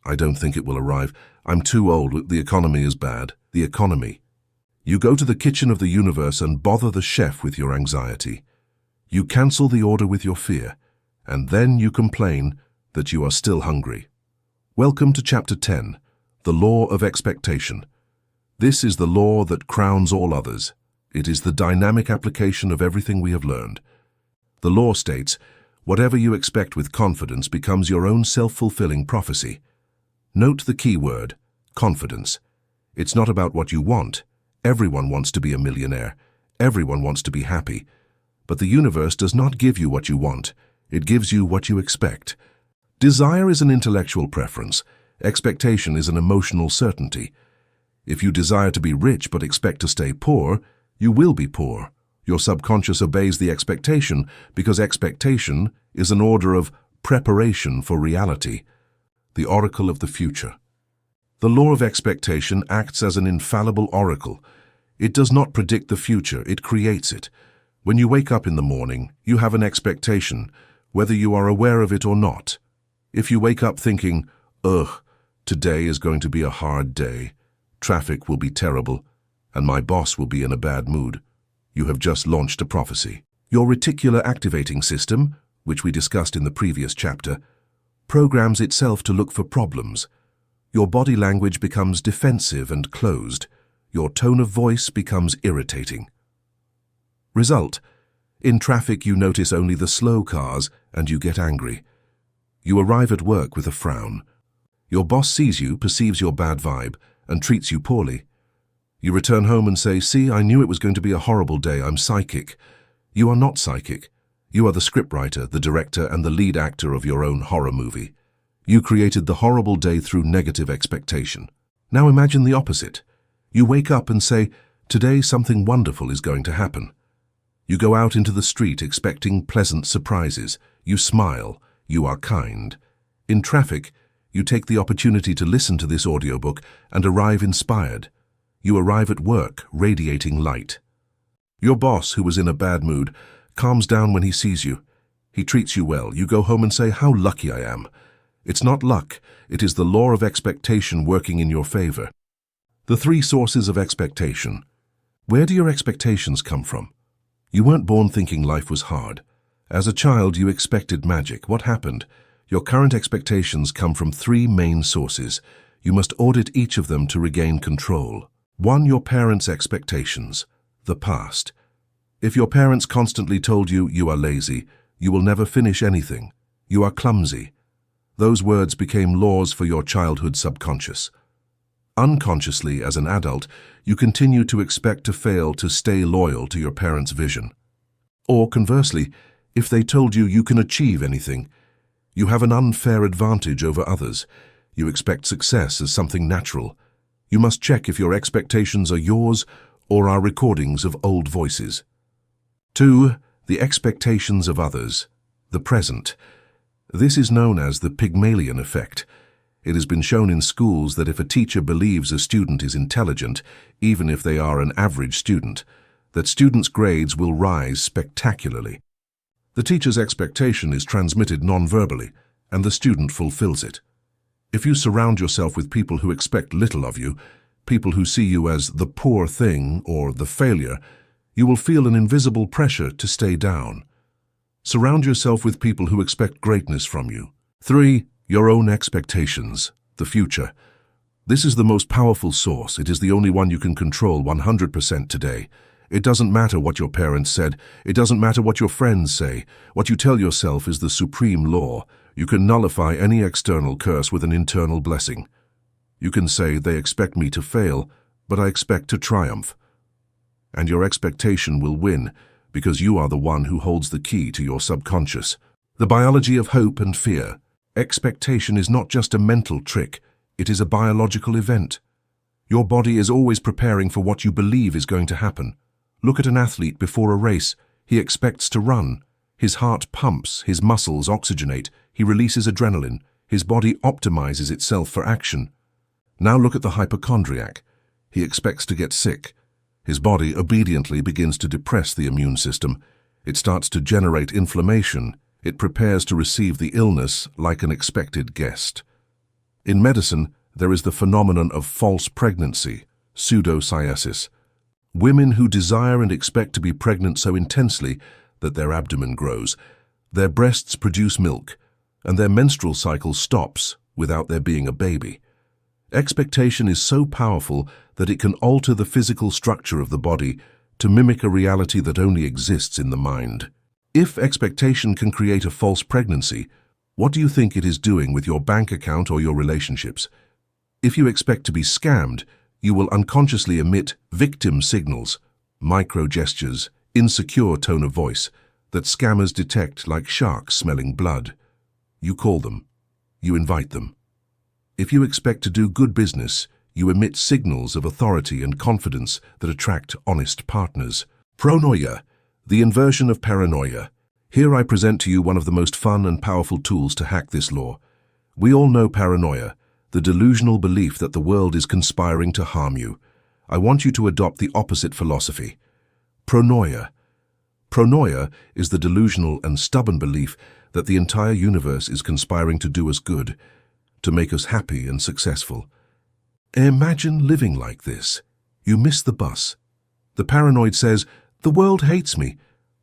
[SPEAKER 1] I don't think it will arrive. I'm too old. The economy is bad. The economy. You go to the kitchen of the universe and bother the chef with your anxiety. You cancel the order with your fear, and then you complain that you are still hungry. Welcome to Chapter 10, The Law of Expectation. This is the law that crowns all others. It is the dynamic application of everything we have learned. The law states, Whatever you expect with confidence becomes your own self-fulfilling prophecy. Note the key word, confidence. It's not about what you want. Everyone wants to be a millionaire. Everyone wants to be happy. But the universe does not give you what you want. It gives you what you expect. Desire is an intellectual preference. Expectation is an emotional certainty. If you desire to be rich but expect to stay poor, you will be poor. Your subconscious obeys the expectation because expectation is an order of preparation for reality, the oracle of the future. The law of expectation acts as an infallible oracle. It does not predict the future, it creates it. When you wake up in the morning, you have an expectation, whether you are aware of it or not. If you wake up thinking, ugh, today is going to be a hard day, traffic will be terrible, and my boss will be in a bad mood, you have just launched a prophecy. Your reticular activating system, which we discussed in the previous chapter, programs itself to look for problems. Your body language becomes defensive and closed. Your tone of voice becomes irritating. Result: in traffic you notice only the slow cars and you get angry. You arrive at work with a frown. Your boss sees you, perceives your bad vibe, and treats you poorly. You return home and say, "See, I knew it was going to be a horrible day, I'm psychic." You are not psychic. You are the scriptwriter, the director, and the lead actor of your own horror movie. You created the horrible day through negative expectation. Now imagine the opposite. You wake up and say, "Today something wonderful is going to happen." You go out into the street expecting pleasant surprises. You smile. You are kind. In traffic, you take the opportunity to listen to this audiobook and arrive inspired. You arrive at work radiating light. Your boss, who was in a bad mood, calms down when he sees you. He treats you well. You go home and say, "How lucky I am." It's not luck. It is the law of expectation working in your favor. The three sources of expectation. Where do your expectations come from? You weren't born thinking life was hard. As a child, you expected magic. What happened? Your current expectations come from three main sources. You must audit each of them to regain control. 1. Your parents' expectations. The past. If your parents constantly told you, "You are lazy, you will never finish anything, you are clumsy," those words became laws for your childhood subconscious. Unconsciously, as an adult, you continue to expect to fail to stay loyal to your parents' vision. Or conversely, if they told you you can achieve anything, you have an unfair advantage over others. You expect success as something natural. You must check if your expectations are yours or are recordings of old voices. 2. The expectations of others. The present. This is known as the Pygmalion effect. It has been shown in schools that if a teacher believes a student is intelligent, even if they are an average student, that students' grades will rise spectacularly. The teacher's expectation is transmitted non-verbally, and the student fulfills it. If you surround yourself with people who expect little of you, people who see you as the poor thing or the failure, you will feel an invisible pressure to stay down. Surround yourself with people who expect greatness from you. 3. Your own expectations, the future. This is the most powerful source. It is the only one you can control 100% today. It doesn't matter what your parents said. It doesn't matter what your friends say. What you tell yourself is the supreme law. You can nullify any external curse with an internal blessing. You can say, "They expect me to fail, but I expect to triumph." And your expectation will win, because you are the one who holds the key to your subconscious. The biology of hope and fear. Expectation is not just a mental trick, it is a biological event. Your body is always preparing for what you believe is going to happen. Look at an athlete before a race. He expects to run. His heart pumps, his muscles oxygenate, he releases adrenaline, his body optimizes itself for action. Now look at the hypochondriac. He expects to get sick. His body obediently begins to depress the immune system. It starts to generate inflammation. It prepares to receive the illness like an expected guest. In medicine, there is the phenomenon of false pregnancy, pseudocyesis. Women who desire and expect to be pregnant so intensely that their abdomen grows, their breasts produce milk, and their menstrual cycle stops without there being a baby. Expectation is so powerful that it can alter the physical structure of the body to mimic a reality that only exists in the mind. If expectation can create a false pregnancy, what do you think it is doing with your bank account or your relationships? If you expect to be scammed, you will unconsciously emit victim signals, micro gestures, insecure tone of voice that scammers detect like sharks smelling blood. You call them. You invite them. If you expect to do good business, you emit signals of authority and confidence that attract honest partners. Pronoia, the inversion of paranoia. Here I present to you one of the most fun and powerful tools to hack this law. We all know paranoia, the delusional belief that the world is conspiring to harm you. I want you to adopt the opposite philosophy. Pronoia. Pronoia is the delusional and stubborn belief that the entire universe is conspiring to do us good, to make us happy and successful. Imagine living like this. You miss the bus. The paranoid says, "The world hates me."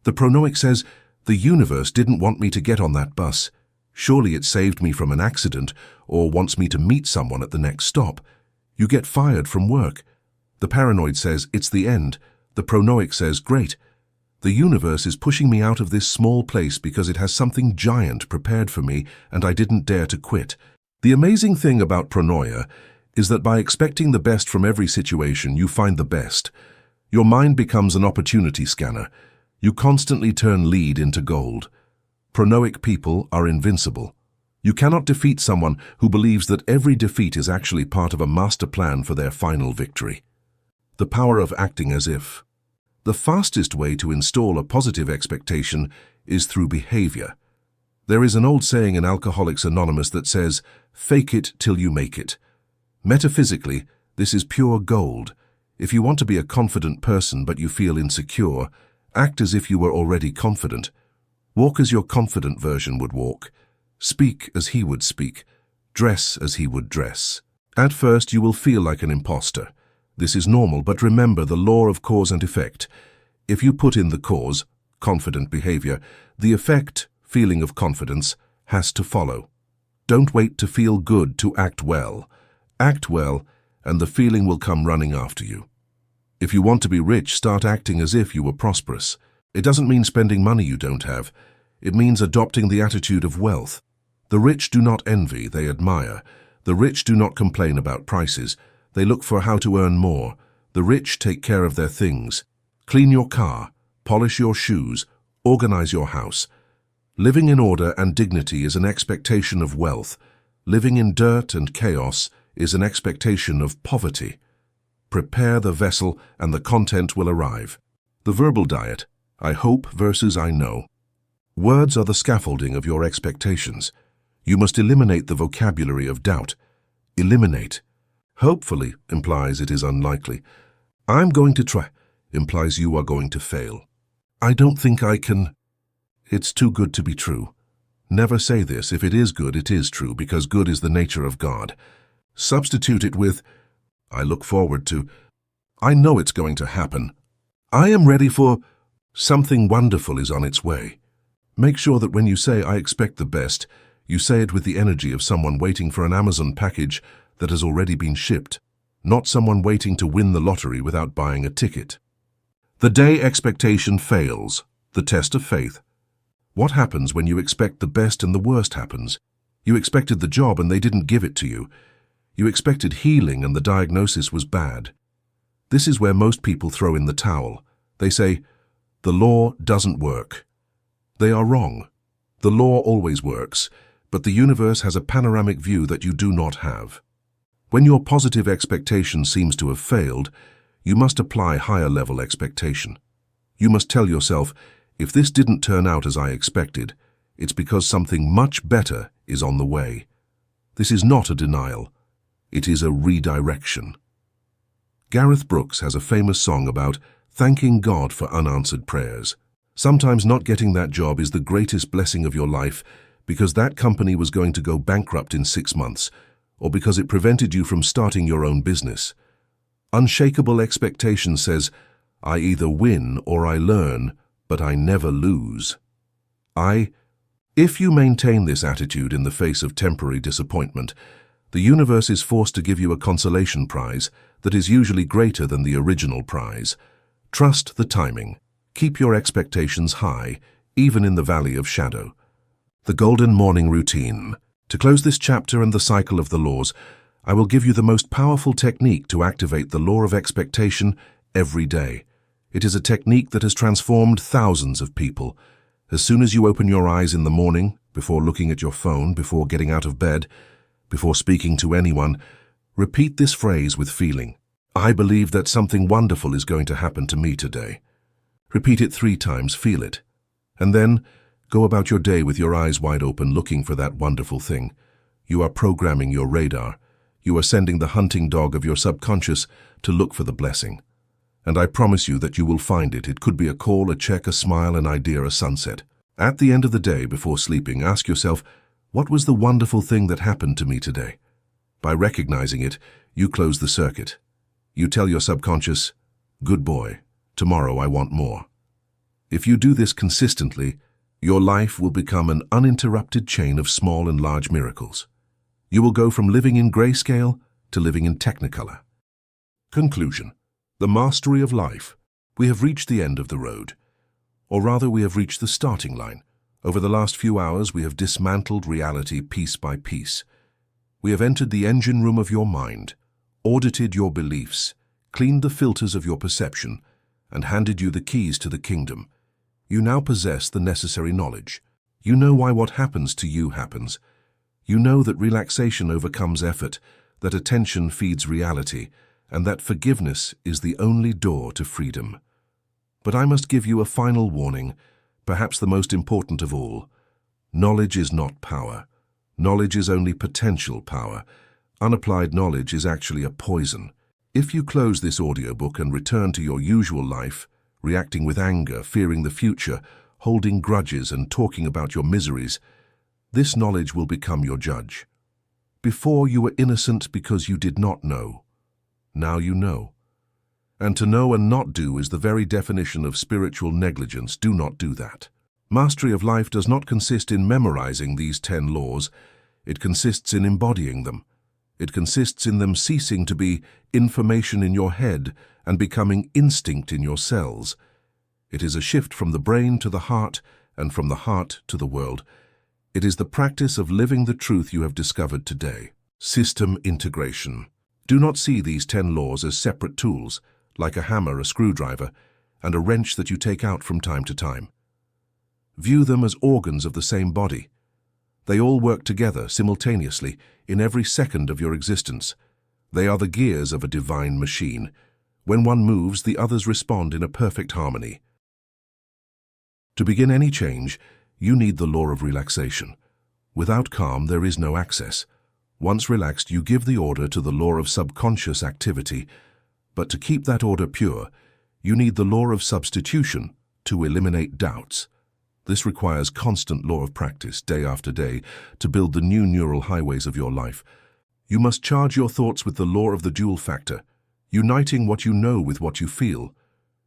[SPEAKER 1] The pronoic says, "The universe didn't want me to get on that bus. Surely it saved me from an accident or wants me to meet someone at the next stop." You get fired from work. The paranoid says, "It's the end." The pronoic says, "Great. The universe is pushing me out of this small place because it has something giant prepared for me and I didn't dare to quit." The amazing thing about pronoia is that by expecting the best from every situation, you find the best. Your mind becomes an opportunity scanner. You constantly turn lead into gold. Pronoic people are invincible. You cannot defeat someone who believes that every defeat is actually part of a master plan for their final victory. The power of acting as if. The fastest way to install a positive expectation is through behavior. There is an old saying in Alcoholics Anonymous that says, "Fake it till you make it." Metaphysically, this is pure gold. If you want to be a confident person but you feel insecure, act as if you were already confident. Walk as your confident version would walk. Speak as he would speak. Dress as he would dress. At first, you will feel like an imposter. This is normal, but remember the law of cause and effect. If you put in the cause, confident behavior, the effect, feeling of confidence, has to follow. Don't wait to feel good to act well. Act well, and the feeling will come running after you. If you want to be rich, start acting as if you were prosperous. It doesn't mean spending money you don't have. It means adopting the attitude of wealth. The rich do not envy, they admire. The rich do not complain about prices. They look for how to earn more. The rich take care of their things. Clean your car, polish your shoes, organize your house. Living in order and dignity is an expectation of wealth. Living in dirt and chaos is an expectation of poverty. Prepare the vessel and the content will arrive. The verbal diet, I hope versus I know. Words are the scaffolding of your expectations. You must eliminate the vocabulary of doubt. Eliminate. Hopefully implies it is unlikely. I'm going to try implies you are going to fail. I don't think I can. It's too good to be true. Never say this. If it is good, it is true, because good is the nature of God. Substitute it with, I look forward to. I know it's going to happen. I am ready for. Something wonderful is on its way. Make sure that when you say, I expect the best, you say it with the energy of someone waiting for an Amazon package that has already been shipped, not someone waiting to win the lottery without buying a ticket. The day expectation fails, the test of faith. What happens when you expect the best and the worst happens? You expected the job and they didn't give it to you. You expected healing and the diagnosis was bad. This is where most people throw in the towel. They say, the law doesn't work. They are wrong. The law always works, but the universe has a panoramic view that you do not have. When your positive expectation seems to have failed, you must apply higher level expectation. You must tell yourself, if this didn't turn out as I expected, it's because something much better is on the way. This is not a denial. It is a redirection. Gareth Brooks has a famous song about thanking God for unanswered prayers. Sometimes not getting that job is the greatest blessing of your life because that company was going to go bankrupt in 6 months, or because it prevented you from starting your own business. Unshakable expectation says, I either win or I learn, but I never lose. If you maintain this attitude in the face of temporary disappointment, the universe is forced to give you a consolation prize that is usually greater than the original prize. Trust the timing. Keep your expectations high. even in the valley of shadow. The golden morning routine. To close this chapter and the cycle of the laws, I will give you the most powerful technique to activate the law of expectation every day. It is a technique that has transformed thousands of people. As soon as you open your eyes in the morning, before looking at your phone, before getting out of bed, before speaking to anyone, repeat this phrase with feeling. I believe that something wonderful is going to happen to me today. Repeat it 3 times, feel it. And then, go about your day with your eyes wide open looking for that wonderful thing. You are programming your radar. You are sending the hunting dog of your subconscious to look for the blessing. And I promise you that you will find it. It could be a call, a check, a smile, an idea, a sunset. At the end of the day, before sleeping, ask yourself, what was the wonderful thing that happened to me today? By recognizing it, you close the circuit. You tell your subconscious, good boy, tomorrow I want more. If you do this consistently, your life will become an uninterrupted chain of small and large miracles. You will go from living in grayscale to living in technicolor. Conclusion. The mastery of life. We have reached the end of the road. Or rather, we have reached the starting line. Over the last few hours, we have dismantled reality piece by piece. We have entered the engine room of your mind, audited your beliefs, cleaned the filters of your perception, and handed you the keys to the kingdom. You now possess the necessary knowledge. You know why what happens to you happens. You know that relaxation overcomes effort, that attention feeds reality, and that forgiveness is the only door to freedom. But I must give you a final warning, perhaps the most important of all. Knowledge is not power. Knowledge is only potential power. Unapplied knowledge is actually a poison. If you close this audiobook and return to your usual life, reacting with anger, fearing the future, holding grudges and talking about your miseries, this knowledge will become your judge. Before you were innocent because you did not know. Now you know. And to know and not do is the very definition of spiritual negligence. Do not do that. Mastery of life does not consist in memorizing these 10 laws. It consists in embodying them. It consists in them ceasing to be information in your head and becoming instinct in your cells. It is a shift from the brain to the heart and from the heart to the world. It is the practice of living the truth you have discovered today. System integration. Do not see these 10 laws as separate tools, like a hammer, a screwdriver, and a wrench that you take out from time to time. View them as organs of the same body. They all work together simultaneously in every second of your existence. They are the gears of a divine machine. When one moves, the others respond in a perfect harmony. To begin any change, you need the law of relaxation. Without calm, there is no access. Once relaxed, you give the order to the law of subconscious activity. But to keep that order pure, you need the law of substitution to eliminate doubts. This requires constant law of practice, day after day, to build the new neural highways of your life. You must charge your thoughts with the law of the dual factor, uniting what you know with what you feel.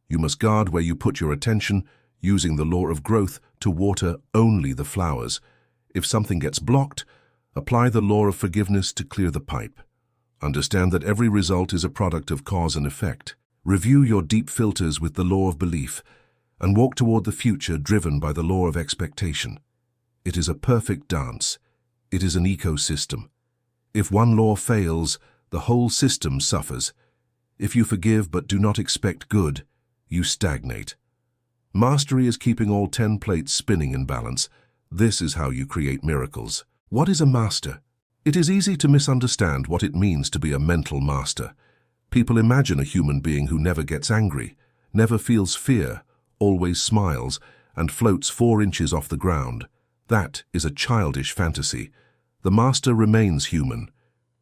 [SPEAKER 1] You must guard where you put your attention, using the law of growth to water only the flowers. If something gets blocked, apply the law of forgiveness to clear the pipe. Understand that every result is a product of cause and effect. Review your deep filters with the law of belief, and walk toward the future driven by the law of expectation. It is a perfect dance. It is an ecosystem. If one law fails, the whole system suffers. If you forgive but do not expect good, you stagnate. Mastery is keeping all 10 plates spinning in balance. This is how you create miracles. What is a master? It is easy to misunderstand what it means to be a mental master. People imagine a human being who never gets angry, never feels fear, always smiles, and floats 4 inches off the ground. That is a childish fantasy. The master remains human.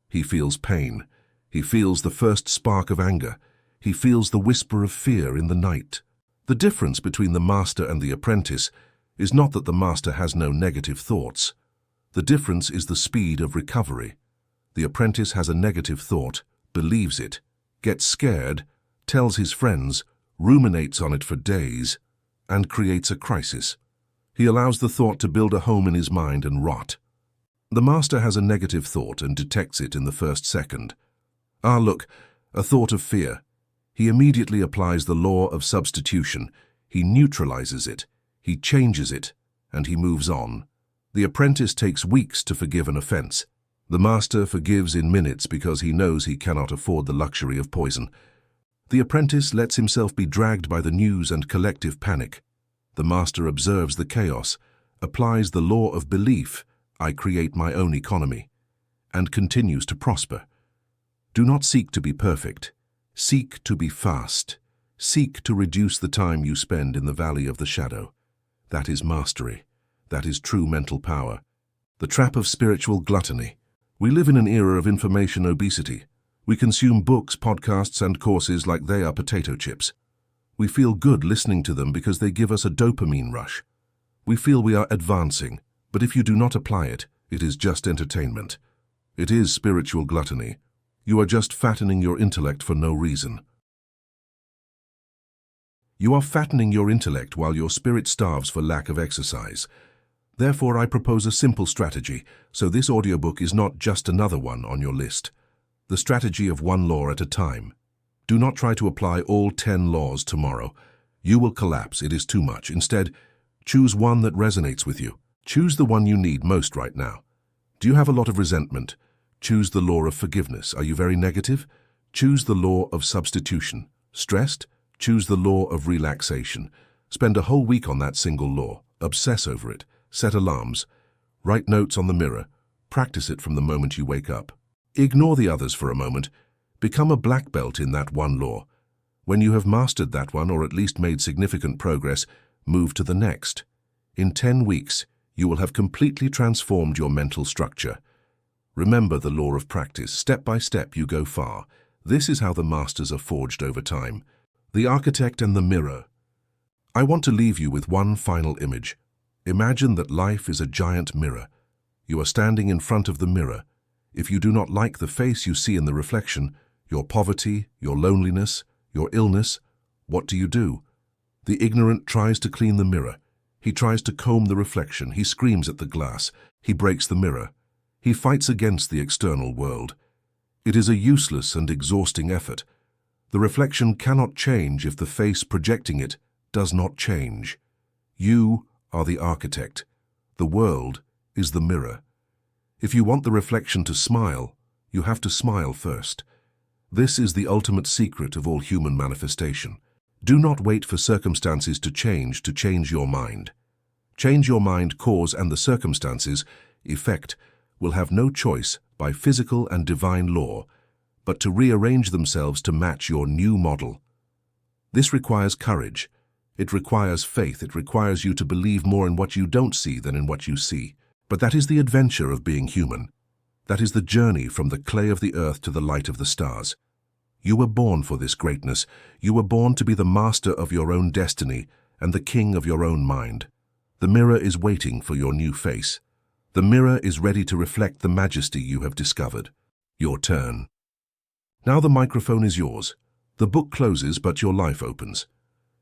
[SPEAKER 1] He feels pain. He feels the first spark of anger. He feels the whisper of fear in the night. The difference between the master and the apprentice is not that the master has no negative thoughts. The difference is the speed of recovery. The apprentice has a negative thought, believes it, gets scared, tells his friends, ruminates on it for days, and creates a crisis. He allows the thought to build a home in his mind and rot. The master has a negative thought and detects it in the first second. Ah, look, a thought of fear. He immediately applies the law of substitution. He neutralizes it. He changes it, and he moves on. The apprentice takes weeks to forgive an offense. The master forgives in minutes because he knows he cannot afford the luxury of poison. The apprentice lets himself be dragged by the news and collective panic. The master observes the chaos, applies the law of belief, I create my own economy, and continues to prosper. Do not seek to be perfect. Seek to be fast. Seek to reduce the time you spend in the valley of the shadow. That is mastery. That is true mental power. The trap of spiritual gluttony. We live in an era of information obesity. We consume books, podcasts, and courses like they are potato chips. We feel good listening to them because they give us a dopamine rush. We feel we are advancing, but if you do not apply it, it is just entertainment. It is spiritual gluttony. You are just fattening your intellect for no reason. You are fattening your intellect while your spirit starves for lack of exercise. Therefore, I propose a simple strategy, so this audiobook is not just another one on your list. The strategy of one law at a time. Do not try to apply all 10 laws tomorrow. You will collapse, it is too much. Instead, choose one that resonates with you. Choose the one you need most right now. Do you have a lot of resentment? Choose the law of forgiveness. Are you very negative? Choose the law of substitution. Stressed? Choose the law of relaxation. Spend a whole week on that single law. Obsess over it. Set alarms. Write notes on the mirror. Practice it from the moment you wake up. Ignore the others for a moment. Become a black belt in that one law. When you have mastered that one, or at least made significant progress, move to the next. In 10 weeks, you will have completely transformed your mental structure. Remember the law of practice. Step by step, you go far. This is how the masters are forged over time. The architect and the mirror. I want to leave you with one final image. Imagine that life is a giant mirror. You are standing in front of the mirror. If you do not like the face you see in the reflection, your poverty, your loneliness, your illness, what do? The ignorant tries to clean the mirror. He tries to comb the reflection. He screams at the glass. He breaks the mirror. He fights against the external world. It is a useless and exhausting effort. The reflection cannot change if the face projecting it does not change. You are the architect. The world is the mirror. If you want the reflection to smile, you have to smile first. This is the ultimate secret of all human manifestation. Do not wait for circumstances to change your mind. Change your mind, cause, and the circumstances, effect, will have no choice by physical and divine law, but to rearrange themselves to match your new model. This requires courage. It requires faith. It requires you to believe more in what you don't see than in what you see. But that is the adventure of being human. That is the journey from the clay of the earth to the light of the stars. You were born for this greatness. You were born to be the master of your own destiny and the king of your own mind. The mirror is waiting for your new face. The mirror is ready to reflect the majesty you have discovered. Your turn. Now the microphone is yours. The book closes, but your life opens.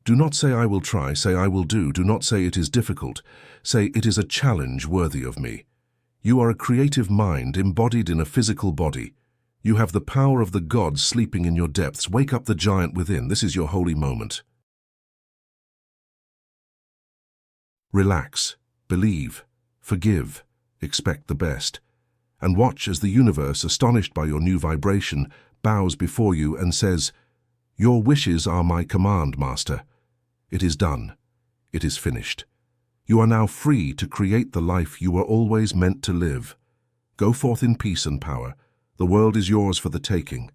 [SPEAKER 1] Do not say I will try, say I will do. Do not say it is difficult. Say it is a challenge worthy of me. You are a creative mind embodied in a physical body. You have the power of the gods sleeping in your depths. Wake up the giant within. This is your holy moment. Relax, believe, forgive, expect the best, and watch as the universe, astonished by your new vibration, bows before you and says, "Your wishes are my command, Master." It is done. It is finished. You are now free to create the life you were always meant to live. Go forth in peace and power. The world is yours for the taking.